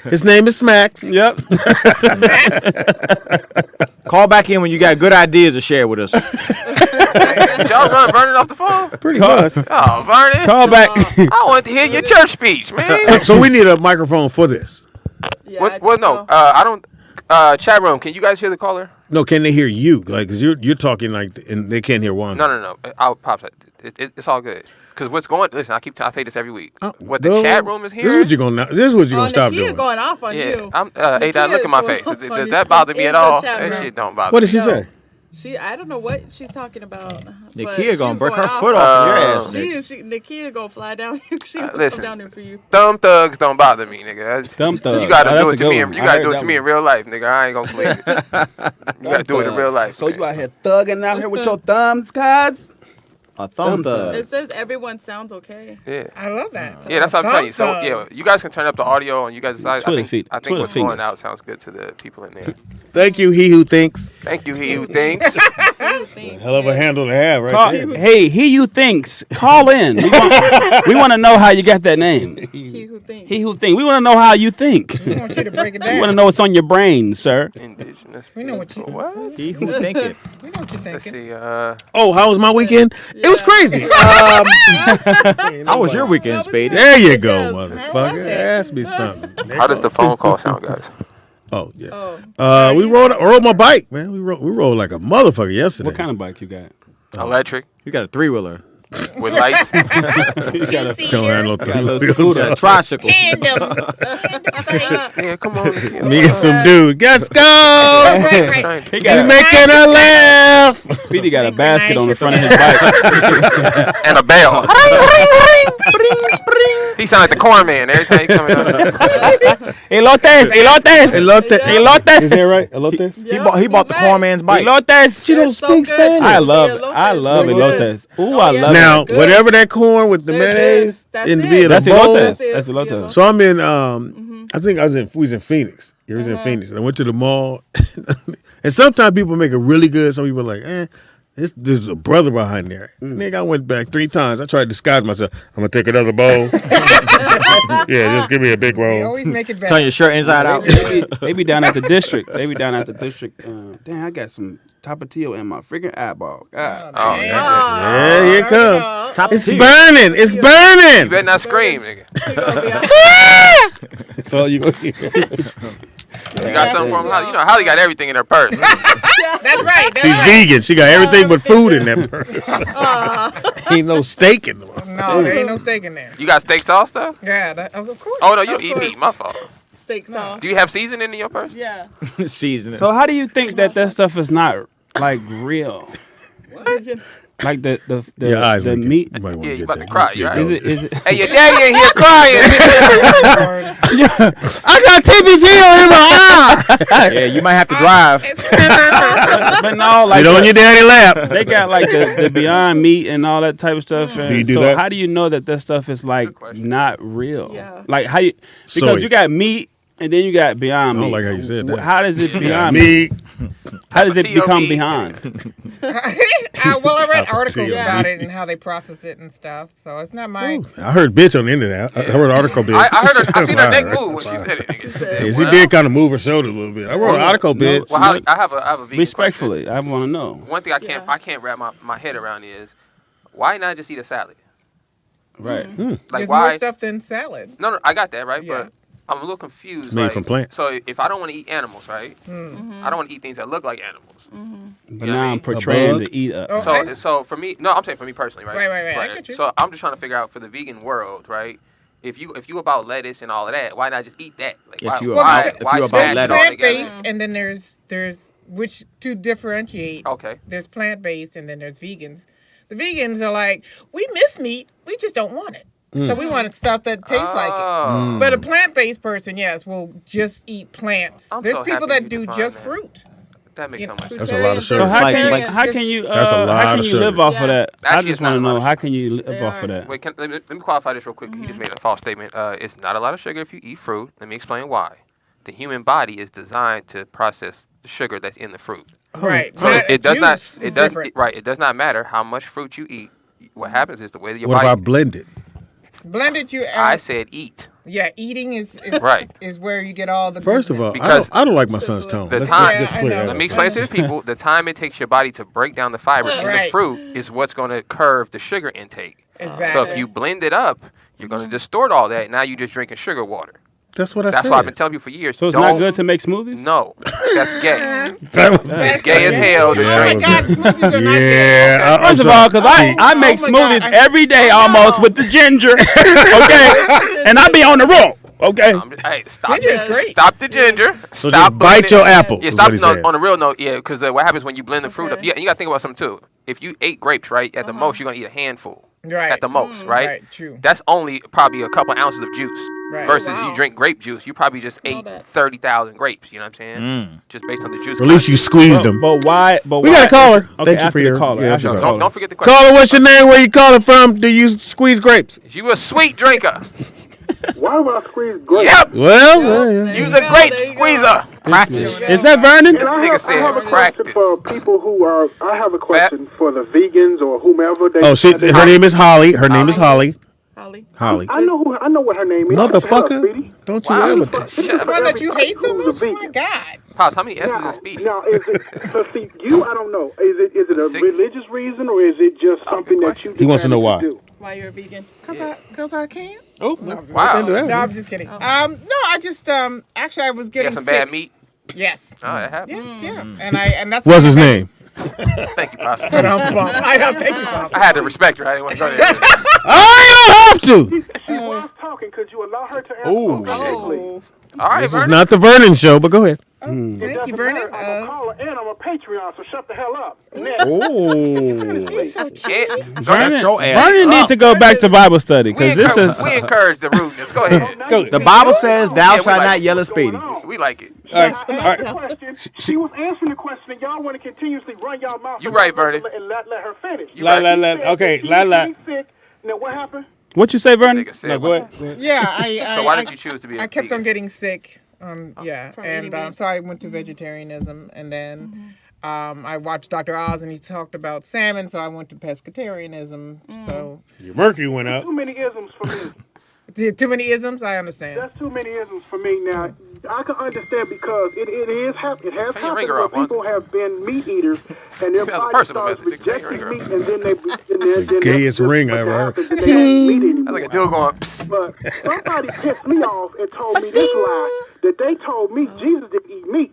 His name is Smacks. Yep. Call back in when you got good ideas to share with us. Did y'all run Vernon off the phone? Pretty much. Oh, Vernon. Call back. I want to hear your church speech, man. So we need a microphone for this. No. I don't. Chat room, can you guys hear the caller? No, can they hear you? Like, cause you're talking like, and they can't hear Juan. No. I'll pop that. It's all good. Because what's going? Listen, I say this every week. What the no, chat room is hearing? This is what you're gonna stop doing. going off on Yeah, you. I'm. Ada, look at my face. Does that bother me at all? That shit don't bother. What did she say? I don't know what she's talking about. Nikia gonna break her foot off your ass. Nikia gonna fly down. She gonna listen, come down there for you. Thumb thugs don't bother me, nigga. Thumb thugs. You gotta do it to me. one. You gotta do it to me in real life, nigga. I ain't gonna believe it. You gotta do it in real life. So you out here thugging out here with your thumbs, cuz? A thumb thug. It says everyone sounds okay. Yeah. I love that. Yeah, that's what I'm telling you. So yeah, you guys can turn up the audio and you guys decide. I think what's going out sounds good to the people in there. Thank you, he who thinks. Thank you, he who thinks. Hell of a handle to have, right there. Hey, he you thinks, call in. We want to know how you got that name. He who thinks. He who think. We want to know how you think. We want you to break it down. We want to know what's on your brain, sir. Indigenous. We know what you. What? He who thinketh. We know what you're Let's thinking. see. Oh, how was my weekend? It was crazy. How was your weekend, Speedy? There you go, motherfucker. Ask me something. How does the phone call sound, guys? Oh yeah. We rode my bike, man. We rode like a motherfucker yesterday. What kind of bike you got? Electric You got a 3-wheeler. with lights. You got a Don't have no Got a little three scooter, a tricycle. Yeah, come on. Me and some dude. Let's go. He We got making a laugh. Speedy got a basket on the front of his bike. And a bell. He He sound like the corn man every time he come in. Elotes. Is that right? Elotes? He bought the corn man's bike. Elotes. She don't speak Spanish. I love it. I love elotes. Ooh, I love Now, it. whatever that corn with the mayonnaise and be in a That's bowl. elotes. That's elotes. So I'm in. I think we was in Phoenix. It was in Phoenix, and I went to the mall. And sometimes people make it really good. Some people are like, there's a brother behind there. Nigga, I went back 3 times. I tried to disguise myself. I'm gonna take another bowl. Yeah, just give me a big They roll. always make it better. Turn your shirt inside out. They be down at the district. Damn, I got some Tapatio in my freaking eyeball. God. Oh, Yeah, here it comes. It's Tapatio. burning. It's You burning. better not scream, nigga. That's all you gonna hear. You got something from Holly? You know, Holly got everything in her purse. That's right. She's vegan. She got everything but food in that purse. Ain't no steak in them. No, there ain't no steak in there. You got steak sauce though? Yeah, of course. Oh no, you don't eat meat. My fault. Steak sauce. Do you have seasoning in your purse? Yeah. Seasoning. So how do you think that stuff is not like real? Like the Your eyes the make it. meat. You might want Yeah, to you get about to that. cry, Yeah, right? don't. Is it? Hey, your daddy in here crying. I got TBT in my eye. Yeah, you might have to drive. But no, like Sit on your daddy lap. they got like the Beyond Meat and all that type of stuff. And Do you do so that? how do you know that stuff is like Good question. not real? Yeah. Like how you because Soy. you got meat and then you got Beyond I Meat. don't like how you said that. How does it Beyond Meat? Me. How does it become T.O.B. Beyond? Well, I read articles Yeah. about it and how they process it and stuff. So it's not my. I heard bitch on the internet. I heard an article bitch. I heard her. I seen her neck move when she said it. Nigga. Yeah, she did kind of move her shoulder a little bit. I wrote an article bitch. Well, Holly, I have a vegan Respectfully, I want to know. question. One thing I can't wrap my head around is why not just eat a salad? Right. Like There's why? more stuff than salad. No, I got that right, Yeah. but I'm a little confused. It's made like, from plants. So if I don't want to eat animals, right? I don't want to eat things that look like animals. But You know what now I I'm mean? portraying bug? to eat a. Oh, So for me, no, I'm saying for me personally, right? Right. I get you. So I'm just trying to figure out for the vegan world, right? If you about lettuce and all of that, why not just eat that? Like, If you why about smash lettuce. it all Plant together? based, and then there's which to differentiate. Okay. There's plant based, and then there's vegans. The vegans are like, we miss meat, we just don't want it. So we want stuff that tastes like it. Oh. But a plant based person, yes, will just eat plants. I'm There's so people happy that you do defined just that. fruit. That makes so much sense. That's a lot of So sugar. how Like- can like- how can you That's a lot how can of you sugar. live off of Yeah. that? I Actually, just it's want not to a lot know of how sugar. can you live They off of are. that? Wait, let me qualify this real quick. He just made a false statement. It's not a lot of sugar if you eat fruit. Let me explain why. The human body is designed to process the sugar that's in the fruit. Right. So Not it does juice not. is It does different. right. It does not matter how much fruit you eat. What happens is the way that your What if I body. blend it? Blended you. I said eat. Yeah, eating is Right. is where you get all the. First of all, Because I don't like my son's tone. the Let's time- just Yeah, I clear know. that Let up. me explain to the people. The time it takes your body to break down the fiber in the Right. fruit is what's going to curve the sugar intake. Exactly. So if you blend it up, you're going to distort all that. Now you're just drinking sugar water. That's what I That's said. why I've been telling you for years. So it's don't, not good to make smoothies. No, that's gay. That's It's gay as hell to Yeah, Oh my drink. God, smoothies are not good. Yeah. First of all, because I make Oh my God, smoothies every day almost with the ginger, okay, and I be on the road, okay. Hey, stop! Ginger is great. Stop the ginger. So Stop just bite blending- your apple. Yeah, is stop. what he No, said. on a real note, yeah, because what happens when you blend the fruit up? Yeah, you got to think about something too. If you ate grapes, right, at the most you're gonna eat a handful. Right. At the most, right? Right, true. That's only probably a couple ounces of juice. Right. Versus Wow. you drink grape juice, you probably just ate that. 30,000 grapes. You know what I'm saying? Just based on the juice. At least you squeezed them. But why? But We why? got a caller. Okay, Thank you after for the your- caller. yeah, after sure. the Don't caller. forget the question. Caller, what's your name? Where you calling from? Do you squeeze grapes? You a sweet drinker. Why would I squeeze grapes? Yep. Well, yeah. Use a grape squeezer. Practice. Is that Vernon? This nigga I have said a question practice. for people who are. I have a question for the vegans or whomever. They, Oh, her name is Holly. Her name is Holly. Holly. Holly. I know what her name is. Motherfucker. Speedy. Don't you Wow. ever. Shut One up. that you hate so Who's a much? Oh my vegan? God. Pops, how many S's in Speedy? Now, is it? So see, you, I don't know. Is it a Six. religious reason or is it just something that you? He wants to know why. decided do? Why you're a vegan? Cause I can. Oh, Wow. No, I'm just kidding. No, I just actually I was You getting got some sick. bad meat? Yes. Oh, that happened. Yeah. And that's What's his name? Thank you, Pops. I know. Thank you, Bob. I had to respect her. I didn't want to go there. I don't have to. She was talking. Could you allow her to answer? Oh, Okay, please. All right, This is Vernon. not the Vernon show, but go ahead. Thank you, Vernon. I'm a caller and I'm a Patreon, so shut the hell up. He's so cheeky. Vernon needs to go back to Bible study because this is. We encourage the rudeness. Go ahead. The Bible says, "Thou shalt not yell at Speedy." We like it. She was answering the question, and y'all want to continuously run y'all mouth. You right, Vernon. And let her finish. Okay, Sick. Now what happened? What you say, Vernon? No, go ahead. Yeah, So why did you choose to be a I kept vegan? on getting sick. Yeah, From and eating meat. so I went to vegetarianism, and then I watched Dr. Oz, and he talked about salmon, so I went to pescatarianism. So Your mercury went up. Too many isms for me. too many isms. I understand. That's too many isms for me. Now I can understand because it has happened where people have been meat eaters and their body starts rejecting meat, and then they Gayest ring I ever heard. I like a dude going. Psst. But somebody pissed me off and told me this lie that they told me Jesus didn't eat meat.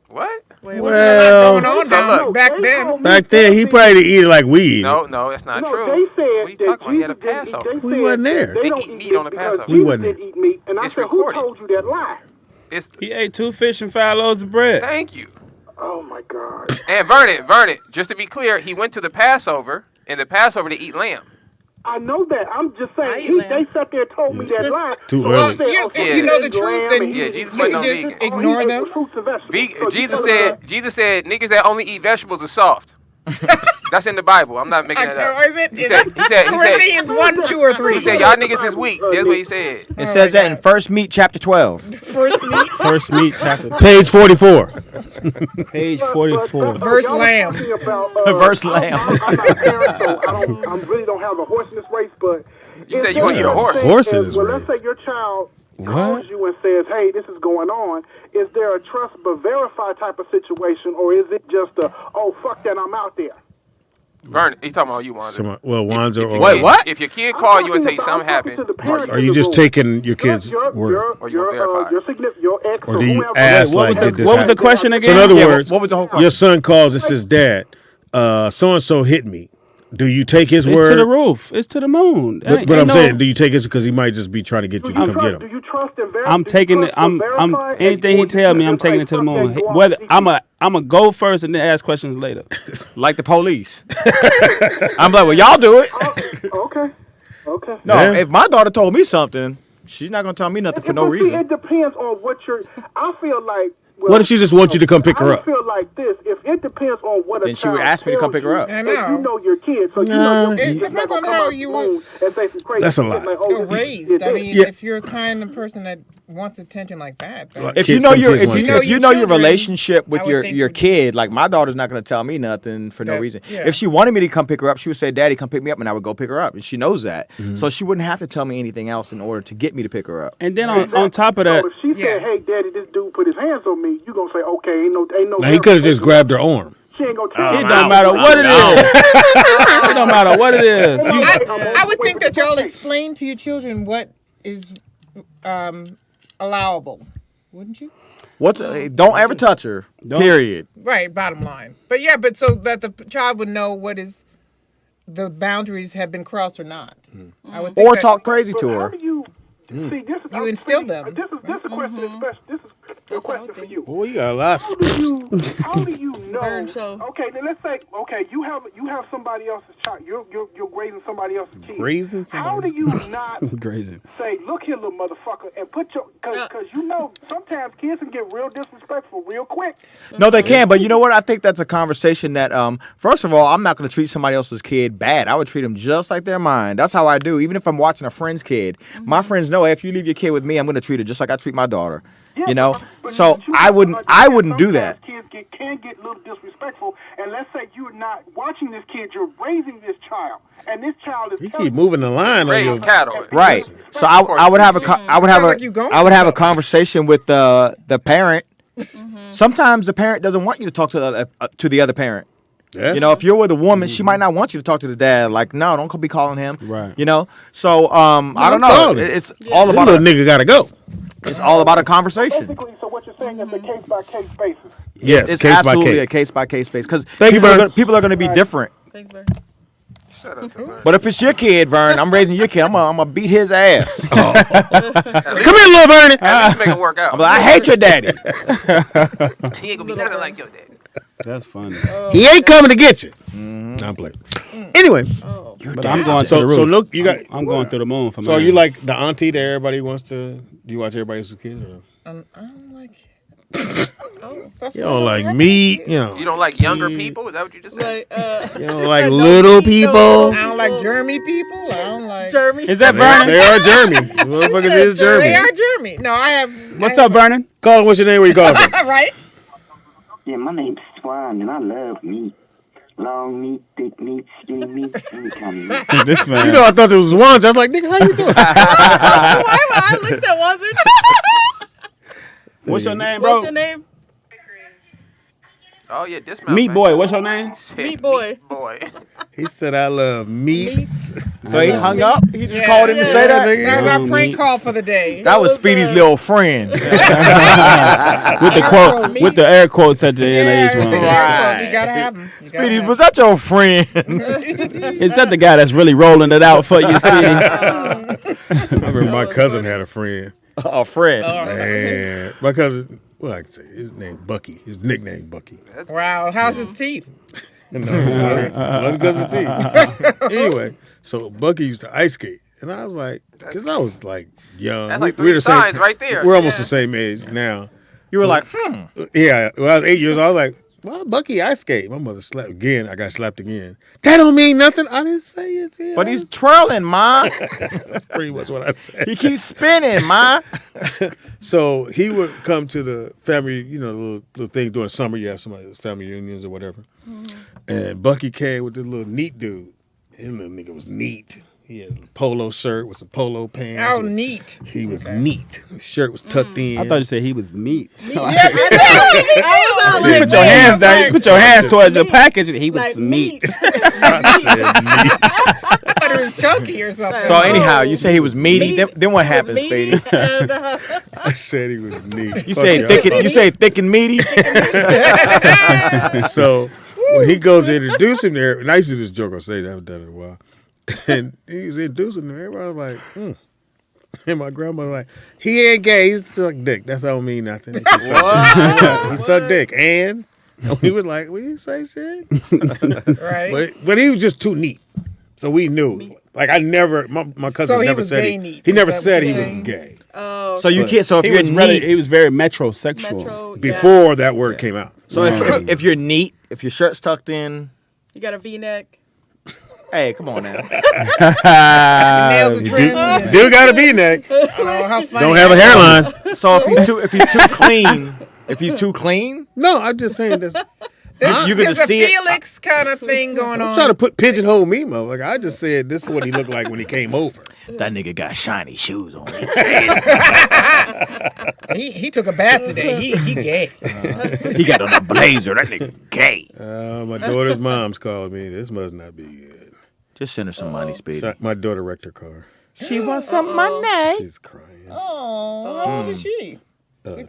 What? Well, back then he probably didn't eat it like we eat. No, that's not true. They said what are you talking about? He had a Passover. We wasn't there. They eat meat on the Passover. We wasn't there. eat meat, and I It's said, recorded. who told you that lie? He ate 2 fish and 5 loaves of bread. Thank you. Oh my God. And Vernon, just to be clear, he went to the Passover, and the Passover to eat lamb. I know that. I'm just saying, they sat there and told me that lie. Too So I early. said, If you know the truth, then Jesus you wasn't no just vegan. ignore them. Fruits and vegetables. Jesus said, niggas that only eat vegetables are soft. That's in the Bible. I'm not making that up. Is it? He said, Corinthians 1, 2, or 3. he said, y'all niggas is weak. That's what he said. It says that in 1 Meat chapter 12. First meat. First meat chapter. Page 44. Page 44. Verse lamb. Verse lamb. I'm not parent, so I really don't have a horse in this race, but You said you want to eat a horse. Horse in this well, race. let's say your child calls you and says, hey, this is going on. Is there a trust but verify type of situation, or is it just a, oh, fuck that, I'm out there? Vernon, he's talking about you, Wanda. Well, Wanza or Wait, what? If your kid call you and tell you something happened, are you just taking your kid's word? or you verify? Your ex Or do you whoever. ask What like was did this what was the happen? question So again? in other Yeah, words, what was the whole question? your son calls and says, Dad, so-and-so hit me. Do you take his It's word? to the roof. It's to the moon. But I'm saying, do you take his because he might just be trying to get you to come get Do him? you trust and verify? I'm taking it. I'm anything he tell me. I'm taking it to the moon. Whether I'm a go first and then ask questions later. Like the police. I'm like, well, y'all do it. Okay. No, Yeah. if my daughter told me something, she's not going to tell me nothing for no But see, reason. it depends on what you're. I feel like. Well, What if she just wants you to come pick her up? I feel like this. If it depends on what Then she would ask me to come pick her up. I If know. you know your kid, so you Nah. know your It kid is depends not gonna on come how out you the moon and say some crazy That's a shit lot. like, oh, Or you raised. did I this. mean, Yeah. if you're the kind of person that wants attention like that, then If Kids- you know some your kids want if you know your children, relationship with I would your think your would- kid, like my daughter's not going to tell me nothing for no That- reason. yeah. If she wanted me to come pick her up, she would say, "Daddy, come pick me up," and I would go pick her up, and she knows that, so she wouldn't have to tell me anything else in order to get me to pick her up. And then on top of that, So if she said, "Hey, Daddy, this dude put his hands on me," you gonna say, "Okay, ain't no." Now, he could have just grabbed her arm. She ain't gonna tell it me. don't matter what it is. It don't matter what it is. You, I would think that y'all explain to your children what is allowable, wouldn't you? Don't ever touch her. Period. Right, bottom line. But yeah, but so that the child would know what is the boundaries have been crossed or not. I would think Or that talk crazy But to how her. do you see? This is You instill them. This is a question. This is a question for you. Oh, you got a lot. How do you know? Burn show. Okay, then let's say, you have somebody else's child. You're raising somebody else's kid. Raising How do somebody you not grazing. say, look here, little motherfucker, and put your, because you know sometimes kids can get real disrespectful real quick. No, they can, but you know what? I think that's a conversation that, first of all, I'm not going to treat somebody else's kid bad. I would treat them just like they're mine. That's how I do. Even if I'm watching a friend's kid, my friends know, hey, if you leave your kid with me, I'm going to treat her just like I treat my daughter. You know, so I wouldn't do that. Kids can get a little disrespectful, and let's say you're not watching this kid, you're raising this child, and this child is. You keep moving the line on Raise your cattle. Right. So I would have a conversation with the parent. Sometimes the parent doesn't want you to talk to the other parent. Yeah. You know, if you're with a woman, she might not want you to talk to the dad. Like, no, don't be calling him. Right. You know. So I don't know. calling him. It's all This about little nigga gotta go. It's all about a conversation. Basically, so what you're saying is a case by case basis. Yes, It's case by absolutely case. a case by case basis because Thank you, people Bert. are going to be different. Thanks, Barry. Shut up, Vern. But if it's your kid, Vern, I'm raising your kid. I'm gonna beat his ass. Come here, little Vernon. At least make it work out. I'm like, I hate your daddy. He ain't gonna be nothing like your daddy. That's funny. He ain't coming to get you. I'm playing. Anyway, But I'm going to the roof. so look, you got. I'm going through the moon for So mine. you like the auntie that everybody wants to? Do you watch everybody else's kids? Or? I don't like You don't like meat. You don't like younger people? Is that what you just said? You don't like little people. I don't like Jeremy people. I don't like Jeremy. Is that Vernon? They are Jeremy. Motherfuckers is Jeremy. They are Jeremy. No, I have. What's up, Vernon? Call. What's your name? Where you calling from? Right. Yeah, my name's Swan, and I love meat. Long meat, thick meat, skinny meat, any kind of meat. This man. You know, I thought it was once. I was like, nigga, how you doing? I looked at Wazard. What's your name, bro? What's your name? Oh, yeah, this Meat Boy. What's your name? Meat Boy. Meat Boy. He said, I love meat. So he hung up? He just called in to say that? That was our prank call for the day. That was Speedy's little friend. With the quote, with the air quotes at the end of each one. Right. You gotta have them. Speedy, was that your friend? Is that the guy that's really rolling it out for you, Speedy? I remember my cousin had a friend. A friend. And my cousin, well, I can say his name Bucky. His nickname Bucky. Wow, how's his teeth? No, wasn't because of his teeth. Anyway, so Bucky used to ice skate. And I was like, because I was like young. That's like three signs right there. We're almost the same age now. You were like, Yeah, when I was 8 years old, I was like, well, Bucky ice skate. My mother slapped again. I got slapped again. That don't mean nothing. I didn't say it. Yeah, but he's twirling, ma. That's pretty much what I said. He keeps spinning, ma. So he would come to the family, little things during the summer. You have some family reunions or whatever. And Bucky came with this little neat dude. His little nigga was neat. He had a polo shirt with some polo pants. Oh, neat. He was neat. His shirt was tucked in. I thought you said he was meat. Yeah, I You put your hands down. You put your hands towards your package. And he was Like meat. I thought it was chunky or something. So anyhow, you say he was meaty. Then what happened, Meaty Speedy? and, I said he was neat. You say thick and meaty. So when he goes to introduce him there, and I used to do this joke on stage. I haven't done it in a while. And he's introducing him. Everybody was like, And my grandmother was like, he ain't gay. He sucked dick. That don't mean nothing. He sucked dick. And we were like, we didn't say shit. Right. But he was just too neat. So we knew. Like I never, my cousin So he never was said gay he. neat. He never Is that said what he you're was saying? gay. Oh, So you can't. So if He you're was really, neat, he was very metrosexual. Metro, Before that word came out. so if you're neat, if your shirt's tucked in, you got a V-neck. hey, come on now. Nails are You trimmed. do got a V-neck. Oh, how funny. Don't have a hairline. So if he's too clean, No, I'm just saying this. you could There's just a see it. Felix kind of thing going I'm on. trying to pigeonhole me, mother. Like I just said, this is what he looked like when he came over. That nigga got shiny shoes on. He took a bath today. He gay. He got on a blazer. That nigga gay. My daughter's mom's called me. This must not be good. Just send her some money, Speedy. So my daughter wrecked her car. She wants some money. She's crying. Oh, how old is she?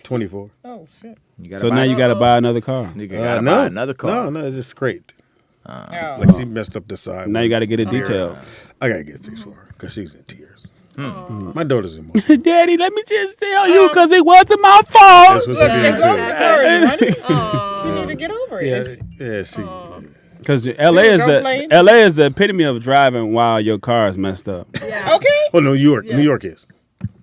24. Oh shit. So now you got to buy another car. Nigga gotta buy another car. No, it's just scraped. Oh. Like she messed up the side. Now you got to get it detailed. I gotta get it fixed for her because she's in tears. My daughter's emotional. Daddy, let me just tell you because it wasn't my fault. That's what she did too. She need to get over it. Yeah, she. Because LA is the epitome of driving while your car is messed up. Yeah. Okay. Well, New York is.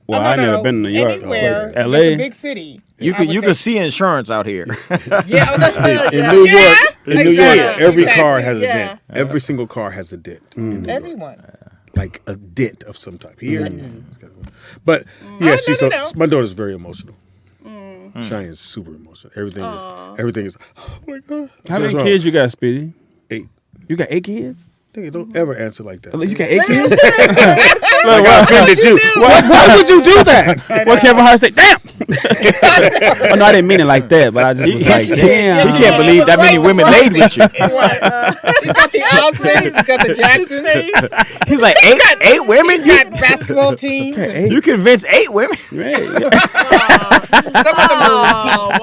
Well, I never been to New York. Anywhere. LA. It's a big city. You can see insurance out here. Yeah. In New York, New York, every Exactly. car has a dent. Every single car has a dent. In New York. Everyone. Like a dent of some type here. But yeah, my daughter's very emotional. Cheyenne is super emotional. Everything is. Oh my god. How many kids you got, Speedy? 8. You got 8 kids? Nigga, don't ever answer like that. You got 8 kids? Like I offended you. Why would you do that? What Kevin Hart say? Damn. Oh no, I didn't mean it like that, but I just was like, damn. He can't believe that many women laid with you. He's got the Osmonds, he's got the Jacksons. He's like, eight women? He's got basketball teams. and You convinced 8 women? Some of them are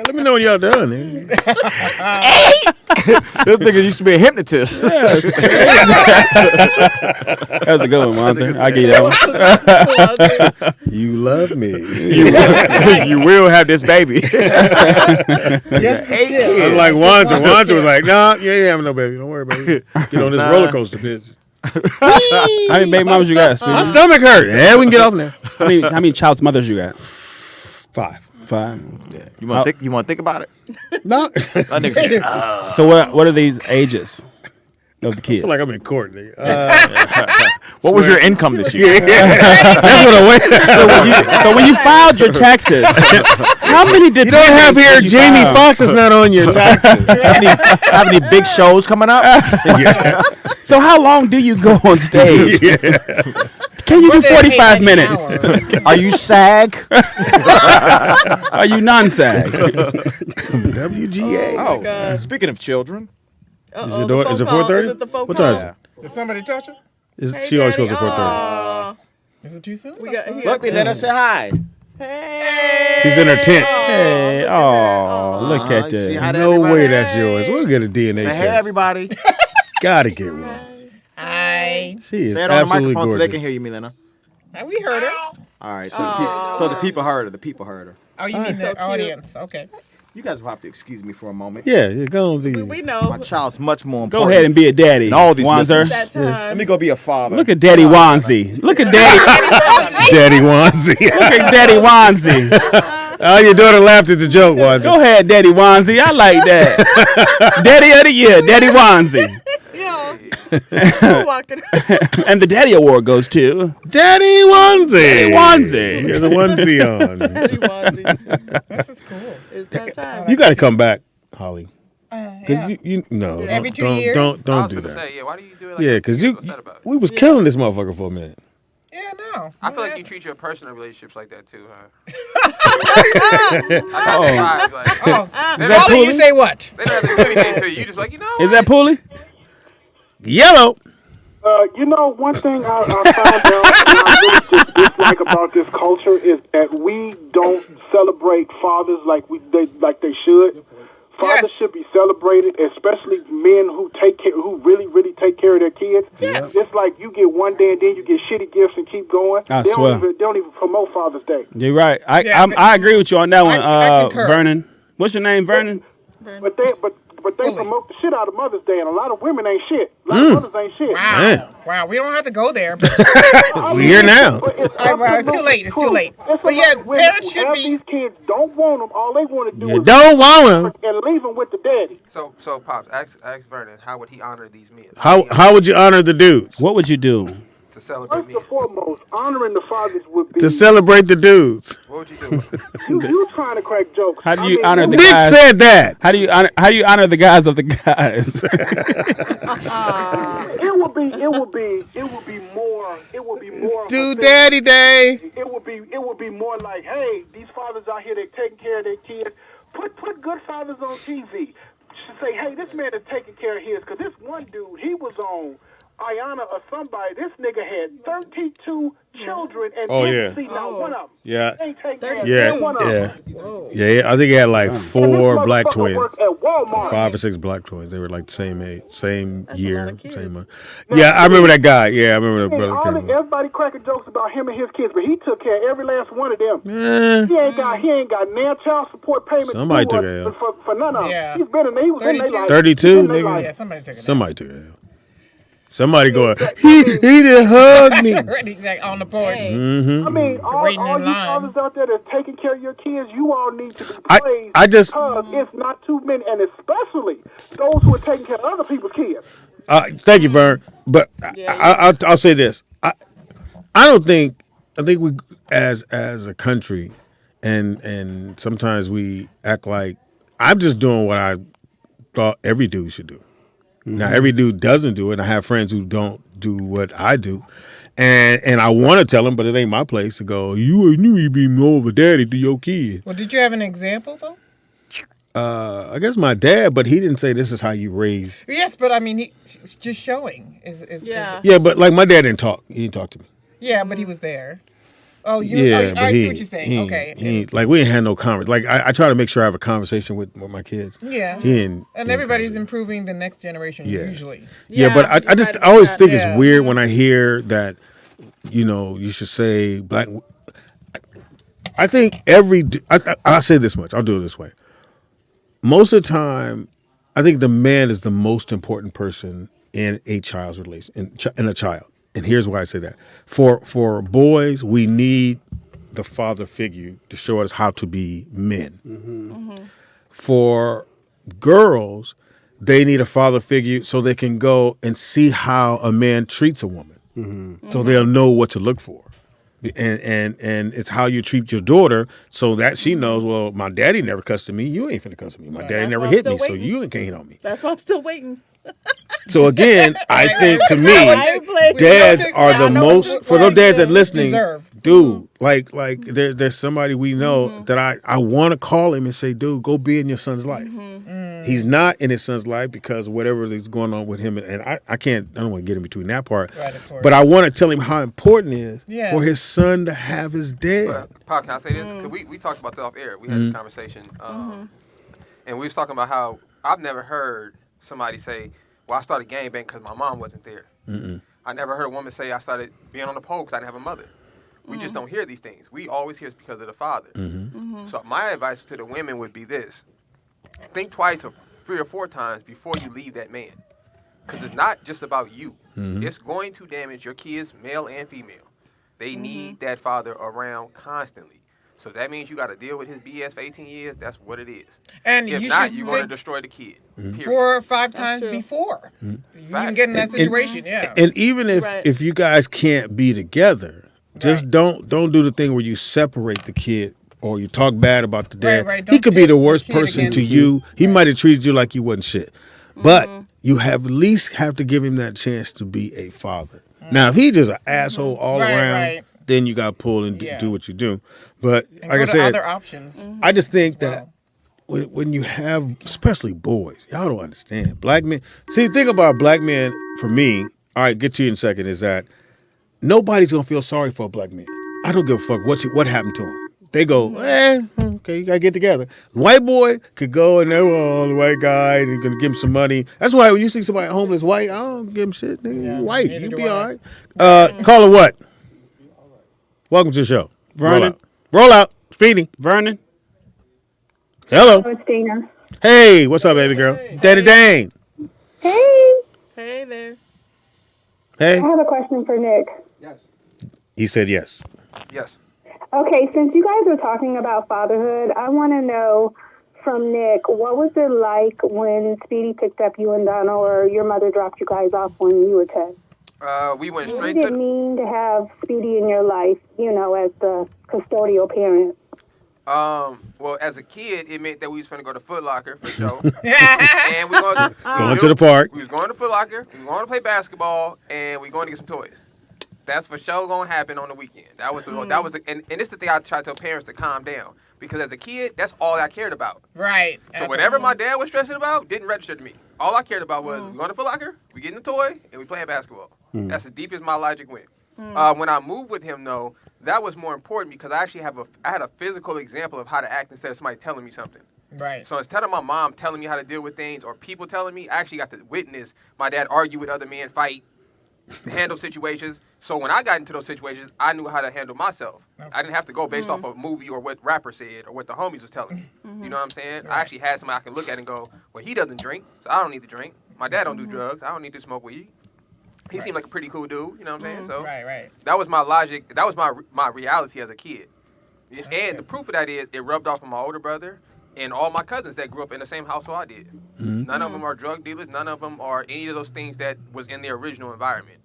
Let me know when y'all done. Man. This nigga used to be a hypnotist. That was a good one, Monster. I'll give you that one. You love me. You will have this baby. just I'm like Wanda. Wanda was like, nah, you ain't having no baby. Don't worry about it. Get on this roller coaster, bitch. How many baby mamas you got, Speedy? My stomach hurt. Yeah, we can get off now. How many child's mothers you got? 5. 5. Yeah. You want to think about it? No. So what are these ages of the kids? I feel like I'm in court, nigga. What was your income this year? That's what I went. So when you filed your taxes, how many did you don't have here? Jamie Foxx is not on your taxes. Have any big shows coming up? Yeah. So how long do you go on stage? Yeah. Can you do 45 minutes? Are you SAG? Are you non-SAG? WGA. Oh, speaking of children. Is it 4:30? What time is it? Did somebody touch her? She always goes at 4:30. Is it too soon? Look, let us say hi. She's in her tent. Hey, oh, look at that. No way that's yours. We'll get a DNA Say test. hey, everybody. Gotta get one. Hi. She is Say it on the absolutely microphone gorgeous. so they can hear you, Milena. We heard her. All right, so the people heard her. The people heard her. Oh, you mean the audience? Okay. You guys will have to excuse me for a moment. Yeah, go on. We know. My child's much more Go important. ahead and be a daddy. than all these Wanzer. listeners. Let me go be a father. Look at Daddy Wanzi. Look at Daddy. Daddy Wanzi. Look at Daddy Wanzi. Oh, your daughter laughed at the joke, Wanzi. Go ahead, Daddy Wanzi. I like that. Daddy of the year, Daddy Wanzi. And the Daddy Award goes to Daddy Wanzi. Daddy Wanzi. He has a onesie on. Daddy Wanzi. This is cool. It's that time. You got to come back, Holly. Yeah. Cause you no, Every 2 don't years? don't do that. Say, yeah, why do you do it like Yeah, that? because What's that about? we was killing this motherfucker for a minute. Yeah, no. I feel like you treat your personal relationships like that too, huh? I got that vibe, like, Oh, they that Wally, you Pulley? say what? don't have to do anything to you. You just like, you know Is that Pulley? Yellow. You know, one thing I found out I really just dislike about this culture is that we don't celebrate fathers like they should. Fathers Yes. should be celebrated, especially men who really take care of their kids. Yes. It's like you get one day and then you get shitty gifts and keep going. I They swear. don't even promote Father's Day. You're right. Yeah, I agree with you on that one, I concur. Vernon. What's your name, Vernon? But they Fully. promote the shit out of Mother's Day, and a lot of women ain't shit. A lot of mothers ain't shit. Wow. Damn. Wow. We don't have to go there. But We here now. But it's Well, it's too late. It's too late. It's But yeah, about women parents who should have be. These kids don't want them. All they want to do You is don't want him. and leave them with the daddy. So Pops, ask Vernon, how would he honor these men? How would you honor the dudes? What would you do? To celebrate First men? and foremost, honoring the fathers would be. To celebrate the dudes. What would you do? You trying to crack jokes? How do you honor the Nick guys? said that. How do you honor the guys of the guys? It would be more. Do Daddy Day. It would be more like, hey, these fathers out here, they taking care of their kids. Put good fathers on TV. Say, hey, this man is taking care of his. Because this one dude, he was on Ayana or somebody. This nigga had 32 children and didn't see not one of them. Yeah. Ain't taking care of Yeah. one of them. Yeah. I think he had like 4 black Motherfucker twins. worked at Walmart. 5 or 6 black twins. They were like the same age, same year, same month. Yeah, I remember that guy. Yeah, I remember that brother. Came Everybody cracking jokes about him and his kids, but he took care of every last one of them. Eh, He ain't got no child support payment Somebody due took a L. for none of them. Yeah. He was in their life. 32, He was in their nigga. life. Yeah, somebody took it. somebody took it. Somebody going, he didn't hug me. Like on the porch. Mm-hmm. I mean, all Waiting you in line. fathers out there that's taking care of your kids, you all need to be I praised just, because it's not too many, and especially those who are taking care of other people's kids. thank you, Vern. But I'll say this. I think we as a country, and sometimes we act like I'm just doing what I thought every dude should do. Now, every dude doesn't do it. And I have friends who don't do what I do. And I want to tell them, but it ain't my place to go, you need to be more of a daddy to your kid. Well, did you have an example, though? I guess my dad, but he didn't say this is how you raise. Yes, but I mean, he just showing. Yeah, but like my dad didn't talk. He didn't talk to me. Yeah, but he was there. Oh, Yeah, but I see what you're saying. Okay. We ain't had no conversation. Like I try to make sure I have a conversation with my kids. Yeah. And everybody's improving the next generation usually. Yeah, but I always think it's weird when I hear that, you should say black. I think I'll say this much. I'll do it this way. Most of the time, I think the man is the most important person in a child's relation, in a child. And here's why I say that. For boys, we need the father figure to show us how to be men. For girls, they need a father figure so they can go and see how a man treats a woman. So they'll know what to look for. And it's how you treat your daughter so that she knows, well, my daddy never cussed at me. You ain't finna cuss at me. My daddy never hit me, so you can't hit on me. That's why I'm still waiting. So again, I think to me, dads are the most, for those dads that are listening, dude, like there's somebody we know that I want to call him and say, dude, go be in your son's life. He's not in his son's life because whatever is going on with him, and I don't want to get in between that part, but I want to tell him how important it is for his son to have his dad. Paul, can I say this? Because we talked about that off air. We had this conversation, and we was talking about how I've never heard somebody say, well, I started gangbanging because my mom wasn't there. I never heard a woman say I started being on the pole because I didn't have a mother. We just don't hear these things. We always hear it's because of the father. So my advice to the women would be this. Think twice or 3 or 4 times before you leave that man. Because it's not just about you. It's going to damage your kids, male and female. They need that father around constantly. So that means you got to deal with his BS for 18 years. That's what it is. And if not, you're going to destroy the kid. 4 or 5 times before you can get in that situation. And even if you guys can't be together, just don't do the thing where you separate the kid or you talk bad about the dad. He could be the worst person to you. He might have treated you like you wasn't shit. But you at least have to give him that chance to be a father. Now, if he just an asshole all around, then you got to pull and do what you do. But and like I said, other options. I just think that when you have, especially boys, y'all don't understand. Black men, see, the thing about black men, for me, all right, get to you in a second, is that nobody's going to feel sorry for a black man. I don't give a fuck what happened to him. They go, okay, you got to get together. White boy could go and they're the white guy and you're going to give him some money. That's why when you see somebody homeless white, I don't give him shit. Nigga, you white, you be all right. Caller what? Welcome to the show. Vernon. Roll out. Speedy. Vernon. Hello. It's Dana. Hey, what's up, baby girl? Daddy Dane. Hey. Hey there. Hey. I have a question for Nick. Yes. He said yes. Yes. Okay, since you guys were talking about fatherhood, I want to know from Nick, what was it like when Speedy picked up you and Donna, or your mother dropped you guys off when you were 10? We went straight What did it mean to have Speedy in your life, as the custodial parent? Well, as a kid, it meant that we was finna go to Foot Locker for sure. And we going to the park. We was going to Foot Locker. We was going to play basketball, and we going to get some toys. That's for sure gonna happen on the weekend. That was and it's the thing I try to tell parents to calm down, because as a kid, that's all I cared about. Right. So whatever my dad was stressing about didn't register to me. All I cared about was we going to Foot Locker, we getting the toy, and we playing basketball. That's as deep as my logic went. When I moved with him, though, that was more important because I actually I had a physical example of how to act instead of somebody telling me something. Right. So instead of my mom telling me how to deal with things or people telling me, I actually got to witness my dad argue with other men, fight, handle situations. So when I got into those situations, I knew how to handle myself. I didn't have to go based off of a movie or what rapper said or what the homies was telling me. You know what I'm saying? Right. I actually had somebody I can look at and go, well, he doesn't drink, so I don't need to drink. My dad don't do drugs. I don't need to smoke weed. He seemed like a pretty cool dude, you know what I'm saying? So that was my logic. That was my reality as a kid. And the proof of that is it rubbed off on my older brother and all my cousins that grew up in the same household I did. None of them are drug dealers. None of them are any of those things that was in their original environment.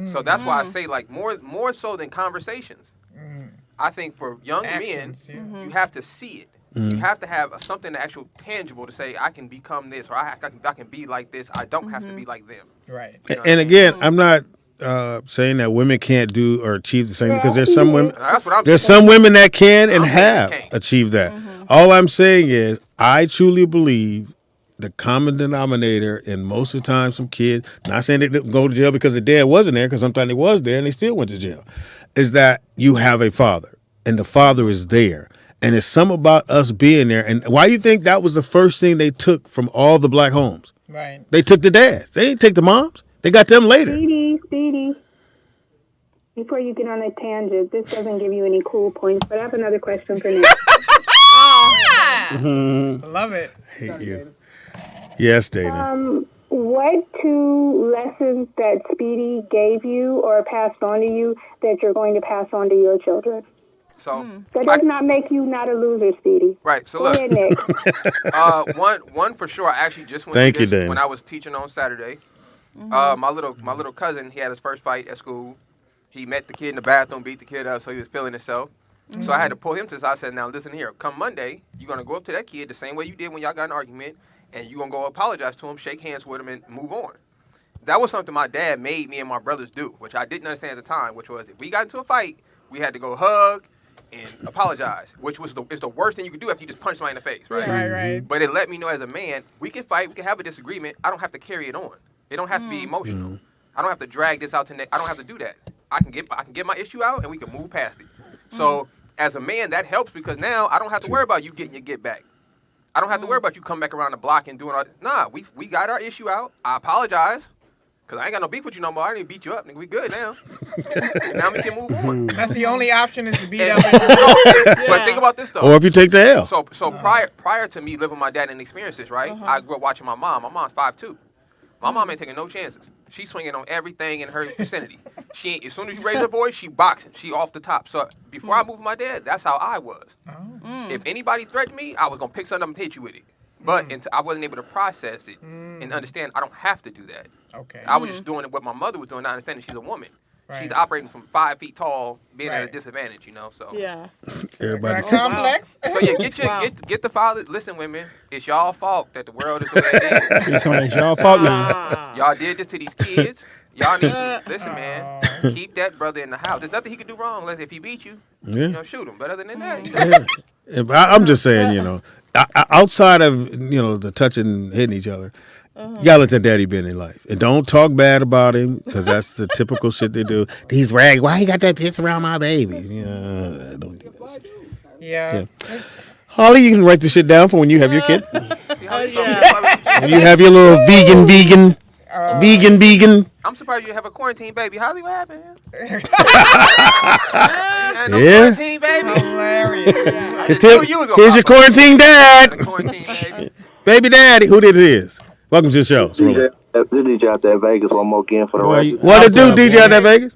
So that's why I say, like, more so than conversations. I think for young men, you have to see it. You have to have something actual tangible to say, I can become this, or I can be like this. I don't have to be like them. Right. You know And again, I'm not saying that women can't do or achieve the same, because there's some women. That's what I'm There's saying. some women that can and I'm saying have they can't. achieved that. All I'm saying is, I truly believe the common denominator in most of the time, some kid, not saying they didn't go to jail because the dad wasn't there, because sometimes he was there and they still went to jail, is that you have a father and the father is there. And it's something about us being there. And why do you think that was the first thing they took from all the black homes? Right. They took the dads. They didn't take the moms. They got them later. Speedy. Before you get on a tangent, this doesn't give you any cool points, but I have another question for Nick. Love it. Hate you. Yes, Dana. What 2 lessons that Speedy gave you or passed on to you that you're going to pass on to your children? So That does not make you not a loser, Speedy. Right. So Go look, ahead, Nick. one for sure. I actually just went Thank through you, this Dana. when I was teaching on Saturday. My little cousin, he had his first fight at school. He met the kid in the bathroom, beat the kid up, so he was feeling himself. So I had to pull him to the side. I said, now listen here. Come Monday, you're gonna go up to that kid the same way you did when y'all got in an argument, and you're gonna go apologize to him, shake hands with him, and move on. That was something my dad made me and my brothers do, which I didn't understand at the time. Which was, if we got into a fight, we had to go hug and apologize, which is the worst thing you could do after you just punch somebody in the face, right? Right. But it let me know as a man, we can fight, we can have a disagreement. I don't have to carry it on. It don't have to be emotional. I don't have to drag this out to next. I don't have to do that. I can get my issue out and we can move past it. So as a man, that helps, because now I don't have to worry about you getting your get back. I don't have to worry about you coming back around the block and doing all. Nah, we got our issue out. I apologize. Cause I ain't got no beef with you no more. I didn't beat you up, nigga. We good now. Now we can move on. That's the only option, is to beat up. But think about this though. Or if you take the L. So prior to me living with my dad and experience this, right? I grew up watching my mom. My mom's 5'2". My mom ain't taking no chances. She's swinging on everything in her vicinity. She ain't, as soon as you raise her voice, she boxing. She off the top. So before I moved with my dad, that's how I was. If anybody threatened me, I was gonna pick something up and hit you with it. But I wasn't able to process it and understand I don't have to do that. Okay. I was just doing what my mother was doing, not understanding she's a woman. Right. She's operating from 5 feet tall, being at a disadvantage, you know. So yeah, everybody complex. So yeah, get the father. Listen, women, it's y'all fault that the world is the way it is. It's y'all fault now. Y'all did this to these kids. Y'all need to listen, man. Keep that brother in the house. There's nothing he could do wrong unless if he beat you, you know, shoot him. But other than that, I'm just saying, you know, outside of, you know, the touching and hitting each other, you gotta let that daddy be in their life. And don't talk bad about him, because that's the typical shit they do. These rags, why he got that bitch around my baby? Yeah, don't do this. Yeah. Holly, you can write this shit down for when you have your kid. yeah. When you have your little vegan. I'm surprised you have a quarantine baby. Holly, what happened? Yeah. Quarantine baby. Hilarious. Here's your quarantine dad. Baby daddy. Who this is? Welcome to the show. This DJ out there in Vegas one more again for the record. What it do, DJ out there in Vegas?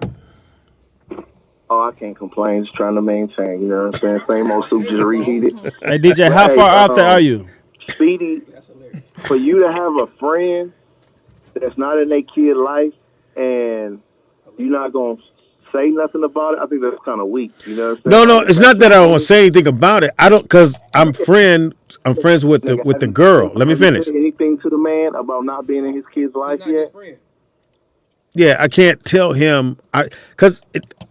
Oh, I can't complain. Just trying to maintain. You know what I'm saying? Same old soup, just reheated. Hey, DJ, how far out there are you? Speedy, for you to have a friend that's not in their kid life and you're not going to say nothing about it, I think that's kind of weak. You know what I'm saying? No, it's not that I don't want to say anything about it. I don't, because I'm friends with the girl. Let me finish. Anything to the man about not being in his kid's life yet? Yeah, I can't tell him, because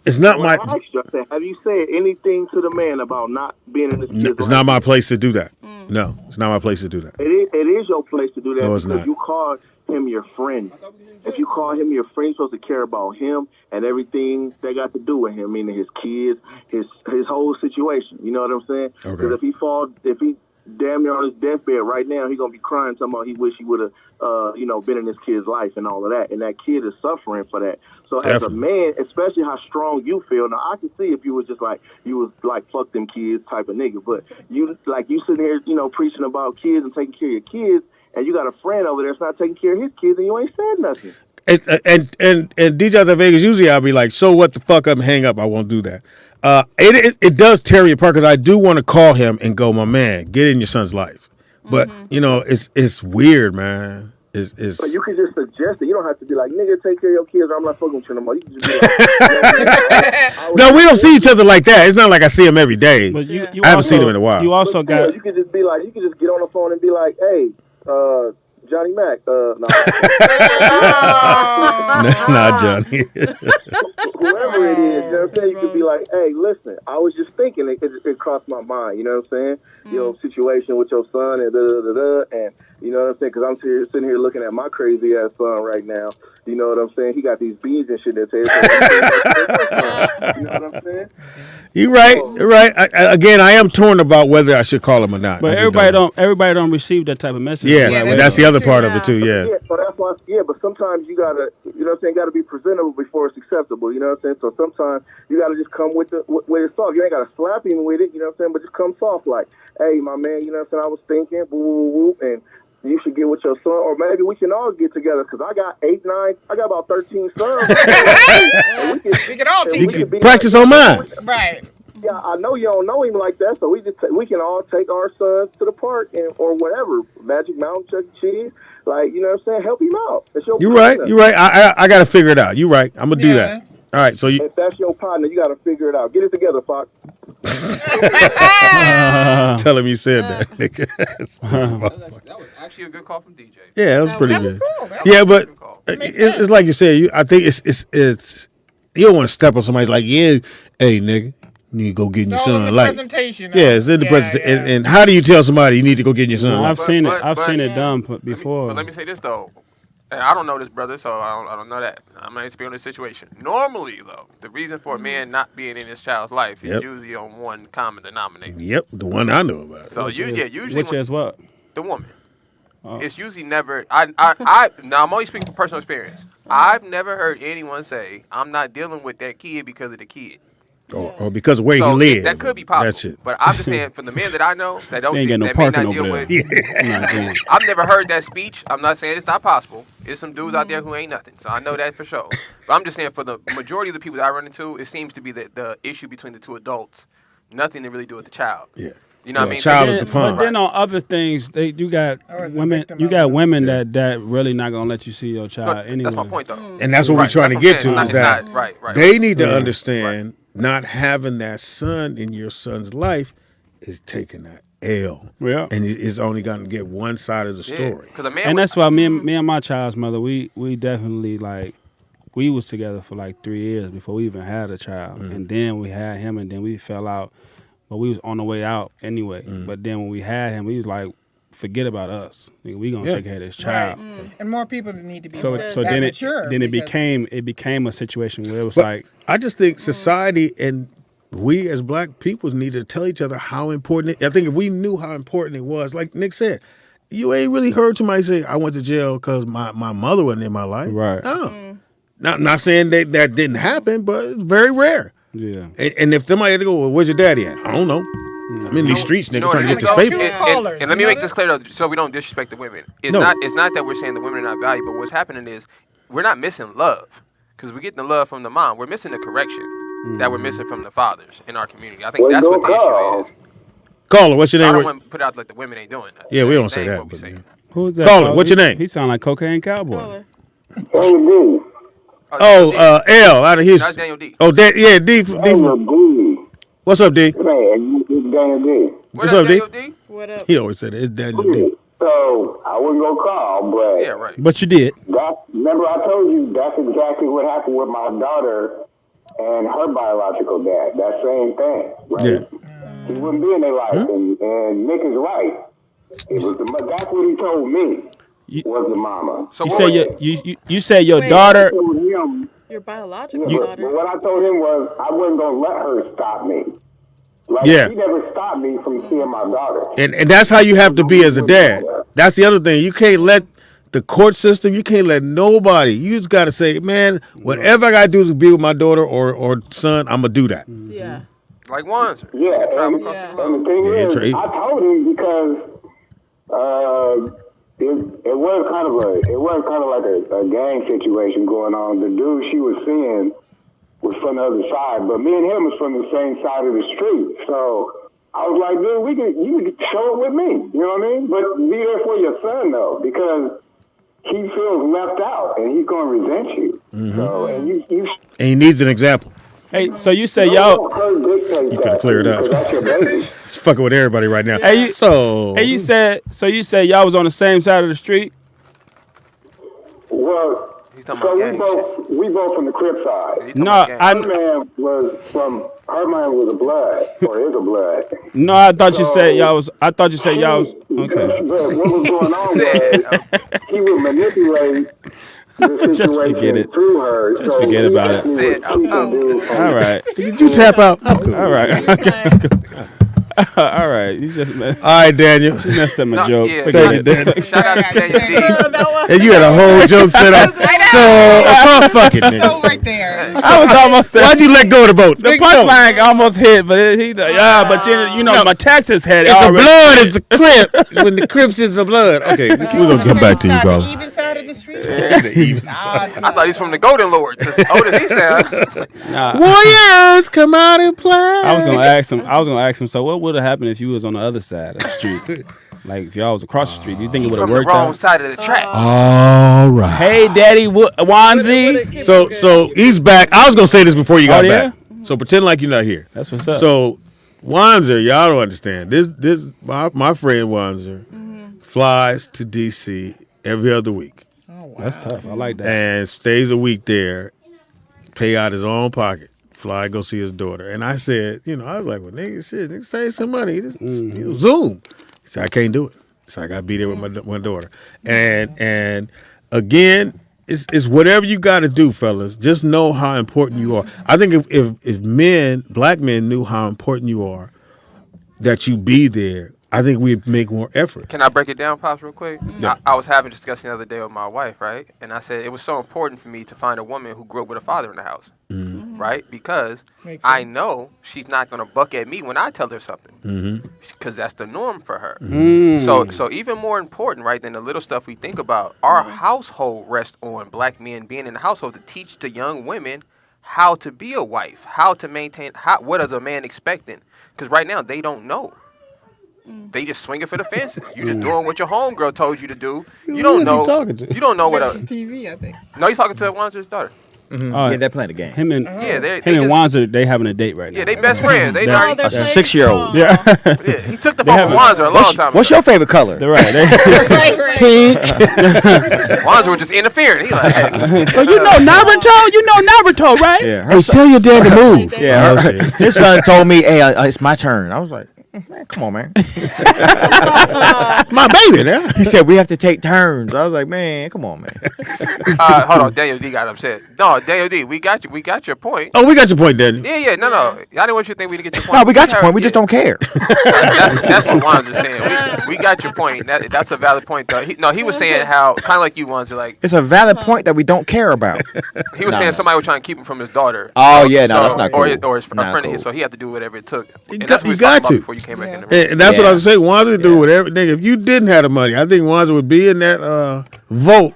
it's not my. I asked you, I said, have you said anything to the man about not being in his kid's life? It's not my place to do that. No, it's not my place to do that. It is your place to do that. No, it's because not. You call him your friend. If you call him your friend, you're supposed to care about him and everything that got to do with him, meaning his kids, his whole situation. You know what I'm saying? Because if he damn near on his deathbed right now, he's gonna be crying, talking about he wish he would have, been in his kid's life and all of that, and that kid is suffering for that. So as a man, especially how strong you feel. Now I can see if you was just like fuck them kids type of nigga, but you sitting here, preaching about kids and taking care of your kids, and you got a friend over there that's not taking care of his kids, and you ain't said nothing. And DJ out there in Vegas, usually I'll be like, so what the fuck up and hang up. I won't do that. It does tear me apart, because I do want to call him and go, my man, get in your son's life. But, it's weird, man. But you can just suggest it. You don't have to be like, nigga, take care of your kids, or I'm not fucking with you no more. You can just be like, I No, we don't see each other like that. It's not like I see him every day. But you I haven't seen him in a while. You also got. You could just be like, you could just get on the phone and be like, hey, Johnny Mac. No. Not Johnny. Whoever it is, you know what I'm saying? You could be like, hey, listen, I was just thinking, it crossed my mind, you know what I'm saying? Your situation with your son and and you know what I'm saying? Because I'm sitting here looking at my crazy ass son right now. You know what I'm saying? He got these beads and shit in his head. You know what I'm saying? You're right. You're right. Again, I am torn about whether I should call him or not. But everybody don't receive that type of message. Yeah, that's the other part of it too. Yeah. So that's why. Yeah, but sometimes you gotta, you know what I'm saying? Got to be presentable before it's acceptable. You know what I'm saying? So sometimes you gotta just come with it soft. You ain't gotta slap him with it. You know what I'm saying? But just come soft, like, hey, my man. You know what I'm saying? I was thinking, and you should get with your son, or maybe we can all get together, because I got 8, 9, I got about 13 sons. we can all teach you. Practice on mine. Right. Yeah, I know you don't know him like that, so we can all take our sons to the park or whatever, Magic Mountain, Chuck E. Cheese, like, you know what I'm saying, help him out. You're right. You're right. I got to figure it out. You're right. I'm gonna do that. All right. So if that's your partner, you got to figure it out. Get it together, Fox. Tell him you said that, nigga. That was actually a good call from DJ. Yeah, that was pretty good. Cool. Yeah, but it's like you said. I think it's you don't want to step on somebody like, yeah, hey, nigga. You need to go get in your son. Like, presentation. Yeah, it's in the presentation. And how do you tell somebody you need to go get in your son? No, I've seen it done before. But let me say this though, and I don't know this brother, so I don't know that. I'm not speaking on this situation. Normally, though, the reason for a man not being in his child's life is usually on one common denominator. Yep, the one I know about. So usually, which is what? The woman. Oh. It's usually never. Now I'm only speaking from personal experience. I've never heard anyone say I'm not dealing with that kid because of the kid. Or because of where he lives. That could be possible. That's it. But I'm just saying, from the men that I know that don't ain't got no that may parking not deal over with. there. I've never heard that speech. I'm not saying it's not possible. There's some dudes out there who ain't nothing. So I know that for sure. But I'm just saying, for the majority of the people that I run into, it seems to be the issue between the two adults. Nothing to really do with the child. Yeah. You know what I mean? Child is the pawn. But then on other things, you got women. You got women that really not gonna let you see your child anyway. That's my point, though. And that's what we're trying to get to is that right. They need to understand not having that son in your son's life is taking that L. Yeah. And it's only going to get one side of the story. And that's why me and my child's mother, we definitely we was together for 3 years before we even had a child. And then we had him, and then we fell out. But we was on the way out anyway. But then when we had him, we was like, forget about us. We gonna take care of this child. Right. And more people need to be so then mature. Then it became a situation where it was I just think society and we as black people need to tell each other how important I think if we knew how important it was, like Nick said, you ain't really heard somebody say, I went to jail because my mother wasn't in my life. Right. No. Not saying that didn't happen, but it's very rare. Yeah. And if somebody had to go, well, where's your daddy at? I don't know. I'm in these streets, nigga, trying to get this paper. And let me make this clear, though, so we don't disrespect the women. It's not that we're saying the women are not valuable. What's happening is we're not missing love because we're getting the love from the mom. We're missing the correction that we're missing from the fathers in our community. I think that's what the issue is. Caller, what's your name? I don't want to put out like the women ain't doing that. Yeah, we don't say that. But who's that? Caller, what's your name? He sound like Cocaine Cowboy. L out of Houston. That's Daniel D. Oh, D. What's up, D? Man, it's Daniel D. What's up, D? What up? He always said it's Daniel D. So I wasn't gonna call, but yeah, right. But you did. Remember, I told you that's exactly what happened with my daughter and her biological dad. That same thing, right? Yeah. He wouldn't be in their life, and Nick is right. That's what he told me. Was the mama? So you say your daughter. Your biological daughter. But what I told him was I wasn't gonna let her stop me. He never stopped me from seeing my daughter. And that's how you have to be as a dad. That's the other thing. You can't let the court system, you can't let nobody. You just got to say, man, whatever I got to do to be with my daughter or son, I'm going to do that. Yeah. Like once. Yeah. And the thing is, I told him because it was kind of like a gang situation going on. The dude she was seeing was from the other side, but me and him was from the same side of the street. So I was like, dude, you can show it with me. You know what I mean? But be there for your son though, because he feels left out and he's gonna resent you. Mm-hmm. So and and he needs an example. Hey, so you say y'all. You finna clear it up. It's fucking with everybody right now. Hey, you said y'all was on the same side of the street. Well, so we both from the Crip side. No, her man was a blood or is a blood. No, I thought you said y'all was. Okay. But what was going on was he would manipulate the situation through her. Just forget about it. All right. Did you tap out? I'm cool. All right. All right. You just all right, Daniel. You messed up my joke. Yeah, Forget it, Daniel. Shout out to Daniel D. And you had a whole joke set up. So fuck it, nigga. So right there. I was almost there. Why'd you let go of the boat? The punchline almost hit, but but you know my taxes had It's the already. blood is the Crip. When the Crips is the blood. Okay, we're gonna get back to you, bro. Even side of the street. I thought he's from the Golden Lords. As old as he sounds. Nah. Warriors, come out and play. I was gonna ask him. So what would have happened if you was on the other side of the street? Like if y'all was across the street, you think it would have From the worked wrong out? side of the track. All right. Hey, Daddy Wanzi. So he's back. I was gonna say this before you got yeah? back. So pretend like you're not here. That's what's up. So Wanzer, y'all don't understand. This my friend Wanzer flies to DC every other week. Oh, wow. That's tough. I like that. And stays a week there, pay out his own pocket, fly, go see his daughter. And I said, I was like, well, nigga, save some money. Just, Zoom. He said, I can't do it. So I got to be there with my daughter. And again, it's whatever you got to do, fellas. Just know how important you are. I think if black men knew how important you are, that you be there, I think we'd make more effort. Can I break it down, Pops, real quick? Yeah. I was having a discussion the other day with my wife, right? And I said it was so important for me to find a woman who grew up with a father in the house, right? Because I know she's not going to buck at me when I tell her something, because that's the norm for her. So even more important, right, than the little stuff we think about, our household rests on black men being in the household to teach the young women how to be a wife, how to maintain, what is a man expecting? Because right now they don't know. They just swinging for the fences. You just doing what your homegirl told you to do. You don't know. You don't know what a TV, I think. No, he's talking to Wanzer's daughter. Yeah, they're playing the game. Him and Wanzer, they having a date right now. Yeah, they best friends. They married a 6-year-old. Yeah. He took the phone from Wanzer a long time ago. What's your favorite color? They're right. Pink. Wanzer was just interfering. He like, hey. So you know Naruto, right? Yeah. Hey, tell your dad to move. Yeah. His son told me, "Hey, it's my turn." I was like, "Man, come on, man." My baby, now. He said we have to take turns. I was like, "Man, come on, man." Hold on, Daniel D got upset. No, Daniel D, we got your point. Oh, we got your point, Daniel. Yeah, no. I didn't want you to think we didn't get your point. No, we got your point. We just don't care. That's what Wanzer's saying. We got your point. That's a valid point, though. He was saying how, kind of like you, Wanzer, like. It's a valid point that we don't care about. He was saying somebody was trying to keep him from his daughter. Oh, yeah, no, that's not cool. Or his friend of his, so he had to do whatever it took. And that's what You got to. before you came back in the room. And that's what I was saying. Wanzer do whatever. Nigga, if you didn't have the money, I think Wanzer would be in that vote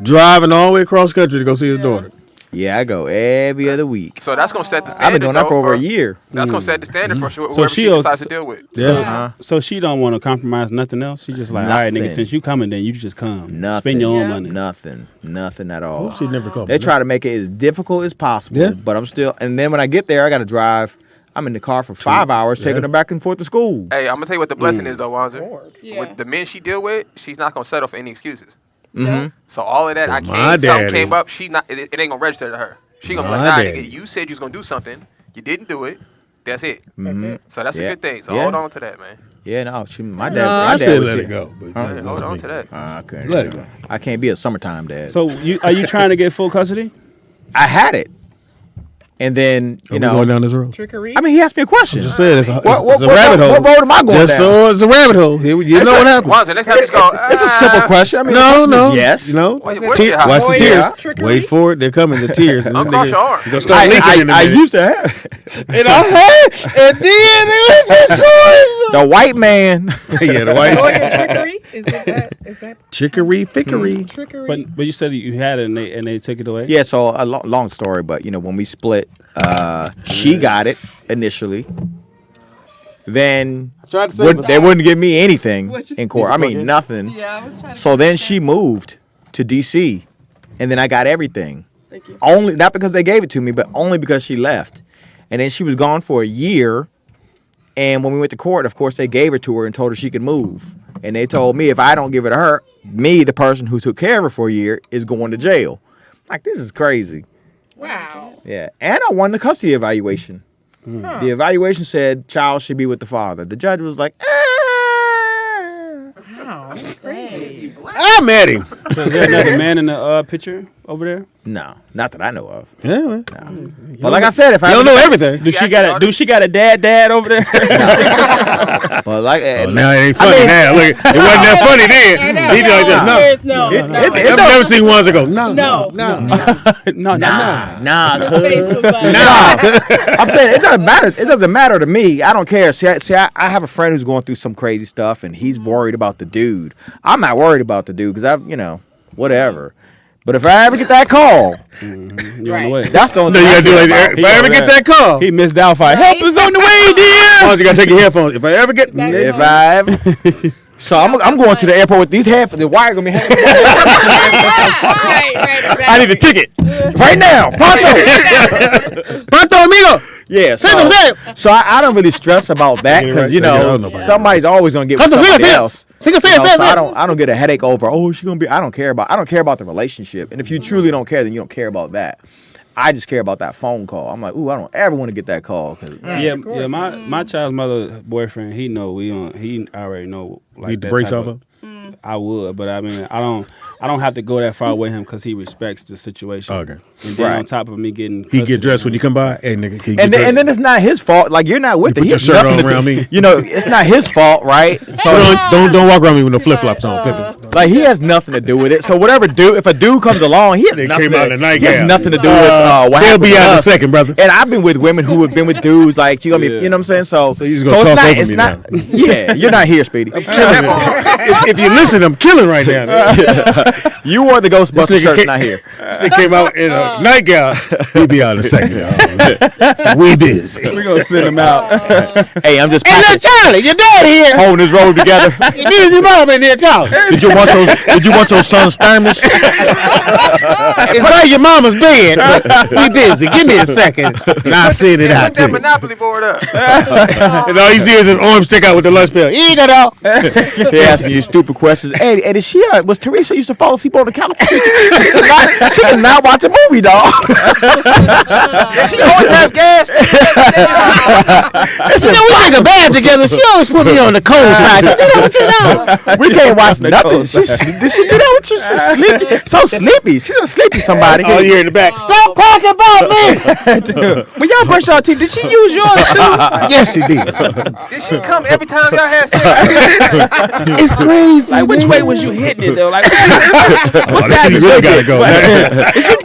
driving all the way across country to go see his daughter. Yeah, I go every other week. So that's gonna set the standard. I've been doing that for over a year. That's gonna set the standard for whoever she decides to deal with. Yeah. So she don't want to compromise nothing else. She just like, all right, nigga, since you coming, then you just come. Nothing. Spend your own money. Nothing at all. She never come. They try to make it as difficult as possible, but I'm still. And then when I get there, I got to drive. I'm in the car for 5 hours, taking her back and forth to school. Hey, I'm gonna tell you what the blessing is, though, Wanzer. With the men she deal with, she's not gonna settle for any excuses. So all of that, something came up. She's not. It ain't gonna register to her. She gonna be like, nah, nigga, you said you was gonna do something. You didn't do it. That's it. So that's a good thing. So hold on to that, man. Yeah, no, my dad. I my dad said was let shit. it go. But Hold on to that. I couldn't. Let it go. I can't be a summertime dad. So are you trying to get full custody? I had it. And then, you know, going down this road. Trickery? I mean, he asked me a question. I'm just saying, it's a what rabbit hole. What road am I going just down? So it's a rabbit hole. You know what happened. Wanzer, next time you go. It's a simple question. I mean, No. yes. You know, Watch watch the tears. Trickery? Wait for it. They're coming. The tears. Uncross your arm. You're gonna start leaking in a I minute. used to have. And I had, and then it was just The white man. yeah, the white. Trickery? Is that Chicory, fickery. trickery? But you said you had it and they took it away. Yeah, so a long story, but when we split, she got it initially. Then they wouldn't give me anything in court. I mean, nothing. Yeah, I was trying to. So then she moved to DC, and then I got everything. Only not because they gave it to me, but only because she left. And then she was gone for a year. And when we went to court, of course, they gave her to her and told her she could move. And they told me if I don't give it to her, me, the person who took care of her for a year, is going to jail. Like, this is crazy. Wow. Yeah. And I won the custody evaluation. Huh. The evaluation said child should be with the father. The judge was like, Wow, that's crazy. I'm at him. So is there another man in the picture over there? No, not that I know of. Yeah, man. No. But like I said, if I don't know everything. Do she got a dad over there? But like, now it ain't funny now. Look, it wasn't that funny then. He like this. No. I've never seen ones that go, no. I'm saying it doesn't matter. It doesn't matter to me. I don't care. See, I have a friend who's going through some crazy stuff, and he's worried about the dude. I'm not worried about the dude because whatever. But if I ever get that call, You're on the way. that's the only No, you thing. gotta do like, if I ever get that call, He missed out. Help is on the way, dear. you gotta take your headphones. If I ever get, So I'm going to the airport with these headphones. The wire gonna be hanging. I need a ticket right now. Pronto, amigo. Yeah, so I don't really stress about that because somebody's always gonna get with somebody else. So I don't get a headache over. Oh, she's gonna be. I don't care about the relationship. And if you truly don't care, then you don't care about that. I just care about that phone call. I'm like, ooh, I don't ever want to get that call. My child's mother boyfriend, he already know. Like, Need the brakes off of? I would, but I mean, I don't have to go that far with him because he respects the situation. Okay. And then on top of me getting, he get dressed when you come by. Hey, nigga, and then it's not his fault. Like, you're not with it. Put your shirt on around me. It's not his fault, right? So don't walk around me with no flip flops on, Pippin. Like, he has nothing to do with it. So if a dude comes along, he has nothing to do with what He'll happened be to out in a us. second, brother. And I've been with women who have been with dudes like you know what I'm saying. So you just gonna talk over me now. Yeah, you're not here, Speedy. If you listen, I'm killing right now. You wore the Ghostbuster shirt, not here. This thing came out in a nightgown. He'll be out in a second. We busy. We're gonna send him out. Hey, I'm just. Hey, little Charlie, your dad here. Holding his robe together. Me and your mom in there talking. Did you want your son's thermos? It's by your mama's bed, but we busy. Give me a second, and I'll send it out to That you. Monopoly board up. And all you see is his arm stick out with the lunch bell. You got out. They're asking you stupid questions. Hey, is she? Was Teresa used to fall asleep on the couch? She did not watch a movie, dog. She always have gas. We take a bath together. She always put me on the cold side. She do that with you now. We can't watch nothing. Did she do that with you? She's sleepy. So sleepy. She's a sleepy somebody. Oh, you're in the back. Stop talking about me. When y'all brush your teeth, did she use yours too? Yes, she did. Did she come every time y'all had sex? It's crazy. Like, which way was you hitting it though? Like, what side you is really your gotta dick? go.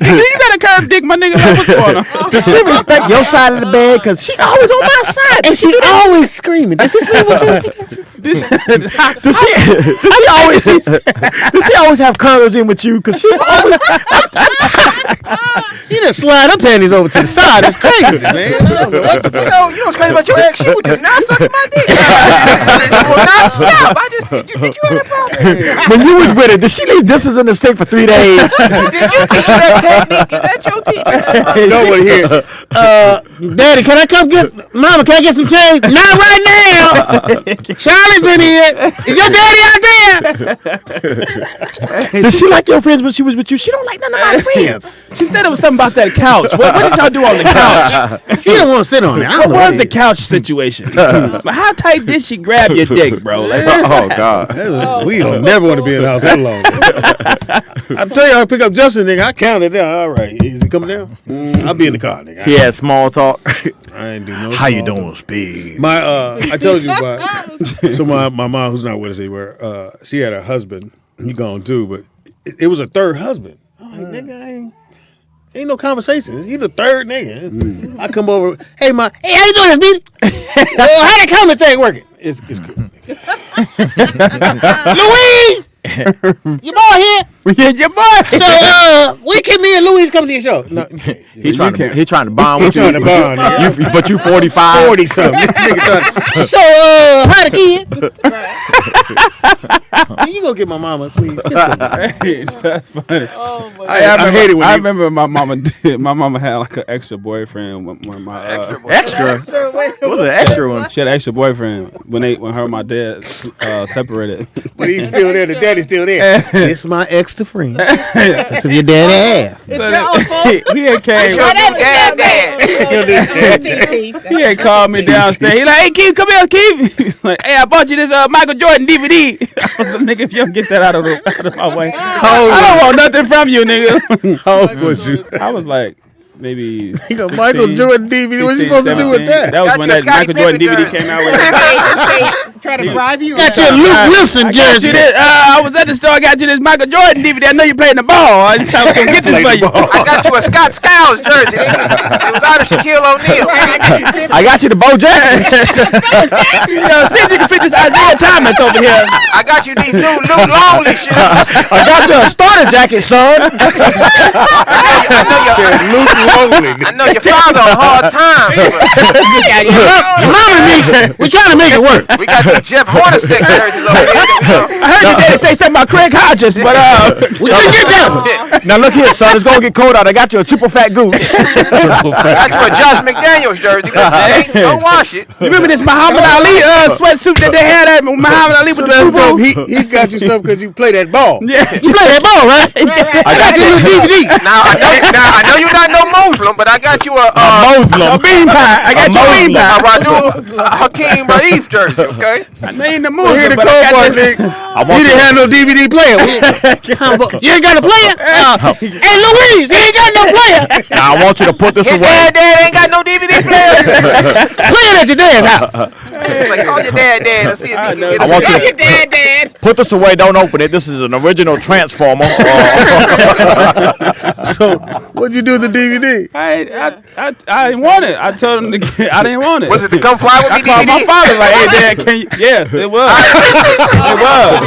You got a curved dick, my nigga. Like, what's going on? Does she respect your side of the bed? Because she always on my side. And she always screaming. Does she scream with you? Does she always have curls in with you? Because she always. She just slide her panties over to the side. It's crazy, man. I don't know what the fuck. You know what's crazy about your ex? She was just not sucking my dick. Will not stop. You think you had a problem? When you was with her, did she leave dishes in the sink for 3 days? Did you teach her that technique? Is that your teacher? No one here. Daddy, can I come get? Mama, can I get some change? Not right now. Charlie's in here. Is your daddy out there? Did she like your friends when she was with you? She don't like none of my friends. She said it was something about that couch. What did y'all do on the couch? She don't want to sit on it. What was the couch situation? How tight did she grab your dick, bro? Like, Oh God. We don't never want to be in the house that long. I tell you, I pick up Justin, nigga. I counted down. All right, is he coming down? I'll be in the car, nigga. He had small talk. I ain't do no. How you small doing, talk. Speed? My I told you about. So my mom, who's not with us anywhere, she had a husband. He gone too, but it was a third husband. I'm like, nigga, ain't no conversation. He the third nigga. I come over. Hey, how you doing, Speedy? How the camera thing working? It's good. Louise, your boy here. Your boy. So me and Louise come to your show. No, He trying to bond with you. trying to bond, nigga. But you 45. 40 something. So how the kid? You gonna get my mama, please? Hey, that's funny. Oh my I hate it when I remember my mama did. My mama had like an extra boyfriend when my Extra. What was the extra one? She had an extra boyfriend when her and my dad separated. But he's still there. The daddy's still there. It's my extra friend. Your daddy ass. So he had came. He had called me downstairs. He like, hey Keith, come here, Keith. He's like, hey, I bought you this Michael Jordan DVD. I was like, nigga, if you don't get that out of my way, I don't want nothing from you, nigga. How old was you? I was like, maybe. He got Michael Jordan DVD. What you supposed to do with that? That was when that Michael Jordan DVD came out with. Try to bribe you. Got you a Luke Wilson jersey. I was at the store. I got you this Michael Jordan DVD. I know you playing the ball. I just was gonna get this for you. I got you a Scott Skiles jersey. It was out of Shaquille O'Neal. I got you the Bo Jackson. See if you can fit this Isaiah Thomas over here. I got you these new Luke Longley shit. I got you a starter jacket, son. I know your father on hard times. Mama and me, we're trying to make it work. We got the Jeff Hornacek jerseys over here. I heard your daddy say something about Craig Hodges, but we didn't get that one. Now look here, son. It's gonna get cold out. I got you a triple fat goose. I got you a Josh McDaniels jersey. Don't wash it. You remember this Muhammad Ali sweatsuit that they had at Muhammad Ali with the Super Bowl? He got you something because you play that ball. Yeah, you play that ball, right? I got you a DVD. Now I know you're not no Muslim, but I got you a bean pie. I got you a bean pie. A Radu Hakeem Raif jersey, okay? I know you ain't the Well, here Muslim, the but I got Nigga. He didn't have no DVD player. You ain't got a player? Hey, Louise, he ain't got no player. Now I want you to put this His away. dad ain't got no DVD player. Play it at your dad's house. Like, call your dad and see if he can get I want you Your dad. Put this away. Don't open it. This is an original Transformer. So, what'd you do with the DVD? I didn't want it. I told him I didn't want it. Was it to come fly with me I called DVD? my father like, hey dad, can you? Yes, it was. It was.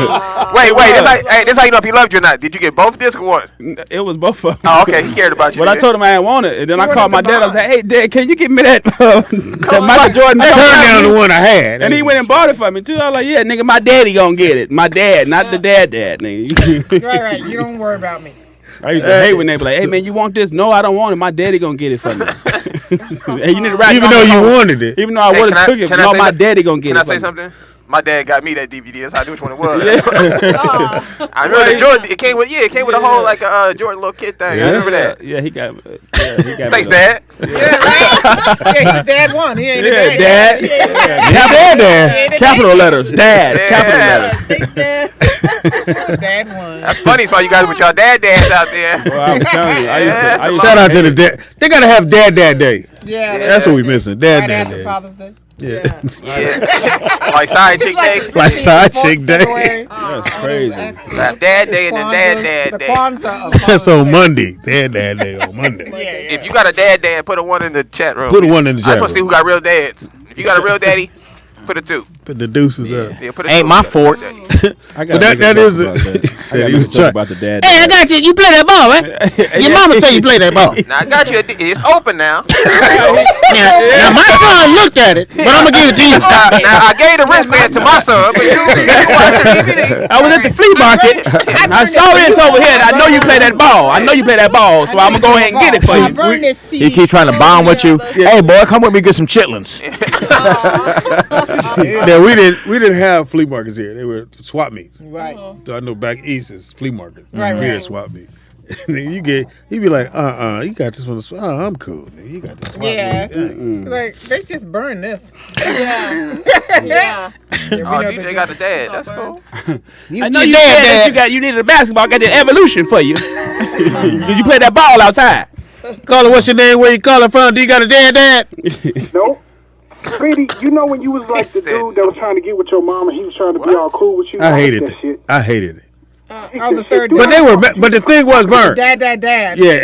Wait, this how you know if he loved you or not. Did you get both discs or one? It was both of them. Oh, okay, he cared about you. But I told him I didn't want it, and then I called my dad. I was like, hey dad, can you get me that Michael Jordan? I turned down the one I had. And he went and bought it for me too. I was like, yeah, nigga, my daddy gonna get it. My dad, not the dad, nigga. Right. You don't worry about me. I used to hate when they be like, hey man, you want this? No, I don't want it. My daddy gonna get it for me. Hey, you need to write. Even though you wanted it. Even though I would have took it. No, my daddy gonna get it. Can I say something? My dad got me that DVD. That's how I knew which one it was. Yeah. I remember the Jordan. It came with a whole like a Jordan little kid thing. Yeah. I remember that. Yeah, he got. Thanks, Dad. Yeah, his dad won. He ain't the Yeah, dad. dad. Capital letters. Dad. Capital letters. Dad won. That's funny for you guys with y'all dads out there. Well, I'm telling you, I used to Shout out to the dad. They gotta have Dad Day. Yeah. That's what we missing. Dad Right after Day. Father's Day. Yeah. Like side chick day. Like side chick day. That's crazy. Dad Day and then Dad Day. That's on Monday. Dad Day on Monday. If you got a dad, put a 1 in the chat room. Put a 1 in the I chat just want to see room. who got real dads. If you got a real daddy, put a 2. Put the deuces up. Yeah, put a Ain't 2. my fort. I But got that is the. He I said got he was trying. about the dad. Hey, I got you. You play that ball, right? Your mama say you play that ball. Now I got you. It's open now. Now my son looked at it, but I'm gonna give it to you. Now I gave the wristband to my son, but you watch the DVD. I was at the flea market. I saw this over here. I know you play that ball. So I'm gonna go ahead and get it for you. He keep trying to bond with you. Hey boy, come with me, get some chitlins. Yeah, we didn't have flea markets here. They were swap meets. Right. So I know back east is flea market. Right, Here right. swap meet. And then you be like, you got this one. I'm cool. Nigga. You got this swap Yeah. meet. Like, they just burn this. Yeah. Oh, DJ got a dad. That's cool. I know you said that you needed a basketball. I got the evolution for you. You play that ball outside. Call it, what's your name? Where you calling from? Do you got a dad? Nope. Speedy, you know when you was like the dude that was trying to get with your mom and he was trying to be all cool with you? I hated that it. shit. I hated it. I was the third But they were. But the thing was, Vern. Dad. Yeah.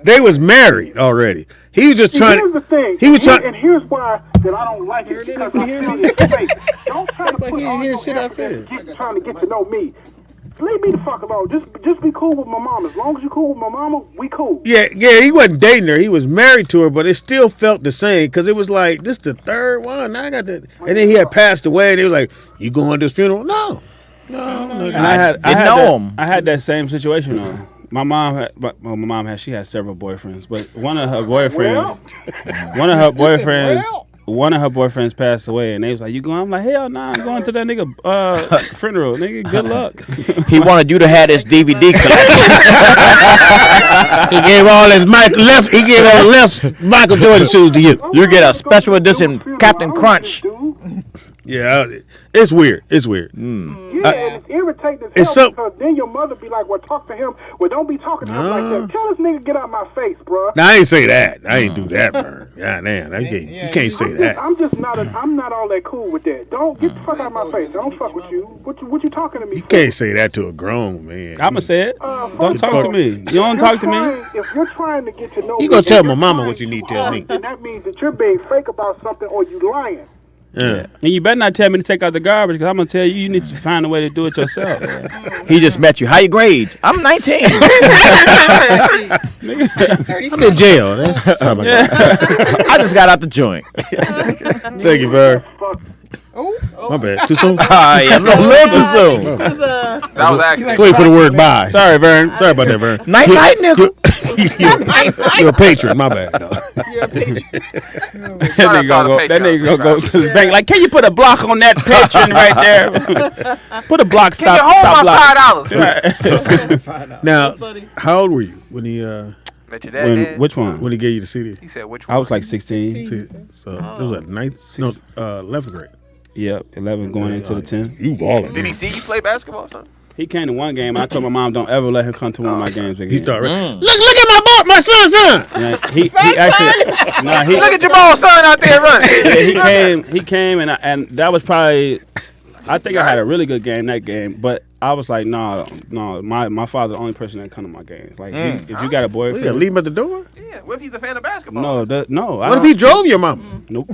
They was married already. He was just See, trying. here's the thing. He was trying. And here's why that I don't like it because I feel his face. Don't try to put all your shit I effort said. into trying to get to know me. leave me the fuck alone. Just be cool with my mom. As long as you cool with my mama, we cool. Yeah, he wasn't dating her. He was married to her, but it still felt the same because it was like, this the third one. Now I got that. And then he had passed away, and they was like, you going to this funeral? No. And I had that same situation though. My mom had several boyfriends, but one of her boyfriends passed away, and they was like, "You going?" I'm like, "Hell nah, I'm going to that nigga funeral, nigga. Good luck." He wanted you to have this DVD collection. He gave all his left Michael Jordan shoes to you. You get a special edition Captain Crunch. Yeah, it's weird. Yeah, and it's irritating as hell because then your mother be like, well, talk to him. Well, don't be talking to him like that. Tell this nigga get out my face, bro. Now, I ain't say that. I ain't do that, man. God damn, you can't say that. I'm not all that cool with that. Don't get the fuck out of my face. I don't fuck with you. What you talking to me You for? can't say that to a grown man. I'ma say it. Don't talk to me. You don't talk to me. If you're trying to get to know You me, gonna tell my mama what you need to tell me. then that means that you're being fake about something or you lying. Yeah. And you better not tell me to take out the garbage because I'm gonna tell you need to find a way to do it yourself. He just met you. How you grades? I'm 19. I'm in jail. That's I just got out the joint. Thank you, Vern. My bad. Too soon? Yeah, a little too soon. That was actually. Wait for the word bye. Sorry, Vern. Sorry about that, Vern. Night, nigga. You're a patron. My bad. No. That nigga gonna go to his bank. Like, can you put a block on that patron right there? Put a block. Stop. Can you hold Stop my block. $5? Now, how old were you when he? Met your dad? Which one? When he gave you the CD? He said which one? I was like 16. So it was at 11th grade. Yep, 11 going into the 10. You balling. Did he see you play basketball or something? He came to one game, and I told my mom, don't ever let him come to one of my games again. He started. Look at my son's son. Yeah, he actually. Nah, Look at Jamal's son out there running. Yeah, he came, and that was probably. I think I had a really good game that game, but I was like, no, my father's the only person that come to my games. Like, if you got a boyfriend, You gotta leave him at the door. Yeah. What if he's a fan of basketball? No. What if he drove your mama? Nope.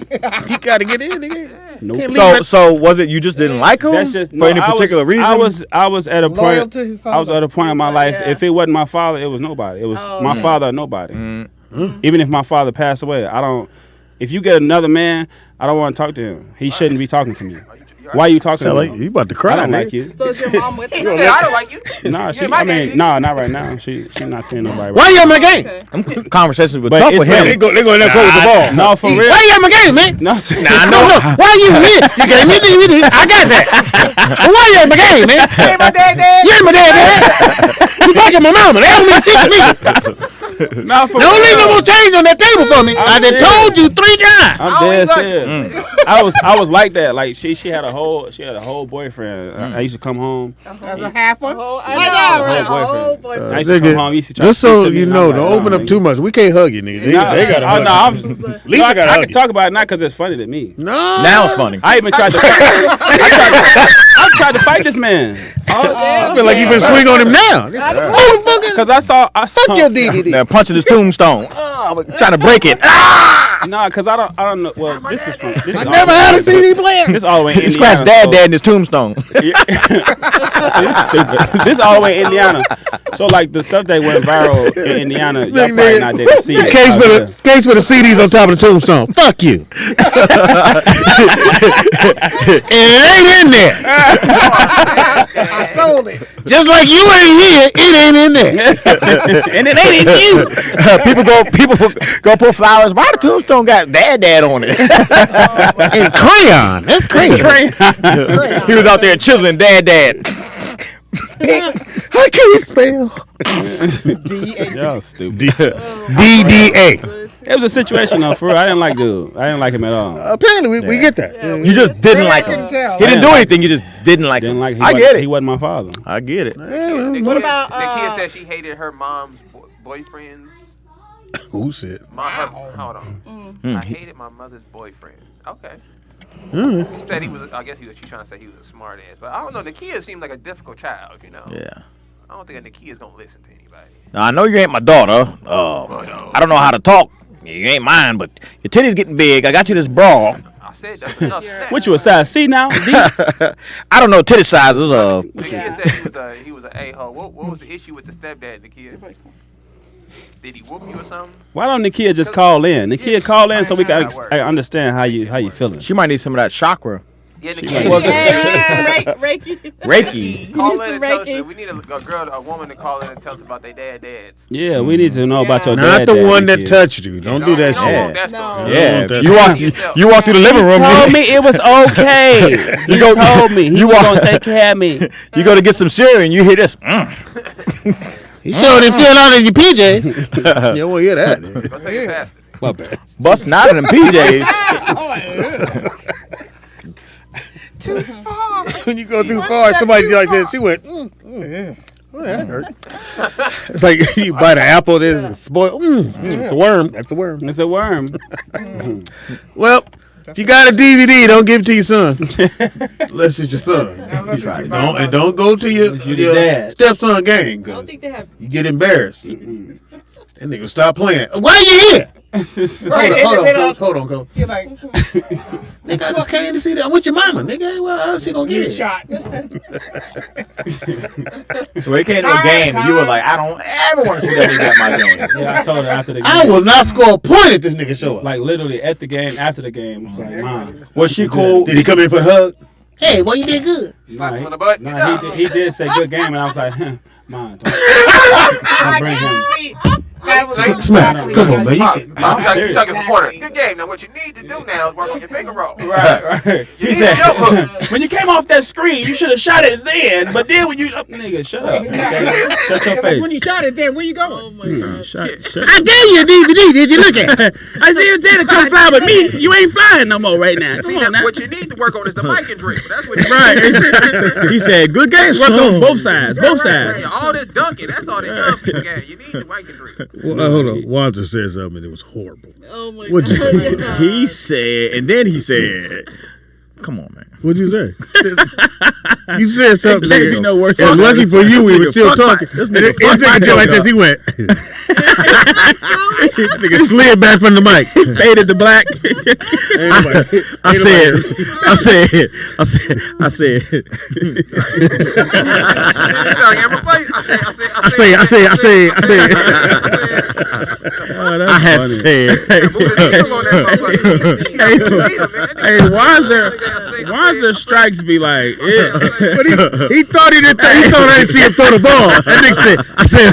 He gotta get in again. Nope. So was it you just didn't like him That's just for any particular reason? I was at a Loyal point. to his I was father. at a point in my life. Yeah. If it wasn't my father, it was nobody. It was my father or nobody. Even if my father passed away, I don't. If you get another man, I don't want to talk to him. He shouldn't be talking to me. Why are you talking to me? You about to cry? I don't man. like you. So is your mom with you? I don't like you. Nah, not right now. She not seeing nobody. Why you at my game? Conversations with But tough it's with him. funny. They go in there close the ball. No, for real. Why you at my game, man? No, No. Why you here? You gave me the. I got that. But why you at my game, man? Hey, my dad. You ain't my dad. You talking my mama. They don't mean shit to me. Nah, for Don't leave real. no more change on that table for me. I done serious. told you 3 times. I'm dead serious. I was like that. Like she had a whole boyfriend. I used to come home. That's a half one. whole boyfriend. I used to come home. Used to try Just to speak so to me, you and know, I'm don't like, open nah, up too much. We can't hug you, nigga. They gotta hug you. Lisa gotta I hug can you. talk about it not because it's funny to me. No. Now it's funny. I even tried to. I tried to fight this man. I feel like you been swing on him now. Because I saw. Fuck your DVD. Now punching his tombstone. Trying to break it. Nah, because I don't know. Well, this is from. This I never had a CD player. This all the way in He Indiana. scratched dad in his tombstone. This is stupid. This all the way in Indiana. So like the stuff that went viral in Indiana, y'all probably not there to see it. Case for the CDs on top of the tombstone. Fuck you. And it ain't in there. I sold it. Just like you ain't here, it ain't in there. And it ain't in you. People go put flowers. Why the tombstone got dad on it? And crayon. That's crazy. He was out there chiseling dad. How can you spell? Y'all stupid. DDA. It was a situation though, for real. I didn't like dude. I didn't like him at all. Apparently, we get that. You just didn't like him. He didn't do anything. You just didn't like him. I get it. He wasn't my father. I get it. What about the kid said she hated her mom's boyfriends? Who said? Hold on. I hated my mother's boyfriend. Okay. Said he was. I guess she's trying to say he was a smart ass, but I don't know. Nakia seemed like a difficult child. You know. Yeah. I don't think a Nakia's gonna listen to anybody. Now I know you ain't my daughter. I don't know how to talk. You ain't mine, but your titty's getting big. I got you this bra. I said that's enough snacks. What you a size C now? D? I don't know titty sizes. The kid said he was an a-hole. What was the issue with the stepdad, the kid? Did he whoop you or something? Why don't Nikia just call in? Nikia, call in so we can understand how you feeling. She might need some of that chakra. Yeah, Reiki. Reiki. Call in and tell us. We need a woman to call in and tell us about their dads. Yeah, we need to know about your Not dad. the one that touched you. Don't do that shit. Yeah. You walk through the living room. He told me it was okay. He told me he was gonna take care of me. You go to get some cereal and you hear this. He showed him feel out in your PJs. You don't want to hear that. Go take it past it. My bad. Busting out of them PJs. Too far. When you go too far, somebody like that, she went, Oh, that hurt. It's like you bite an apple, it's spoiled. It's a worm. That's a worm. It's a worm. Well, if you got a DVD, don't give it to your son. Unless it's your son. Don't go to your stepson gang. Cause you get embarrassed. That nigga stop playing. Why are you here? Hold on, Cole. You're like, nigga, I just came to see that. I'm with your mama, nigga. Well, how's she gonna get it? Shot. So he came to a game and you were like, I don't ever want to see that nigga at my game. Yeah, I told her after the game. I will not score a point if this nigga show up. Like literally at the game, after the game. It's like, Mom. Was she cool? Did he come in for the hug? Hey, well, you did good. Slap him on the butt. He did say good game, and I was like, Mom, don't bring him. Smack. Come on, man. You chugging some water. Good game. Now, what you need to do now is work on your finger roll. Right. He said, when you came off that screen, you should have shot it then. But then when you, nigga, shut up. Shut your face. When you shot it, then where you going? Oh my God. Shut. I gave you a DVD. Did you look at it? I see you said to come fly with me. You ain't flying no more right now. See, what you need to work on is the mic and drink. That's what you right. He said, good game. Work on both sides. Both sides. All this dunking, that's all they done for the game. You need the mic and drink. Well, hold on. Walter said something and it was horrible. Oh my What'd you say? He said, and then he said, come on, man. What'd you say? You said something. Nigga. No worse. And lucky for you, we were still talking. This nigga just like this. He went. Nigga slid back from the mic. Faded the black. I said. I had said. Hey, Wanzer strikes be like, but he thought he didn't. He thought I didn't see him throw the ball. That nigga said, I said.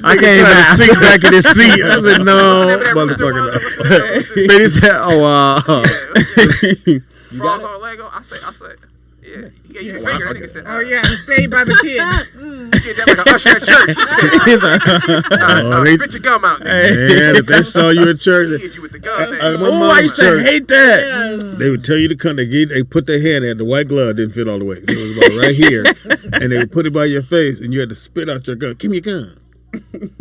I can't even sink back in his seat. I said, no, motherfucker. No. Speedy said, you got it? Lego? I say. Yeah. He gave you the finger. That nigga said, oh, yeah. Saved by the kid. He did that like an usher at church. He said, spit your gum out there. Man, if they saw you at church, he hit you with the gum, man. I used to hate that. They would tell you to come. They put their hand in. The white glove didn't fit all the way. So it was about right here. And they would put it by your face, and you had to spit out your gun. Give me your gun.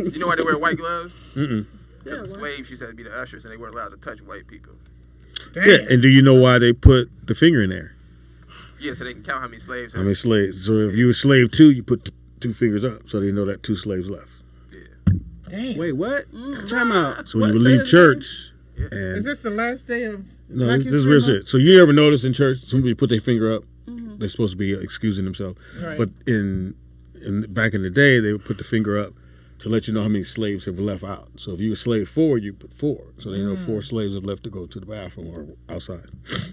You know why they wear white gloves? Mm-mm. Because the slaves used to be the ushers, and they weren't allowed to touch white people. Damn. Yeah, and do you know why they put the finger in there? Yeah, so they can count how many slaves. How many slaves? So if you were slave 2, you put 2 fingers up, so they know that 2 slaves left. Yeah. Damn. Wait, what? Time out. So when you leave church, and is this the last day of? No, this is real shit. So you ever notice in church somebody put their finger up? Mm-hmm. They're supposed to be excusing themselves, right. But in back in the day, they would put the finger up to let you know how many slaves have left out. So if you were slave 4, you put 4. So they know 4 slaves have left to go to the bathroom or outside.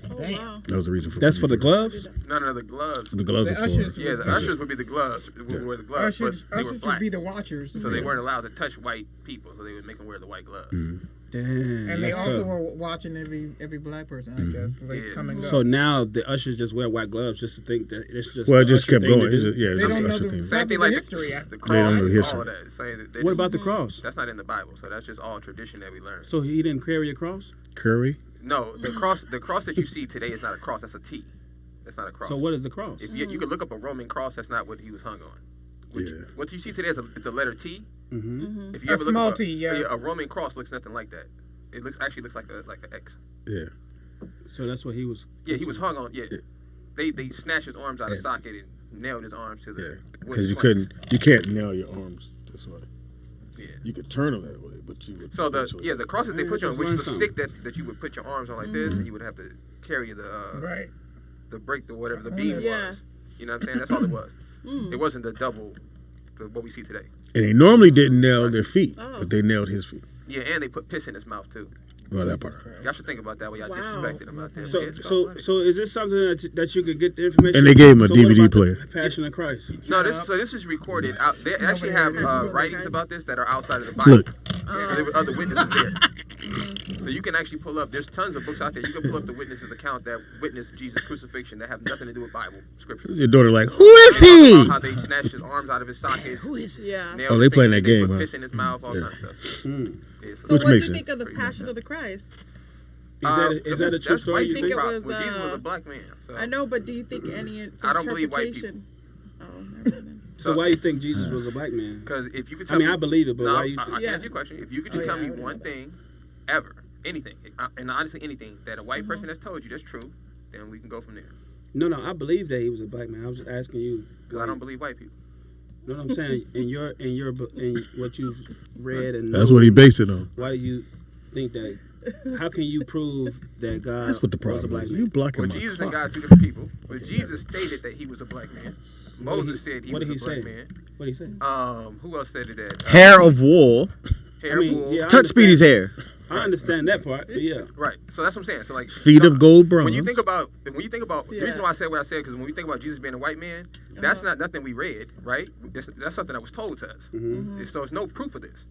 Oh, wow. That was the reason for. That's for the gloves. No, the gloves. The gloves are for. Yeah, the ushers would be the gloves. Would wear the gloves, ushers, but they were black. Would be the watchers. So they weren't allowed to touch white people. So they would make them wear the white gloves. Mm-hmm. Damn. And they also were watching every black person, I guess. Like, come and go. So now the ushers just wear white gloves just to think that it's just. Well, it just kept going. They don't know the same thing like history. The cross is all of that. What about the cross? That's not in the Bible, so that's just all tradition that we learned. So he didn't carry a cross? Curry? No, the cross that you see today is not a cross. That's a T. That's not a cross. So what is the cross? If you could look up a Roman cross, that's not what he was hung on. What you see today is the letter T. Mm-hmm. If you ever look up T, a Roman cross looks nothing like that. It actually looks like an X. Yeah. So that's what he was. Yeah, he was hung on. Yeah. They snatched his arms out of socket and nailed his arms to the. Because you can't nail your arms this way. You could turn them that way, but you would. So the cross that they put you on, which is the stick that you would put your arms on like this, and you would have to carry the break, the whatever the beam was. You know what I'm saying? That's all it was. It wasn't the double, what we see today. And they normally didn't nail their feet, but they nailed his feet. Yeah, and they put piss in his mouth too. Well, that part. Y'all should think about that when y'all disrespected him out there. So is this something that you could get the information? And they gave him a DVD player. Passion of Christ. No, this is recorded out. They actually have writings about this that are outside of the Bible. There were other witnesses there. So you can actually pull up. There's tons of books out there. You can pull up the witnesses' account that witnessed Jesus' crucifixion that have nothing to do with Bible scripture. Your daughter like, who is he? How they snatched his arms out of his sockets. Who is he? Yeah. Oh, they playing that game, put huh? piss in his mouth, all kinds of stuff. So what do you think of the Passion of the Christ? Is that a true story? You think it was? Jesus was a black man. So. I know, but do you think any I don't believe white people. Oh, never mind. So why you think Jesus was a black man? Because if you could tell me, I believe it, but why you? I can answer your question. If you could just tell me one thing, ever, anything, and honestly anything that a white person has told you that's true, then we can go from there. No, I believe that he was a black man. I was just asking you. Because I don't believe white people. No, I'm saying in what you've read and that's what he based it on. Why do you think that? How can you prove that God That's what the problem was a black is. man? You blocking my Jesus fuck. and God are two different people. But Jesus stated that he was a black man. Moses said he was a black man. What did he say? Who else said that? Hair of wool. Hair of wool. Yeah, Touch Speedy's hair. I understand that part, but yeah. Right. So that's what I'm saying. So like feet of gold bronze. When you think about the reason why I said what I said, because when we think about Jesus being a white man, that's not nothing we read, right? That's something that was told to us. So it's no proof of this.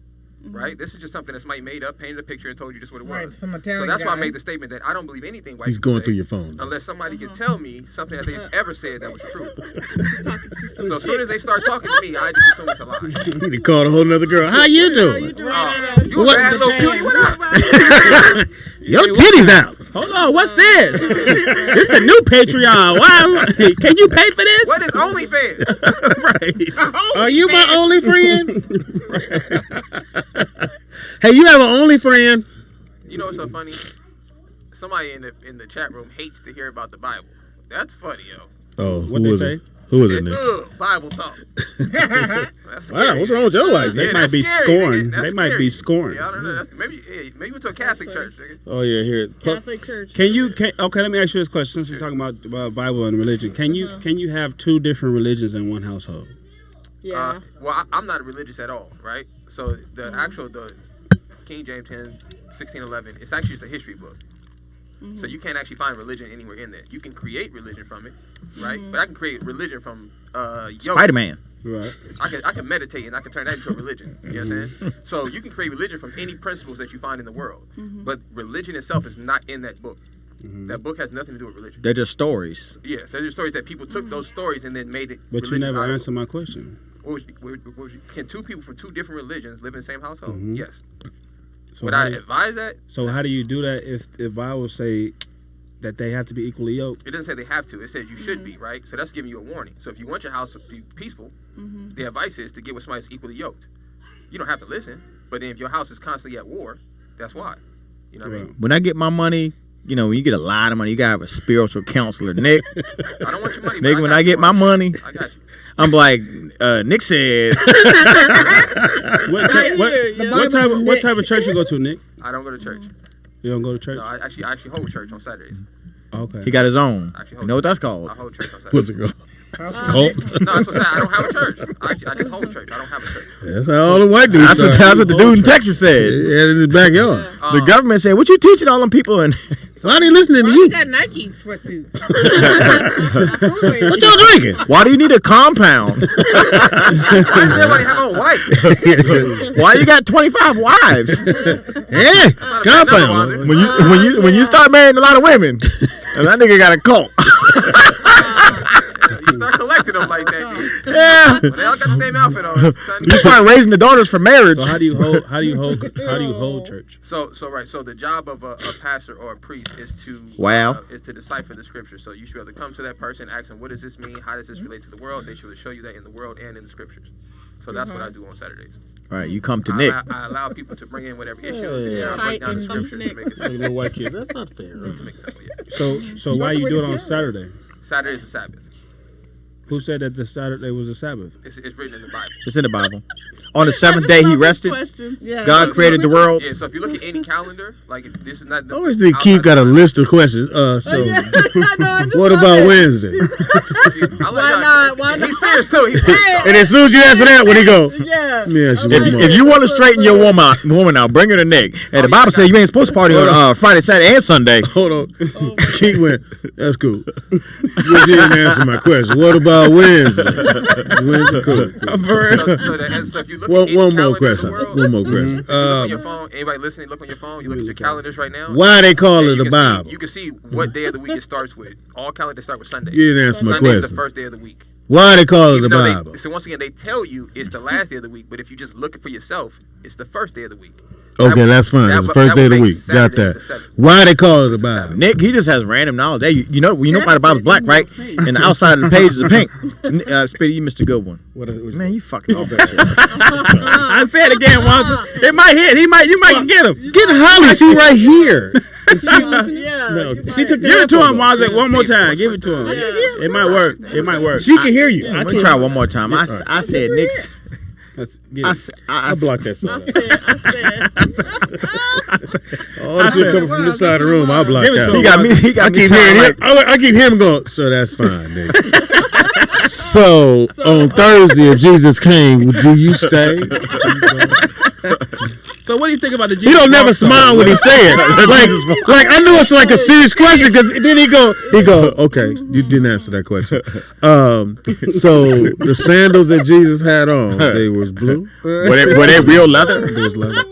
Right? This is just something that somebody made up, painted a picture, and told you just what it was. So that's why I made the statement that I don't believe anything white He's people going say, through your phone. unless somebody can tell me something that they've ever said that was true. So as soon as they start talking to me, I just assume it's a lie. He called a whole nother girl. How you doing? You a bad little cutie? What up? Your titties out. Hold on, what's this? This a new Patreon. Why? Can you pay for this? What is OnlyFans? Right. Are you my only friend? Hey, you have an only friend? You know what's so funny? Somebody in the chat room hates to hear about the Bible. That's funny, yo. Oh, what they say? Who was it? Bible talk. Wow, what's wrong with your life? They might be scorned. They might be scorned. Yeah, I don't know. Maybe you went to a Catholic church, nigga. Oh yeah, here. Catholic church. Okay, let me ask you this question. Since we're talking about Bible and religion, can you have two different religions in one household? Yeah. Well, I'm not religious at all, right? So the King James 1611, it's actually just a history book. So you can't actually find religion anywhere in there. You can create religion from it, right? But I can create religion from yoga. Spider-Man. Right. I can meditate and I can turn that into a religion. You know what I'm saying? So you can create religion from any principles that you find in the world. But religion itself is not in that book. That book has nothing to do with religion. They're just stories. Yeah, they're just stories that people took those stories and then made it. But you never answered my question. Can two people from two different religions live in the same household? Yes. So Would I advise that? So how do you do that if the Bible say that they have to be equally yoked? It doesn't say they have to. It says you should be, right? So that's giving you a warning. So if you want your house to be peaceful, the advice is to get with somebody that's equally yoked. You don't have to listen, but then if your house is constantly at war, that's why. You know what I mean? When I get my money, you know, when you get a lot of money, you gotta have a spiritual counselor, Nick. I don't want your money. Nigga, when I get my money, I got you. I'm like, Nick said. What type of church you go to, Nick? I don't go to church. You don't go to church? No, I actually hold church on Saturdays. Okay. He got his own. You know what that's called? I hold church on Saturdays. What's it called? Cult? No, that's what I'm saying. I don't have a church. I just hold church. I don't have a church. That's how all the white dudes That's what the dude in Texas said. He had it in his backyard. The government said, "What you teaching all them people?" And why they listening to Why you? you got Nike sweatsuits? What y'all drinking? Why do you need a compound? Why does everybody have on white? Why you got 25 wives? Yeah, compound. When you start marrying a lot of women, and that nigga got a cult. You start collecting them like that, dude. Yeah. But they all got the same outfit on. You start raising the daughters for marriage. So how do you hold church? So the job of a pastor or a priest is to is to decipher the scripture. So you should be able to come to that person, ask them, what does this mean? How does this relate to the world? They should show you that in the world and in the scriptures. So that's what I do on Saturdays. All right, you come to Nick. I allow people to bring in whatever issues, and then I break down the scriptures to make it simple. Little white kid. That's not fair. To make it simple, yeah. So why you do it on Saturday? Saturday is the Sabbath. Who said that the Saturday was a Sabbath? It's written in the Bible. It's in the Bible. On the seventh day he rested. Yeah. God created the world. Yeah, so if you look at any calendar, like this is not. Always think Keith got a list of questions. What about Wednesday? Why not? Why not? He's serious too. And as soon as you answer that, when he go, Yeah. If you want to straighten your woman out, bring her to Nick. And the Bible says you ain't supposed to party on Friday, Saturday, and Sunday. Hold on. Keith went, that's cool. You didn't answer my question. What about Wednesday? Wednesday, cool. So if you look One at more question. One more question. Look on your phone. Anybody listening, look on your phone. You look at your calendars right now. Why they call it the Bible? You can see what day of the week it starts with. All calendars start with Sunday. You didn't answer my Sunday is question. the first day of the week. Why they call it the Even though Bible? So once again, they tell you it's the last day of the week, but if you just look for yourself, it's the first day of the week. Okay, that's fine. It's the first day of the week. Got that. Why they call it the Bible? Nick, he just has random knowledge. Hey, you know why the Bible's black, right? And the outside of the page is pink. Speedy, you missed a good one. Man, you fucking all that shit. I said it again, Walter. It might hit. You might get him. Get Holly. She right here. No, she took. Give it to him, Walter. One more time. Give it to him. It might work. It might work. She can hear you. I'm gonna try one more time. I said Nick's. I blocked that side. All this shit coming from this side of the room, I blocked that. I keep hearing him going, so that's fine, Nick. So on Thursday, if Jesus came, do you stay? So what do you think about the Jesus? He don't never smile when he say it. Like I knew it's like a serious question because then he go, okay, you didn't answer that question. So the sandals that Jesus had on, they was blue. Were they real leather? They was leather.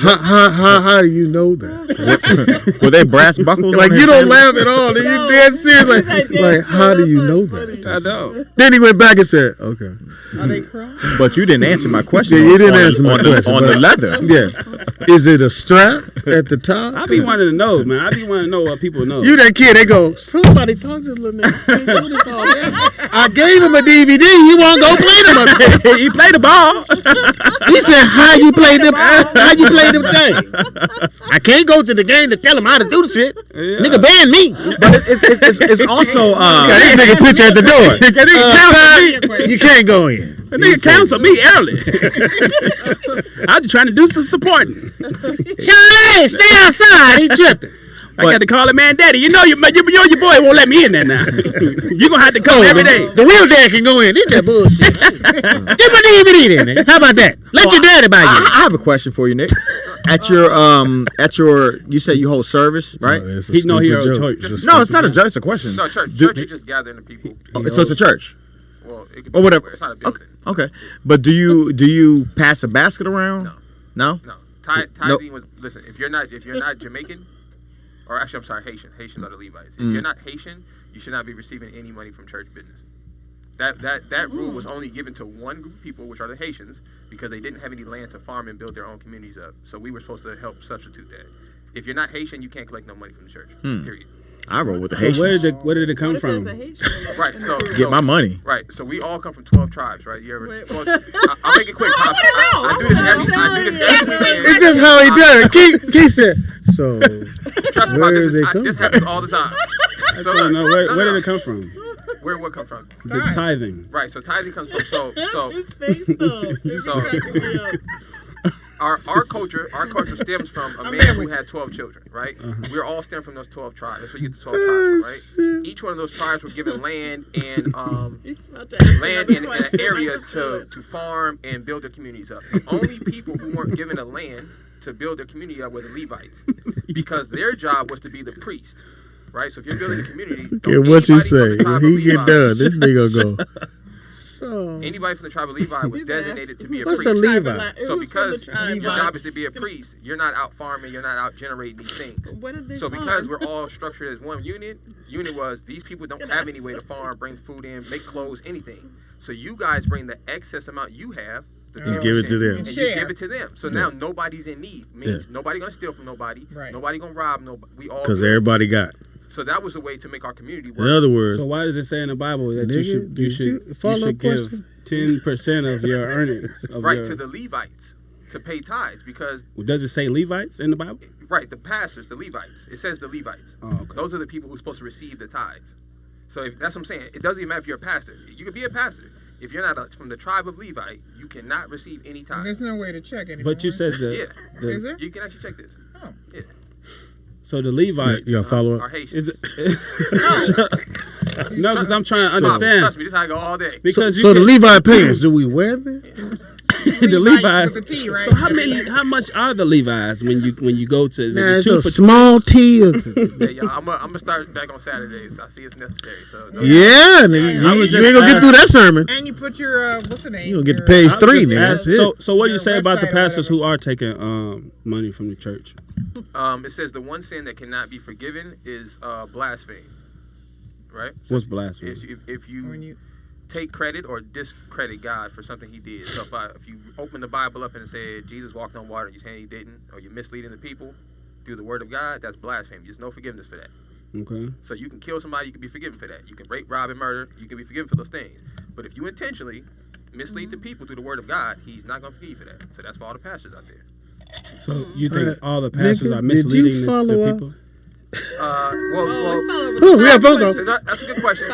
How do you know that? Were they brass buckles? Like you don't laugh at all. You dead serious. Like how do you know that? I know. Then he went back and said, okay. Are they crying? But you didn't answer my question. Yeah, you didn't answer my question. On the leather. Yeah. Is it a strap at the top? I be wanting to know, man. I be wanting to know what people know. You that kid, they go, somebody talk to this little nigga. Can't do this all day. I gave him a DVD. He won't go play them up there. He played the ball. He said, how you play them game? I can't go to the game to tell him how to do the shit. Yeah. Nigga ban me. But it's also this nigga picture at the door. You can't go in. The nigga counseled me early. I was trying to do some supporting. Charlie, stay outside. He tripping. I got to call him man daddy. You know your boy won't let me in there now. You're going to have to come every day. The real dad can go in. It's that bullshit. Get my DVD in there. How about that? Let your daddy buy you. I have a question for you, Nick. At your you said you hold service, right? No, he holds church. No, it's not a joke. It's a question. No, church. Church is just gathering the people. So it's a church. Well, it could or whatever. It's not a building. Okay. But do you pass a basket around? No. Tithing was listen. If you're not Jamaican, or actually I'm sorry, Haitian. Haitians are the Levites. If you're not Haitian, you should not be receiving any money from church business. That rule was only given to one group of people, which are the Haitians, because they didn't have any land to farm and build their own communities up. So we were supposed to help substitute that. If you're not Haitian, you can't collect no money from the church. Period. I roll with the Haitians. Where did it come from? Right. So get my money. Right. So we all come from 12 tribes, right? You ever? I'll make it quick. I do this every weekend. It's just how he does it. Keith said. So trust me, this happens all the time. Where did it come from? Where what come from? The tithing. Right. So tithing comes from Our culture stems from a man who had 12 children, right? We're all stem from those 12 tribes. That's where you get the 12 tribes, right? Each one of those tribes were given land and land in an area to farm and build their communities up. The only people who weren't given a land to build their community up were the Levites, because their job was to be the priest, right? So if you're building a community, what you say, when he get done, this nigga go. So anybody from the tribe of Levi was designated to be a What's priest. a Levi? So because your job is to be a priest, you're not out farming, you're not out generating these things. So because we're all structured as one unit was these people don't have any way to farm, bring food in, make clothes, anything. So you guys bring the excess amount you have, and give it to them. And you give it to them. So now nobody's in need. Means nobody gonna steal from nobody. Right. Nobody gonna rob nobody. We all because everybody got. So that was a way to make our community work. In other words, so why does it say in the Bible that you should give 10% of your earnings? To the Levites to pay tithes, because does it say Levites in the Bible? Right, the pastors, the Levites. It says the Levites. Oh, okay. Those are the people who's supposed to receive the tithes. So that's what I'm saying. It doesn't even matter if you're a pastor. You could be a pastor. If you're not from the tribe of Levi, you cannot receive any tithes. There's no way to check anymore. But you said that. Yeah. Is there? You can actually check this. Oh. Yeah. So the Levites. You got to follow up? Are Haitians. No, because I'm trying to understand. Trust me, this is how I go all day. Because so the Levi pants, do we wear them? The Levites. With a T, right? So how much are the Levi's when you go to? Is Nah, it it's two a for small T. Yeah, y'all, I'm gonna start back on Saturdays. I see it's necessary. So Yeah, nigga, you ain't gonna get through that sermon. And you put your what's the name? You gonna get to page 3, nigga. That's it. So what do you say about the website or pastors whatever. who are taking money from the church? It says the one sin that cannot be forgiven is blasphemy. Right? What's blasphemy? If you take credit or discredit God for something He did. So if you open the Bible up and say Jesus walked on water, you're saying He didn't, or you're misleading the people through the Word of God, that's blasphemy. There's no forgiveness for that. Okay. So you can kill somebody, you can be forgiven for that. You can rape, rob, and murder, you can be forgiven for those things. But if you intentionally mislead the people through the Word of God, He's not going to forgive you for that. So that's for all the pastors out there. So you think all the pastors nigga, are did you misleading follow the up? people? We got a phone call. That's a good question.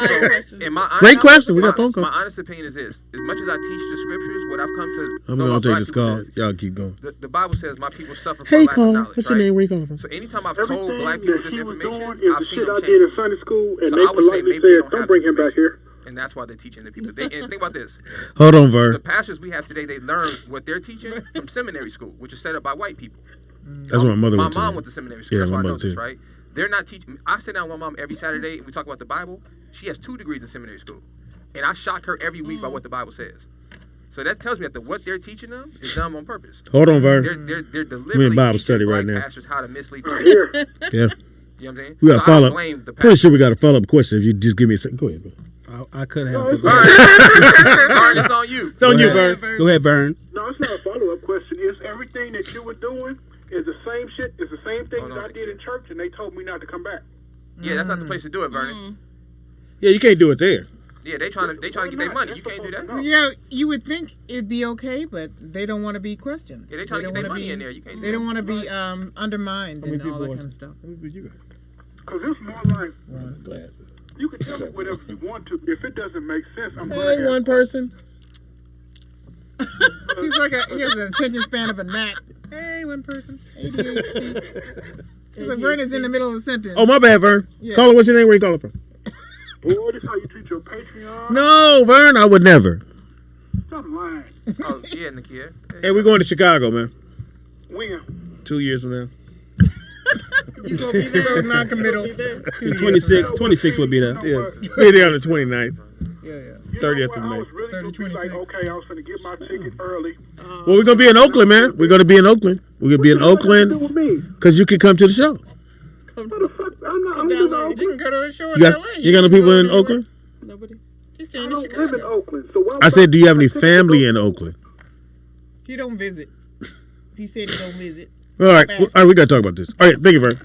So, in my Great question. We got a phone call. My honest opinion is this: as much as I teach the scriptures, what I've come to I'm know gonna about take black this people call. is Y'all keep going. the Bible says my people suffer for Hey, lack of Cole. knowledge. What's your right? name? Where you calling from? So anytime I've told Everything black people that this he was information, doing is I've the seen shit them I change. did in Sunday school, and So they I would say politely maybe they said, don't "Don't have bring the him back here." and that's why they're teaching the people. And think about this: Hold on, Vern. the pastors we have today, they learn what they're teaching from seminary school, which is set up by white people. That's what my mother went to. My mom went to seminary school. Yeah, That's my why I know mother this, too. right? They're not teaching. I sit down with my mom every Saturday and we talk about the Bible. She has 2 degrees in seminary school, and I shock her every week by what the Bible says. So that tells me that what they're teaching them is done on purpose. Hold on, Vern. They're We deliberately in Bible teaching study black right now. pastors how to mislead Yeah. people. You know what I'm saying? We got So a I follow don't up. blame the Pretty pastors. sure we got a follow up question. If you just give me a second. Go ahead, bro. I could have. Vern, it's on you. It's on you, Vern. Go ahead, Vern. No, it's not a follow-up question. It's everything that you were doing is the same shit. It's the same thing that I did in church, and they told me not to come back. Yeah, that's not the place to do it, Vernon. Yeah, you can't do it there. Yeah, they trying to get their money. You can't do that. Yeah, you would think it'd be okay, but they don't want to be questioned. Yeah, they trying to get their money in there. You can't. They don't want to be undermined and all that kind of stuff. Because it's more like you can tell me whatever you want to. If it doesn't make sense, I'm Hey, going to one person. He's like he has an attention span of a gnat. Hey, one person. ADHD. It's like Vern is in the middle of a sentence. Oh, my bad, Vern. Yeah. Call it. What's your name? Where you calling from? Boy, this how you treat your Patreon. No, Vern, I would never. Stop lying. Oh, yeah, Nakia. Hey, we're going to Chicago, man. When? 2 years from now. You gonna be there? So non-committal. 26 would be there. Yeah, be there on the 29th. Yeah. 30th of May. I was really going to be like, okay, I was going to get my ticket early. Well, we're going to be in Oakland, man. We're going to be in Oakland. We're going to be in Oakland because you can come to the show. I'm in Oakland. You can go to a show in You LA. got no people in Oakland? Nobody. He's I saying in don't live Chicago. in Oakland. So why I said, do you have any family in Oakland? He don't visit. He said he don't visit. All right, we got to talk about this. All right, thank you, Vern.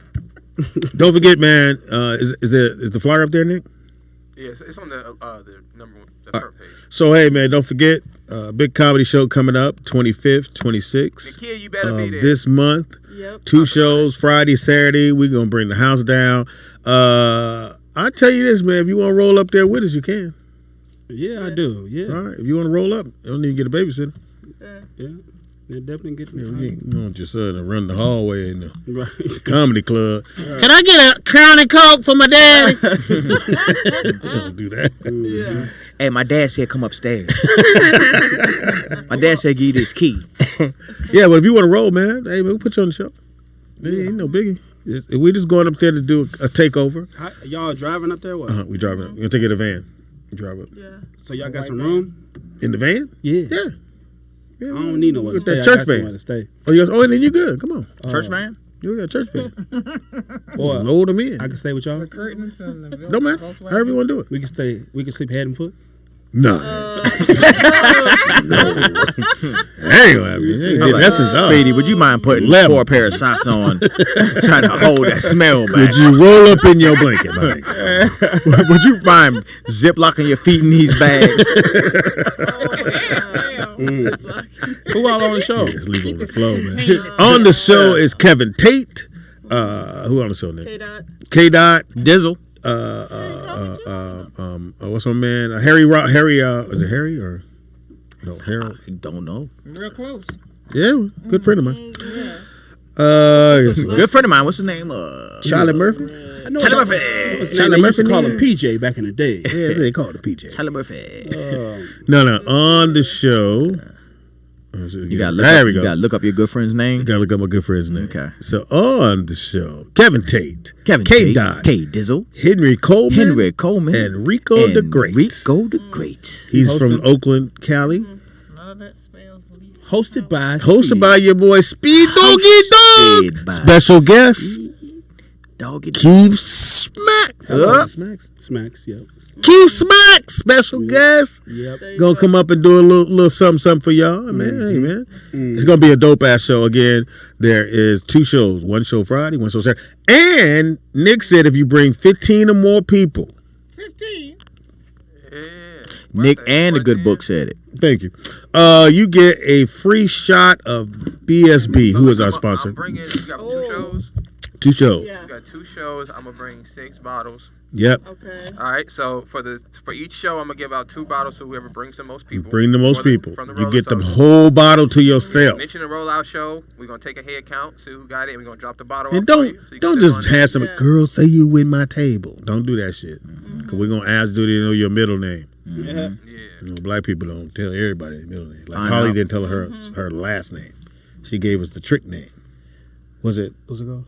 Don't forget, man. Is the flyer up there, Nick? Yeah, it's on the number 1, the front page. So hey, man, don't forget, big comedy show coming up, 25th, 26th Nakia, you better be there. this month. Yep. 2 shows, Friday, Saturday. We're gonna bring the house down. I tell you this, man. If you want to roll up there with us, you can. Yeah, I do. Yeah. All right. If you want to roll up, you don't need to get a babysitter. Yeah. They definitely get me. You don't want your son to run the hallway in the Right. comedy club. Can I get a Crown and Coke for my daddy? Don't do that. Yeah. Hey, my dad said come upstairs. My dad said give you this key. Yeah, but if you want to roll, man, hey, man, we'll put you on the show. Ain't no biggie. We just going up there to do a takeover. Y'all driving up there? What? We driving up. We're going to take it in a van. Drive up. Yeah. So y'all got some room? In the van? Yeah. Yeah. I don't need nowhere to With stay. that I church got van. somewhere to stay. Then you good. Come on. Church van? You got a church van. Boy, Load them in. I can stay with y'all. The curtains and the Don't matter. However you want to do it. We can stay. We can sleep head and foot. No. Speedy, would you mind putting 4 pair of socks on, trying to hold that smell back? Could you roll up in your blanket, my nigga? Would you mind zip-locking your feet in these bags? Who all on the show? Just leave it on the flow, man. On the show is Kevin Tate. Who on the show, Nick? K-Dot. K-Dot. Dizzle. what's my man? Harry. Is it Harry or no Harold? I don't know. Real close. Yeah, good friend of mine. Good friend of mine. What's his name? Charlie Murphy. Charlie Murphy. Charlie Murphy. Call him PJ back in the day. Yeah, they called him PJ. Charlie Murphy. No, on the show. You gotta look up your good friend's name. You gotta look up my good friend's name. Okay. So on the show, Kevin Tate, Tate, Dot, K Dizzle, Henry Coleman, and Rico the Great. He's from Oakland, Cali. Hosted by your boy Speed Doggy Dog. Special guest, Keith Smack. Smacks, yep. Keith Smack, special guest. Yep. Gonna come up and do a little something for y'all, man. Hey, man. It's gonna be a dope ass show. Again, there is 2 shows. One show Friday, one show Saturday. And Nick said if you bring 15 or more people. 15? Nick and the good book said it. Thank you. You get a free shot of BSB, who is our sponsor. You got 2 shows? 2 shows. You got 2 shows. I'm gonna bring 6 bottles. Yep. Okay. All right. So for each show, I'm gonna give out 2 bottles to whoever brings the most people. Bring the most people. From the You get the roller whole bottle to yourself. Mention the rollout show. We're gonna take a head count, see who got it, and we're gonna drop the bottle. And off for you, so you can don't sit just on have it. some girls say you with my table. Don't do that shit. Cause we're gonna ask do they know your middle name. Yeah. You know, black people don't tell everybody their middle name. Like I Holly know. didn't tell her last name. She gave us the trick name. What's it called?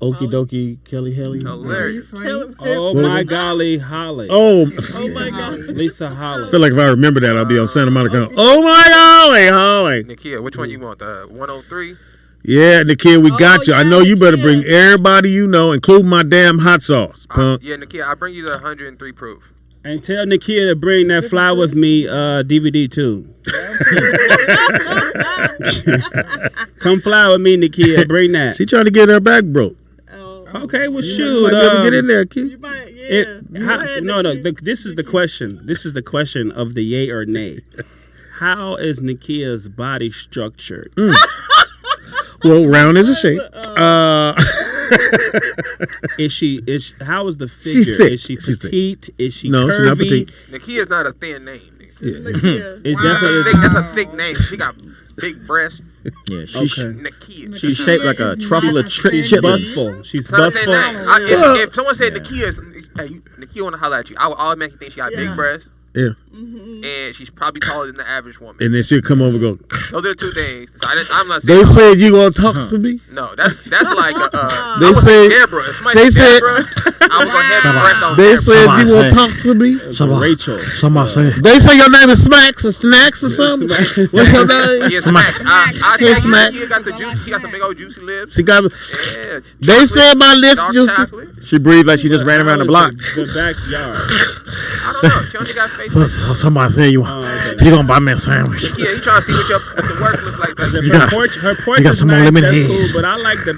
Okie dokie Kelly Haley. Hilarious. Oh my golly, Holly. Oh my God. Lisa Holly. I feel like if I remember that, I'll be on Santa Monica. Oh my golly, Holly. Nikia, which one you want? The 103? Yeah, Nikia, we got you. I know you better bring everybody you know, including my damn hot sauce, punk. Yeah, Nikia, I'll bring you the 103 proof. And tell Nikia to bring that Fly With Me DVD too. Come fly with me, Nikia. Bring that. She trying to get her back broke. Okay, well, shoot. Get in there, kid. This is the question. This is the question of the yay or nay. How is Nikia's body structured? Well, round is a shape. How is the figure? She's thick. Is she She's petite? Is she No, curvy? she's not petite. Nikia's not a thin name. It's That's a thick name. She got big breasts. Yeah, she's Nikia. She's shaped like a truffle of She's chitlins. bustful. She's Son of that bustful. name. If someone said Nikia's, Nikia want to holler at you, I would automatically think she got big breasts. Yeah. And she's probably taller than the average woman. And then she'll come over and go. Those are the 2 things. So I'm not saying. They said you gonna talk to me. No, that's like They I was said- like Deborah. If somebody they said said- Deborah, I was gonna have the breast on They Deborah. said you gonna talk to me. Rachel. Somebody say. They say your name is Smacks or Snacks or something. What's your name? Yeah, Smacks. I Hey, think Smacks. Nikia got the juice. She got some big old juicy lips. She got. Yeah. They said my lips Dark juicy. chocolate. She breathed like she just ran around the block. The backyard. I don't know. She only got face. Somebody say you gonna buy me a sandwich. Yeah, you trying to see what the work looks like. If You her got- porch you got is some more nice, that's lemonade. cool, but I like to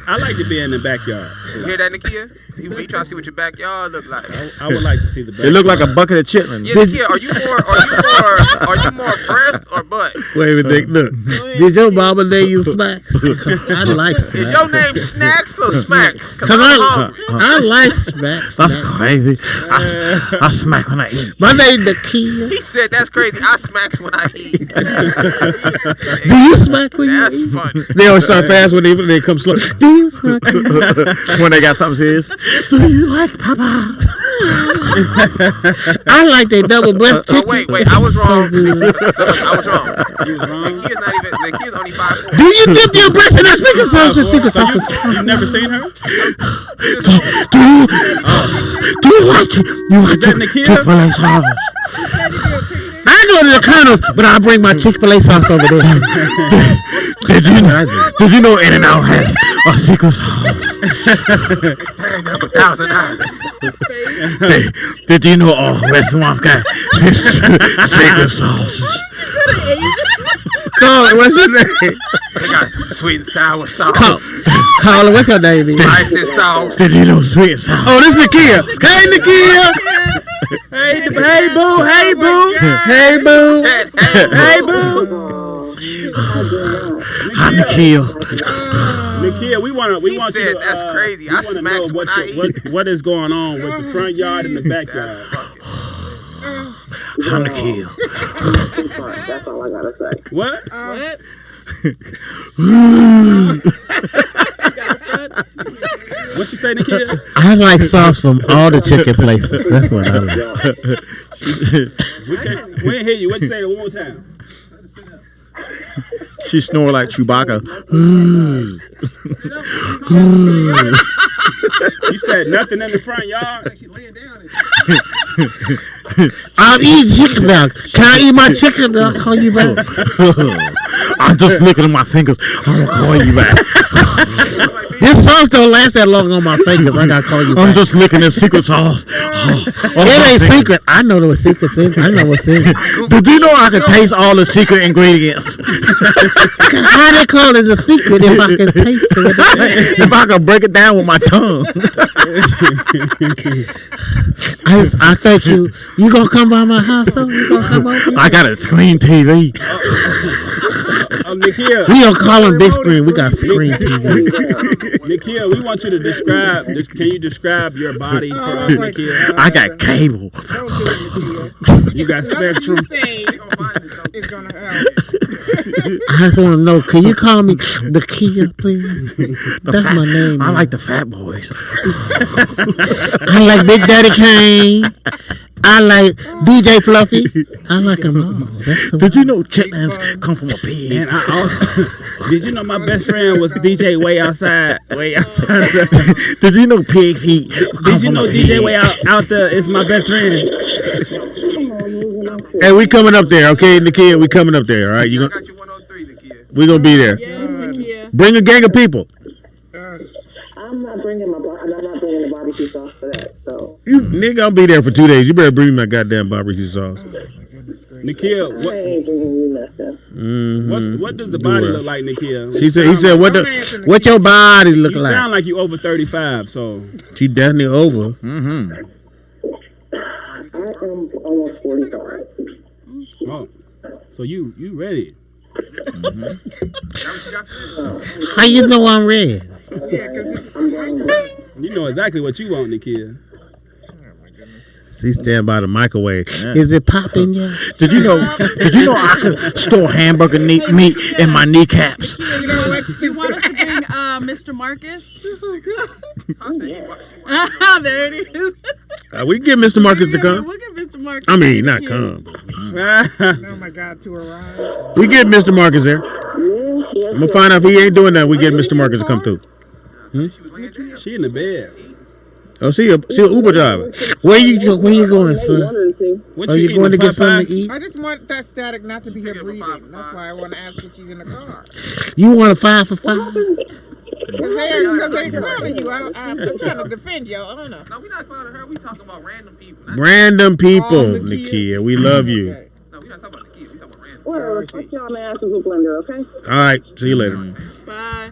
be in the backyard. You hear that, Nikia? You trying to see what your backyard look like? I would like to see the It backyard. looked like a bucket of chitlins. Yeah, Nikia, are you more breast or butt? Wait a minute, look. Did your mama name you Smacks? I like Is Smacks. your name Snacks or Smack? Cause I'm hungry. I like Smacks. That's crazy. I smack when I eat. My name Nikia. He said that's crazy. I smacks when I eat. Do you smack when you That's eat? funny. They always start fast when they come slow. Do you smack when you eat? When they got something serious. Do you like Papa? I like that double breast chicken. Oh, wait, I was wrong. So good. I was wrong. You was wrong. Nikia's not even. Nikia's only 5'4". Do you dip your breast in that speaker sauce and secret sauce? You've never seen her? Do you like it? You like that Nikia? Chick-fil-A sauce? I go to the Colonel's, but I bring my Chick-fil-A sauce over there. Did you know In-N-Out had a secret sauce? That ain't number 1,000. Did you know all restaurants got secret sauces? Call it. What's your name? They got sweet and sour sauce. Call it. What's your name? Spicy sauce. Did you know sweet and sour? Oh, this Nikia. Hey, Nikia. Hey, boo. Hey, boo. Hey, boo. Hey, boo. I'm the kill. Nikia, we want He you said to. that's crazy. We I wanna smacks know when I eat. what is going on with the front yard and the backyard. I'm the kill. That's all I gotta say. What? What? What you say, Nikia? I like sauce from all the chicken places. That's what I like. We didn't hear you. What you say one more time? She snore like Chewbacca. You said nothing in the front yard. I'm eating chicken now. Can I eat my chicken? I'll call you back. I'm just licking my fingers. I'm gonna call you back. This sauce don't last that long on my fingers. I gotta call you back. I'm just licking this secret sauce. It ain't secret. I know the secret thing. I know what's in it. Did you know I can taste all the secret ingredients? How they call it a secret if I can taste it? If I can break it down with my tongue. I thank you. You gonna come by my house though? You gonna come over? I got a screen TV. Nikia. We don't call them big screen. We got screen TV. Nikia, we want you to describe. Can you describe your body for us, Nikia? I got cable. You got spectrum. It's gonna help. I just want to know. Can you call me the Kia, please? That's my name. I like the fat boys. I like Big Daddy Kane. I like DJ Fluffy. I like them all. Did you know chitlins come from a pig? And did you know my best friend was DJ Way Outside? Way Outside. Did you know pig feet? Did you know DJ Way out there is my best friend? Hey, we coming up there, okay, Nikia? We coming up there, all right? I got you 103, Nikia. We gonna be there. Yes, Nikia. Bring a gang of people. I'm not bringing the barbecue sauce for that. So You nigga, I'll be there for 2 days. You better bring me my goddamn barbecue sauce. Nikia, I ain't drinking you nothing. what does the body look like, Nikia? He said, what your body look You like? sound like you over 35, so. She definitely over. Mm-hmm. I am almost 45. Oh, so you ready? Mm-hmm. How you know I'm ready? You know exactly what you want, Nikia. She stand by the microwave. Yeah. Is it popping yet? Did you know I could store hamburger meat in my kneecaps? You know, do you want us to bring Mr. Marcus? There it is. We get Mr. Marcus to come. We'll get Mr. Marcus. I mean, not come. But, Oh my God, to arrive. we get Mr. Marcus there. I'm gonna find out if he ain't doing that. We get Mr. Marcus to come through. She in the bed. Oh, she a Uber driver. Where you going, son? What Are you going to get something to eat? I just want that static not to be here breathing. That's why I want to ask if she's in the car. You want a 5 for 5? Because they're clowning you. I'm trying to defend you. I don't know. No, we're not clowning her. We talking about random people. Random people, Nikia. We love you. Okay. No, we're not talking about Nikia. We talking about random. Well, put y'all in the asses with blender, okay? All right. See you later. Bye.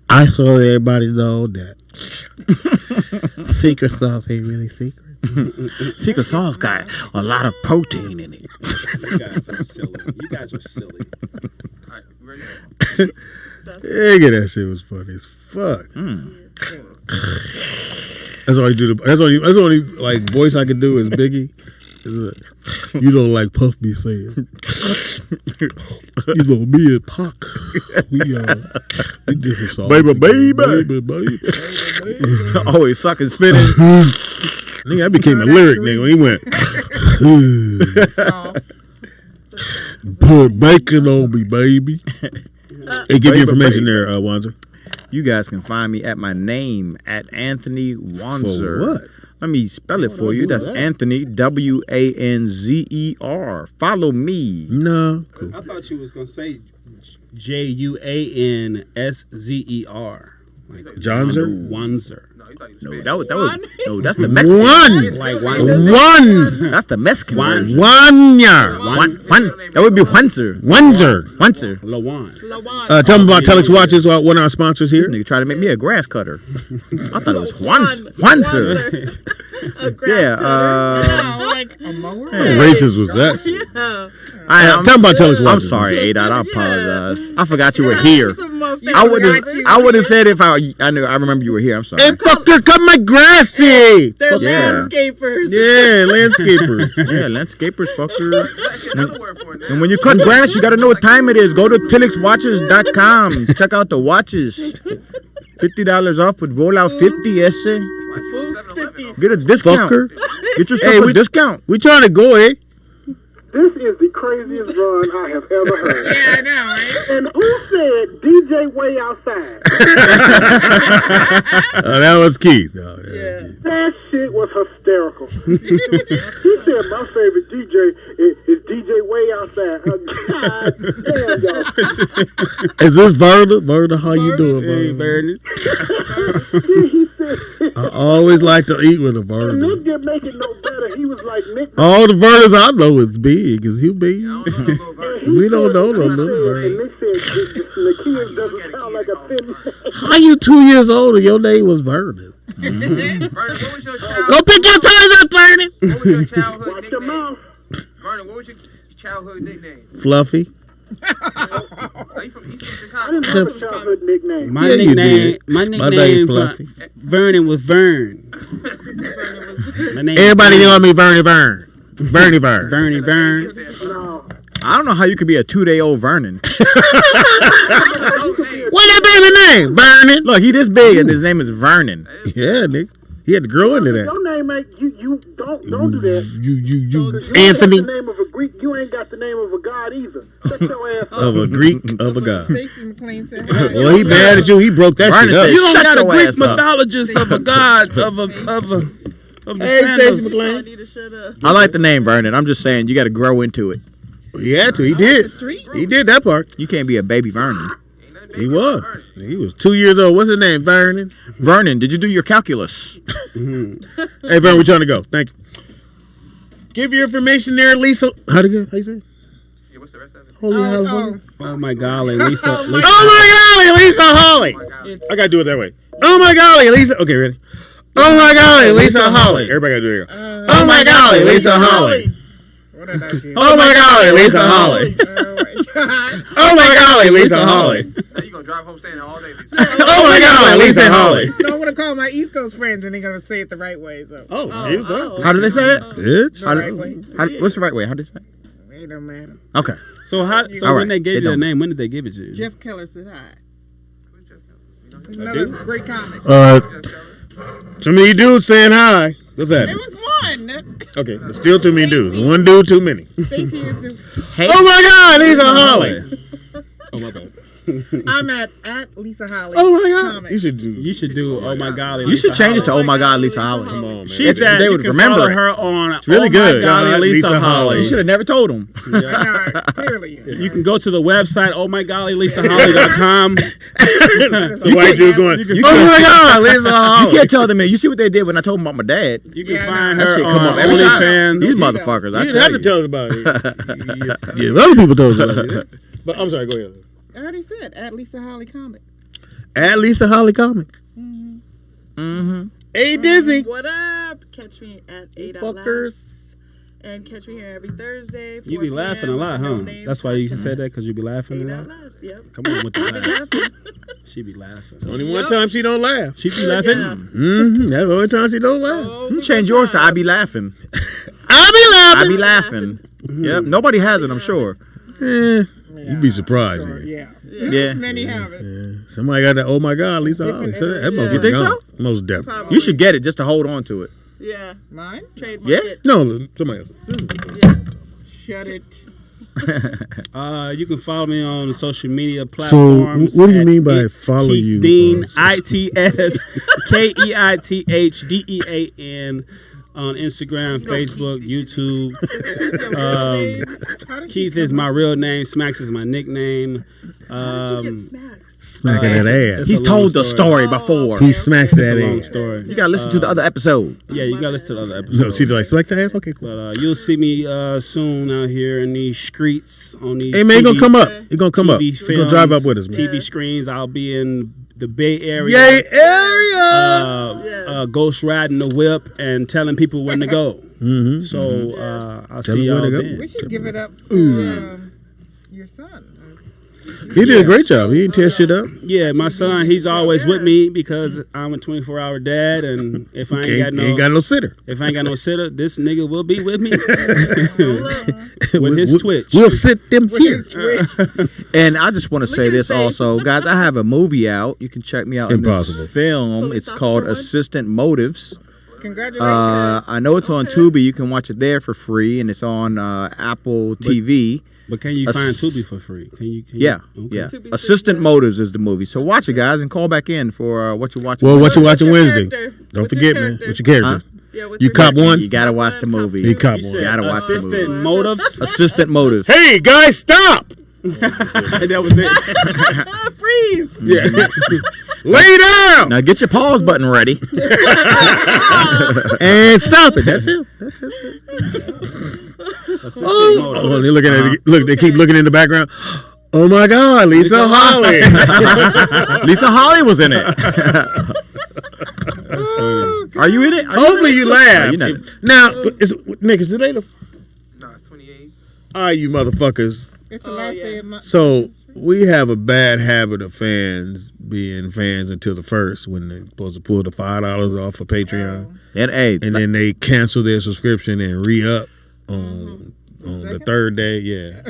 I just want everybody know that secret sauce ain't really secret. Secret sauce got a lot of protein in it. You guys are silly. All right, you ready? Nigga, that shit was funny as fuck. That's all you do. That's only like voice I can do is Biggie. You don't like Puff be saying. You know, me and Pac, we different songs. Baby. Baby. Always sucking, spitting. Nigga, that became a lyric, nigga, when he went. Put bacon on me, baby. Hey, give you information there, Wanzer. You guys can find me at my name at Anthony Wanzer. For what? Let me spell it for you. That's Anthony, Wanzer. Follow me. No. Cool. I thought you was gonna say JUANSZER. Like Johnzer? Wanzer. No, that was no. That's the Mexican. Like One. That's the Mexican. One. One. That would be Wanzer. Lawan. Tell them about Telex Watches, one of our sponsors here. This nigga tried to make me a grass cutter. I thought it was Wanzer. A grass cutter. Oh my like a mower. Racist was that shit? Yeah. I'm talking about Telly's I'm wife. sorry, A-Dot. I apologize. I forgot you were here. Motherfucker. I would have said if I remember you were here. I'm sorry. Hey, fucker, cut my grassy. They're Yeah. landscapers. Yeah, landscapers. Yeah, landscapers, fucker. And when you cut grass, you got to know what time it is. Go to tillixwatches.com. Check out the watches. $50 off with rollout 50 ese. Get a discount. Fucker. Get yourself a discount. We trying to go, eh? This is the craziest run I have ever heard. Yeah, I know, right? And who said DJ Way Outside? That was Keith. That shit was hysterical. He said my favorite DJ is DJ Way Outside. God damn, y'all. Is this Verna? Verna, how you doing, Hey, Verna? He said, I always like to eat with a and Verna. Nick didn't make it no better. He was like, Nick. All the Vernas I know is big. Is he big? We don't know no little And Verna. Nick said, the kids doesn't sound like a thin man. How you 2 years old and your name was Verna? Vernon, what was your childhood? Go pick your toys up, Verna. What was your childhood Watch your nickname? mouth. Vernon, what was your childhood nickname? Fluffy. Are you from Eastern I Chicago? didn't have a childhood nickname. My Yeah, you nickname, did. my My nickname name's for Fluffy. Vernon was Vern. My name Everybody is know me, Bernie Vern. Bernie Vern. Bernie Vern. No. I don't know how you could be a 2-day-old Vernon. What that baby name? Vernon. Look, he this big and his name is Vernon. Yeah, Nick. He had to grow into that. Your name ain't you don't do that. You Anthony. Anthony The name of a Greek. You ain't got the name of a god either. Shut your ass up. of a Greek of a god. Stacey McLean said, hi. Well, he mad at you. He broke that Vernon shit up. said, You don't Shut got a your Greek ass up. mythologist of a god of the Hey, Stacey sandals. McLean. Need to shut up. I like the name Vernon. I'm just saying you got to grow into it. He had to. He did. He did that part. You can't be a baby Vernon. He was. He was 2 years old. What's his name? Vernon. Vernon, did you do your calculus? Hey, Vernon, we're trying to go. Thank you. Give your information there, Lisa. How'd it go? How you say it? Yeah, what's the rest of it? Holy hell. Oh my golly, Lisa. Oh my golly, Lisa Holly. I gotta do it that way. Oh my golly, Lisa. Okay, ready? Oh my golly, Lisa Holly. Everybody gotta do it here. Oh my golly, Lisa Holly. What did I do? Oh my golly, Lisa Holly. Oh my God. Oh my golly, Lisa Holly. Now you gonna drive home saying it all day. Lisa. Oh my golly, Lisa Holly. So I want to call my East Coast friends and they're going to say it the right way. So. Oh, see, what's up? How do they say it? Bitch. The right way. What's the right way? How do they say it? It don't matter. Okay. So All when right, they gave it you the don't. name, when did they give it to you? Jeff Keller said hi. He's another great comic. Too many dudes saying hi. What's that? It was one. Okay, there's still too many dudes. One dude too many. Stacey is Oh my God, Lisa Holly. Oh my bad. I'm at Lisa Holly. Oh my God. Comic. You should do. Oh my golly. You should Lisa change it to Holly. Oh My God, Lisa Holly. Come on, man. She said they you would can remember follow it. her on It's really Oh good. My golly, God, Lisa Lisa Holly. Holly. You should have never told him. I know, clearly. You can go to the website ohmygollylisaholly.com. So white dude going, you can- oh my God, Lisa You Holly. can't tell them. You see what they did when I told them about my dad? You can Yeah, find no, That her shit on come up every time. OnlyFans. These motherfuckers. I You didn't have to tell us about it. Yeah, other people told us about it. But I'm sorry, go ahead. I already said at Lisa Holly Comic. At Lisa Holly Comic. Hey, Dizzy. What up? Catch me at 8 Out Fuckers. And catch me here every Thursday. You be 4 laughing a p.m. lot, with huh? No Names That's why you podcast. said that, because you be laughing 8 a Out lot? Loud, yep. Come on with the I be laughs. laughing. She be laughing. Only one time she don't laugh. She be laughing? Yeah. That's the only time she don't laugh. Oh, You change yours to I be laughing. I be laughing. I be laughing. Yep. Nobody has it, I'm sure. You'd be surprised. Or, Yeah. Yeah. Many have it. Somebody got that. Oh my God, Lisa Holly. So that motherfucker You think so? gone. Most definitely. You should get it just to hold on to it. Yeah. Mine? Trademark Yeah? it. No, somebody else. Shut it. You can follow me on social media So, platforms. what do you at mean by It's follow Keith you? Dean, ITSKEITHDEAN on Instagram, Facebook, YouTube. Keith is my real name. Smacks is my nickname. Smacking that ass. It's He's a long told the story before. He smacks It's a that long ass. story. You gotta listen to the other episode. Yeah, you gotta listen to the other No, episodes. she like smack the ass. Okay, cool. But you'll see me soon out here in these streets on these. Hey man, you gonna TV come up? You gonna come up? TV You gonna drive up with us, films, man? TV screens. I'll be in the Bay Area. Yay area! Ghost riding the whip and telling people when to go. Mm-hmm. So I'll Tell see me where y'all to go. then. We should give it up for your son. He did a great job. He didn't tear shit up. Yeah, my son, he's always with me because I'm a 24-hour dad, and if I ain't got no sitter, this nigga will be with me with his Twitch. We'll sit them here. And I just want to say this also, guys. I have a movie out. You can check me out in this film. It's called Assistant Motives. Congratulations. I know it's on Tubi. You can watch it there for free, and it's on Apple TV. But can you find Tubi for free? Can you? Yeah. Assistant Motives is the movie. So watch it, guys, and call back in for what you're watching. Well, what you watching Wednesday? Don't forget, man. What's your character? You cop one? You gotta watch the movie. You cop one. Gotta watch the movie. Assistant Motives. Assistant Motives. Hey, guys, stop! That was it. Freeze. Yeah. Lay down. Now get your pause button ready. And stop it. That's it. Oh, they're looking at it. Look, they keep looking in the background. Oh my God, Lisa Holly. Lisa Holly was in it. Are you in it? Hopefully you laugh. No, now, Nick, is today the? No, it's 28. All right, you motherfuckers. It's the last day of my. So we have a bad habit of fans being fans until the first when they're supposed to pull the $5 off for Patreon, and then they cancel their subscription and re-up on the third day. Yeah.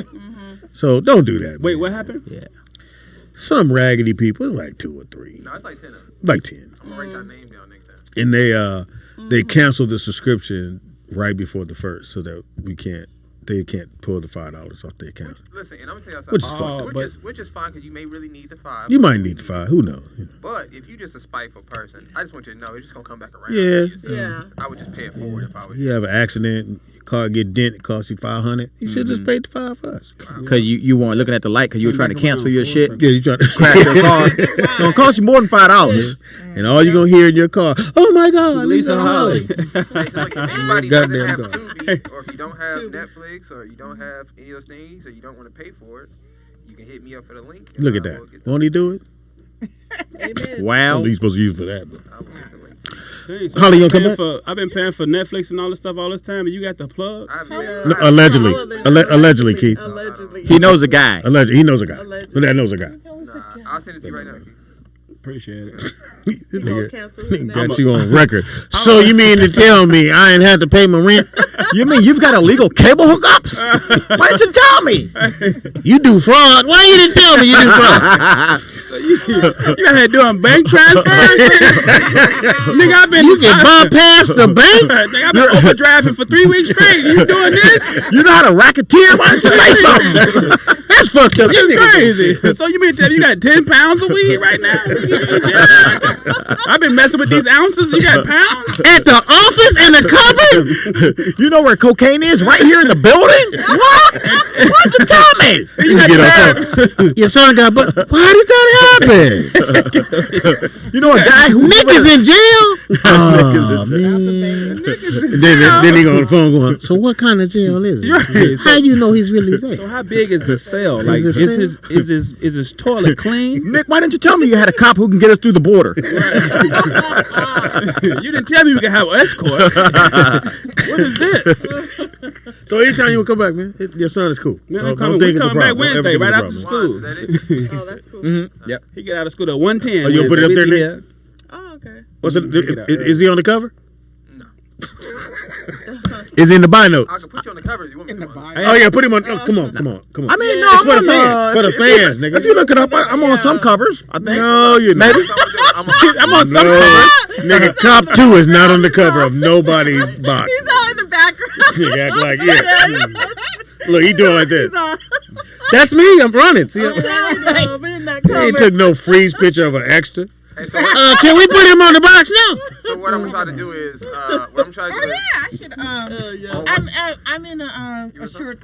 So don't do that. Wait, man. what happened? Yeah. Some raggedy people, it's like 2 or 3. No, it's like 10 of them. Like 10. I'm gonna write your name down next time. And they canceled the subscription right before the first, so that they can't pull the $5 off their account. Listen, and I'm gonna tell you Which something. is fucked. Which is fine because you may really need the 5. You might need the 5. Who knows? But if you're just a spiteful person, I just want you to know it's just gonna come back around. Yeah. Yeah. I would just pay it forward if I was. You have an accident, your car get dent, it costs you $500. You should just pay the $5 for us. Because you weren't looking at the light because you were trying to cancel your shit. Yeah, you trying to crash your car. It's gonna cost you more than $5. And all you're gonna hear in your car, oh my God, Lisa Holly. Hey, so look, if anybody doesn't have Tubi, or if you don't have Netflix, or you don't have any of those things, or you don't want to pay for it, you can hit me up for the link. Look at that. Won't he do it? Amen. Wow. He's supposed to use for that. But. Dang, so Holly, you gonna come back? I've been paying for Netflix and all this stuff all this time, and you got the plug? No, allegedly. Allegedly, Keith. Allegedly. He knows a guy. Allegedly. He knows a guy. So that knows a guy. I'll send it to you right now. Appreciate it. Nigga got you on record. So you mean to tell me I ain't had to pay my rent? You mean you've got illegal cable hookups? Why didn't you tell me? You do fraud. Why you didn't tell me you do fraud? You out here doing bank transfers? Nigga, You can bypass the bank? Nigga, I've been overdriving for 3 weeks straight. You doing this? You know how to racketeer? Why don't you say something? That's fucked up. It's crazy. So you mean to tell me you got 10 pounds of weed right now? I've been messing with these ounces. You got pounds? At the office in the cupboard? You know where cocaine is? Right here in the building? What? Why didn't you tell me? You get on your son got why did that happen? You know a guy who Nick is in jail? Oh, man. Then he go on the phone going, so what kind of jail is it? Right. How you know he's really there? So how big is the cell? Like, Is his toilet clean? Nick, why didn't you tell me you had a cop who can get us through the border? You didn't tell me we could have an escort. What is this? So anytime you want to come back, man, your son is cool. Man, Don't coming think it's a back problem. Wednesday, Don't right ever after think it's a problem. school. Oh, that's cool. Mm-hmm. Yep. He get out of school at 1:10. Oh, you'll put it up there, Nick? Oh, okay. What's it? Is he on the cover? No. Is he in the buy notes? I can put you on the cover if you want me to. Oh yeah, put him on. Oh, come on. I mean, no, It's for the fans. For the fans, nigga. If you look it up, I'm on some covers. I think. No, you're not. I'm on some No, nigga, Cop 2 is not on the cover of nobody's box. He's all in the background. Nigga act like Look, he doing like this. That's me. I'm running. See, I'm in that he cover. ain't took no freeze picture of an extra. Hey, so Can we put him on the box now? So what I'm gonna try to do is, I should. I'm in a short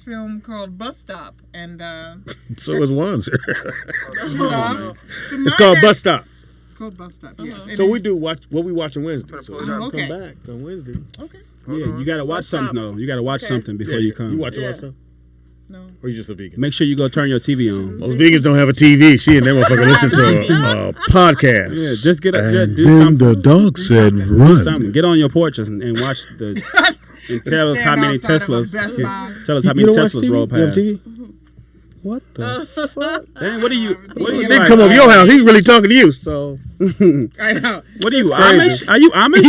film called Bus Stop, and So is one, sir. It's It's called Bus Stop. It's called Bus Stop. Yes. So we do watch what we watching Wednesday. So Oh, okay. come back on Wednesday. Okay. Yeah, you gotta watch something though. You gotta watch something before you come. You watch all that stuff? No. Or you just a vegan? Make sure you go turn your TV on. Most vegans don't have a TV. She and that motherfucker listen to a podcast. Yeah, just get up, And do then something. the dog said, Do "Run." something. Get on your porch and watch the And tell us how many Stand outside of a Teslas. Best Buy. Tell us how many You don't watch Teslas TV? roll You have past. TV? What the fuck? Dang, what are you? What are you They like? come over your house. He's really talking to you. So I know. What are you, crazy. Amish? Are you Amish?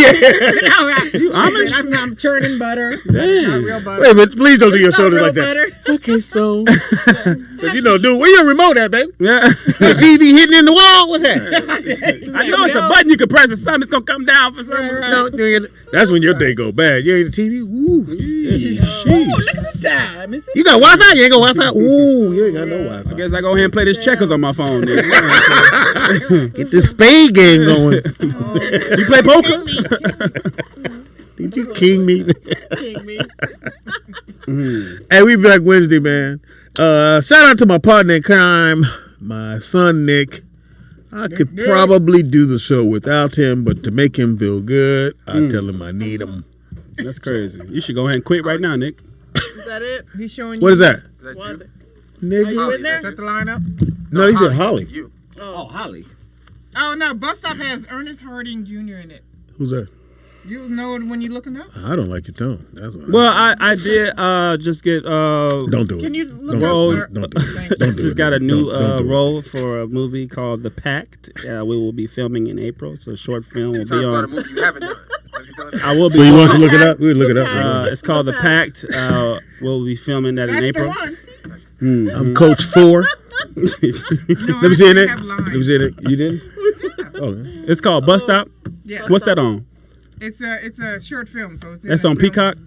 You Amish? I'm churning butter. Damn. That is not real butter. wait a minute, please don't do your It's not shoulders real like that. butter. Okay, so 'cause you know, dude, where your remote at, baby? Yeah. The TV hitting in the wall? What's that? I know it's a button you can press and something's gonna come down for some reason. No, that's when your day go bad. You ain't the TV. Ooh, Ooh, look at the time. Is it? you got Wi-Fi? You ain't got Wi-Fi? Ooh, you ain't got no Wi-Fi. I guess I go ahead and play this checkers on my phone. Then. Get the spade game going. You play poker? Did you king me? King me. Hey, we back Wednesday, man. Shout out to my partner in crime, my son Nick. I could probably do the show without him, but to make him feel good, I tell him I need him. That's crazy. You should go ahead and quit right now, Nick. Is that it? He's showing What you. is that? What? Nigga? Are you in there? Is that the lineup? No, he said Holly. You. Oh, Holly. Oh, no. Bus Stop has Ernest Harding Jr. in it. Who's that? You know it when you looking up? I don't like your tone. That's what Well, I did just get don't do it. Can you look role. up? Don't do it. Don't do Just it. got a new Don't do it. role for a movie called The Pact. We will be filming in April. So a short film will Tell be us about a on. movie you haven't done. Like you telling us. I will be. So you want to look it up? We'll look it up. It's called The Pact. We'll be filming that in That's the April. one. See? I'm Coach 4. No, Let me see I it. have lines. Let me see it. You didn't? Oh, It's called Bus Stop. Yeah. What's that on? It's a short film, so it's in That's a on film. Peacock.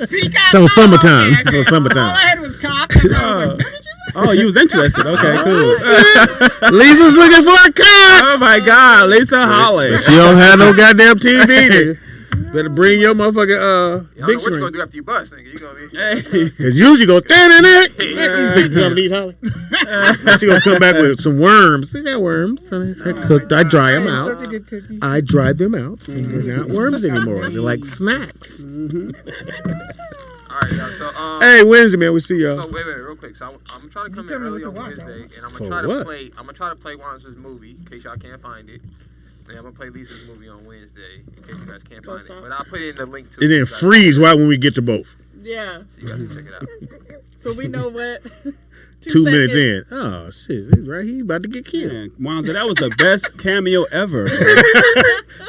Peacock. So summertime. Okay. So All summertime. I had was cock. And I was like, what did you say? Oh, you was interested. Okay, cool. Lisa's looking for a car. Oh my God, Lisa Holly. She don't have no goddamn TV. Nigga. Better bring your motherfucking I don't know big what you screen. gonna do after you bust, nigga. You gonna be. Hey. Cause usually go standing there. You think something to eat, Holly? She gonna come back with some worms. They got worms. I cooked. I dry them out. Such a good cookie. I dried them out. And they're not worms anymore. They're like snacks. All right, y'all. So Hey, Wednesday, man. We see y'all. So wait, real quick. So I'm trying to come in tell me early what on to watch, Wednesday, and I'm For gonna try to what? play. I'm gonna try to play Wanda's movie in case y'all can't find it. And I'm gonna play Lisa's movie on Wednesday in case you guys can't find it. But I'll put in the link to And then freeze right when we get to both. yeah. so you guys can check it out. So we know what. 2 minutes seconds. in. Oh shit! Right, he about to get killed. Man, Wanza, that was the best cameo ever.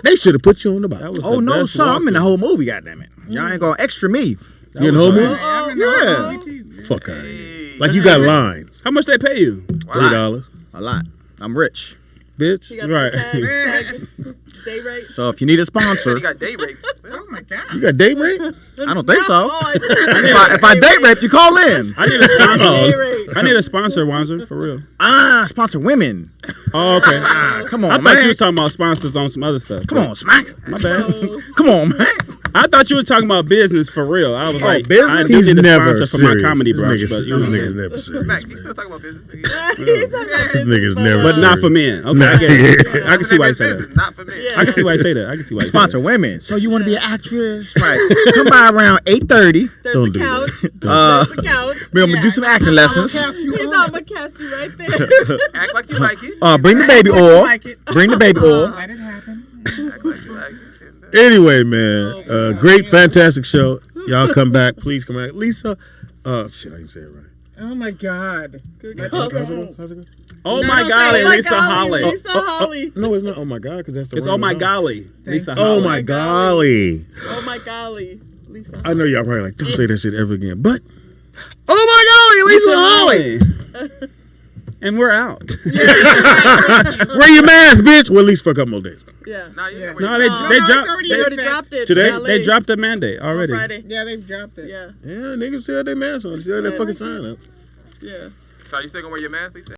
They should have put you on the box. That was Oh the no, best sir! I'm in the walkthrough. whole movie. Goddamn it! Y'all ain't gonna extra me. You in the whole movie? I'm in the Yeah. movie too. Fuck out of here. Like you got lines. How much they pay you? $3, A lot. I'm rich. bitch. He got Right. the day rate. So if you need a You sponsor, got date rape. Oh my god. You got date rate? I don't think so. Oh, if I date rape, you call in. I need a sponsor. day rate. I need a sponsor, Wanza, for real. Sponsor women. Oh, okay. Come on, I thought man. you was talking about sponsors on some other stuff. Come on, Smack. My bad. Come on, man. I thought you were talking about business for real. I was like, business? I do He's need a never sponsor for serious. my comedy This brunch, nigga's- but you this know, nigga's never serious. Max, you still talking about business? Nigga? This nigga's never but not serious. for men. Okay, Nah. I get it. I can see why you say Business that. is not for me. I can see why you say that. I can see why you say Sponsor that. women. So you want to be an actress? Right. Come by around 8:30. There's Don't a do couch. that. There's a couch. We're gonna do some acting lessons. He's on my cast you right there. Act like you like it. Bring the baby oil. Like it. Bring the baby oil. Let it happen. Act like you like it. Anyway, man, great, fantastic show. Y'all come back. Please come back. Lisa, shit, I can say it right. Oh my god. How's it go? Oh No, my don't golly, say, Oh my Lisa golly, Holly. Lisa Holly. No, it's not. Oh my God, because that's the. It's wrong oh my one. golly, Lisa Oh Holly. my golly. Oh my golly. Lisa. I know y'all probably like, don't say that shit ever again. But, oh my golly, Lisa Holly. And we're out. Wear your mask, bitch. Well, at least for a couple more days. Yeah. Nah, you Yeah. No, they it's dropped. already They in already effect. dropped it. Today? in LA They dropped the mandate on already. Friday. Yeah, they've dropped it. Yeah. Yeah, niggas still have their mask on. Still have their fucking sign up. Yeah. So you still gonna wear your mask, Lisa?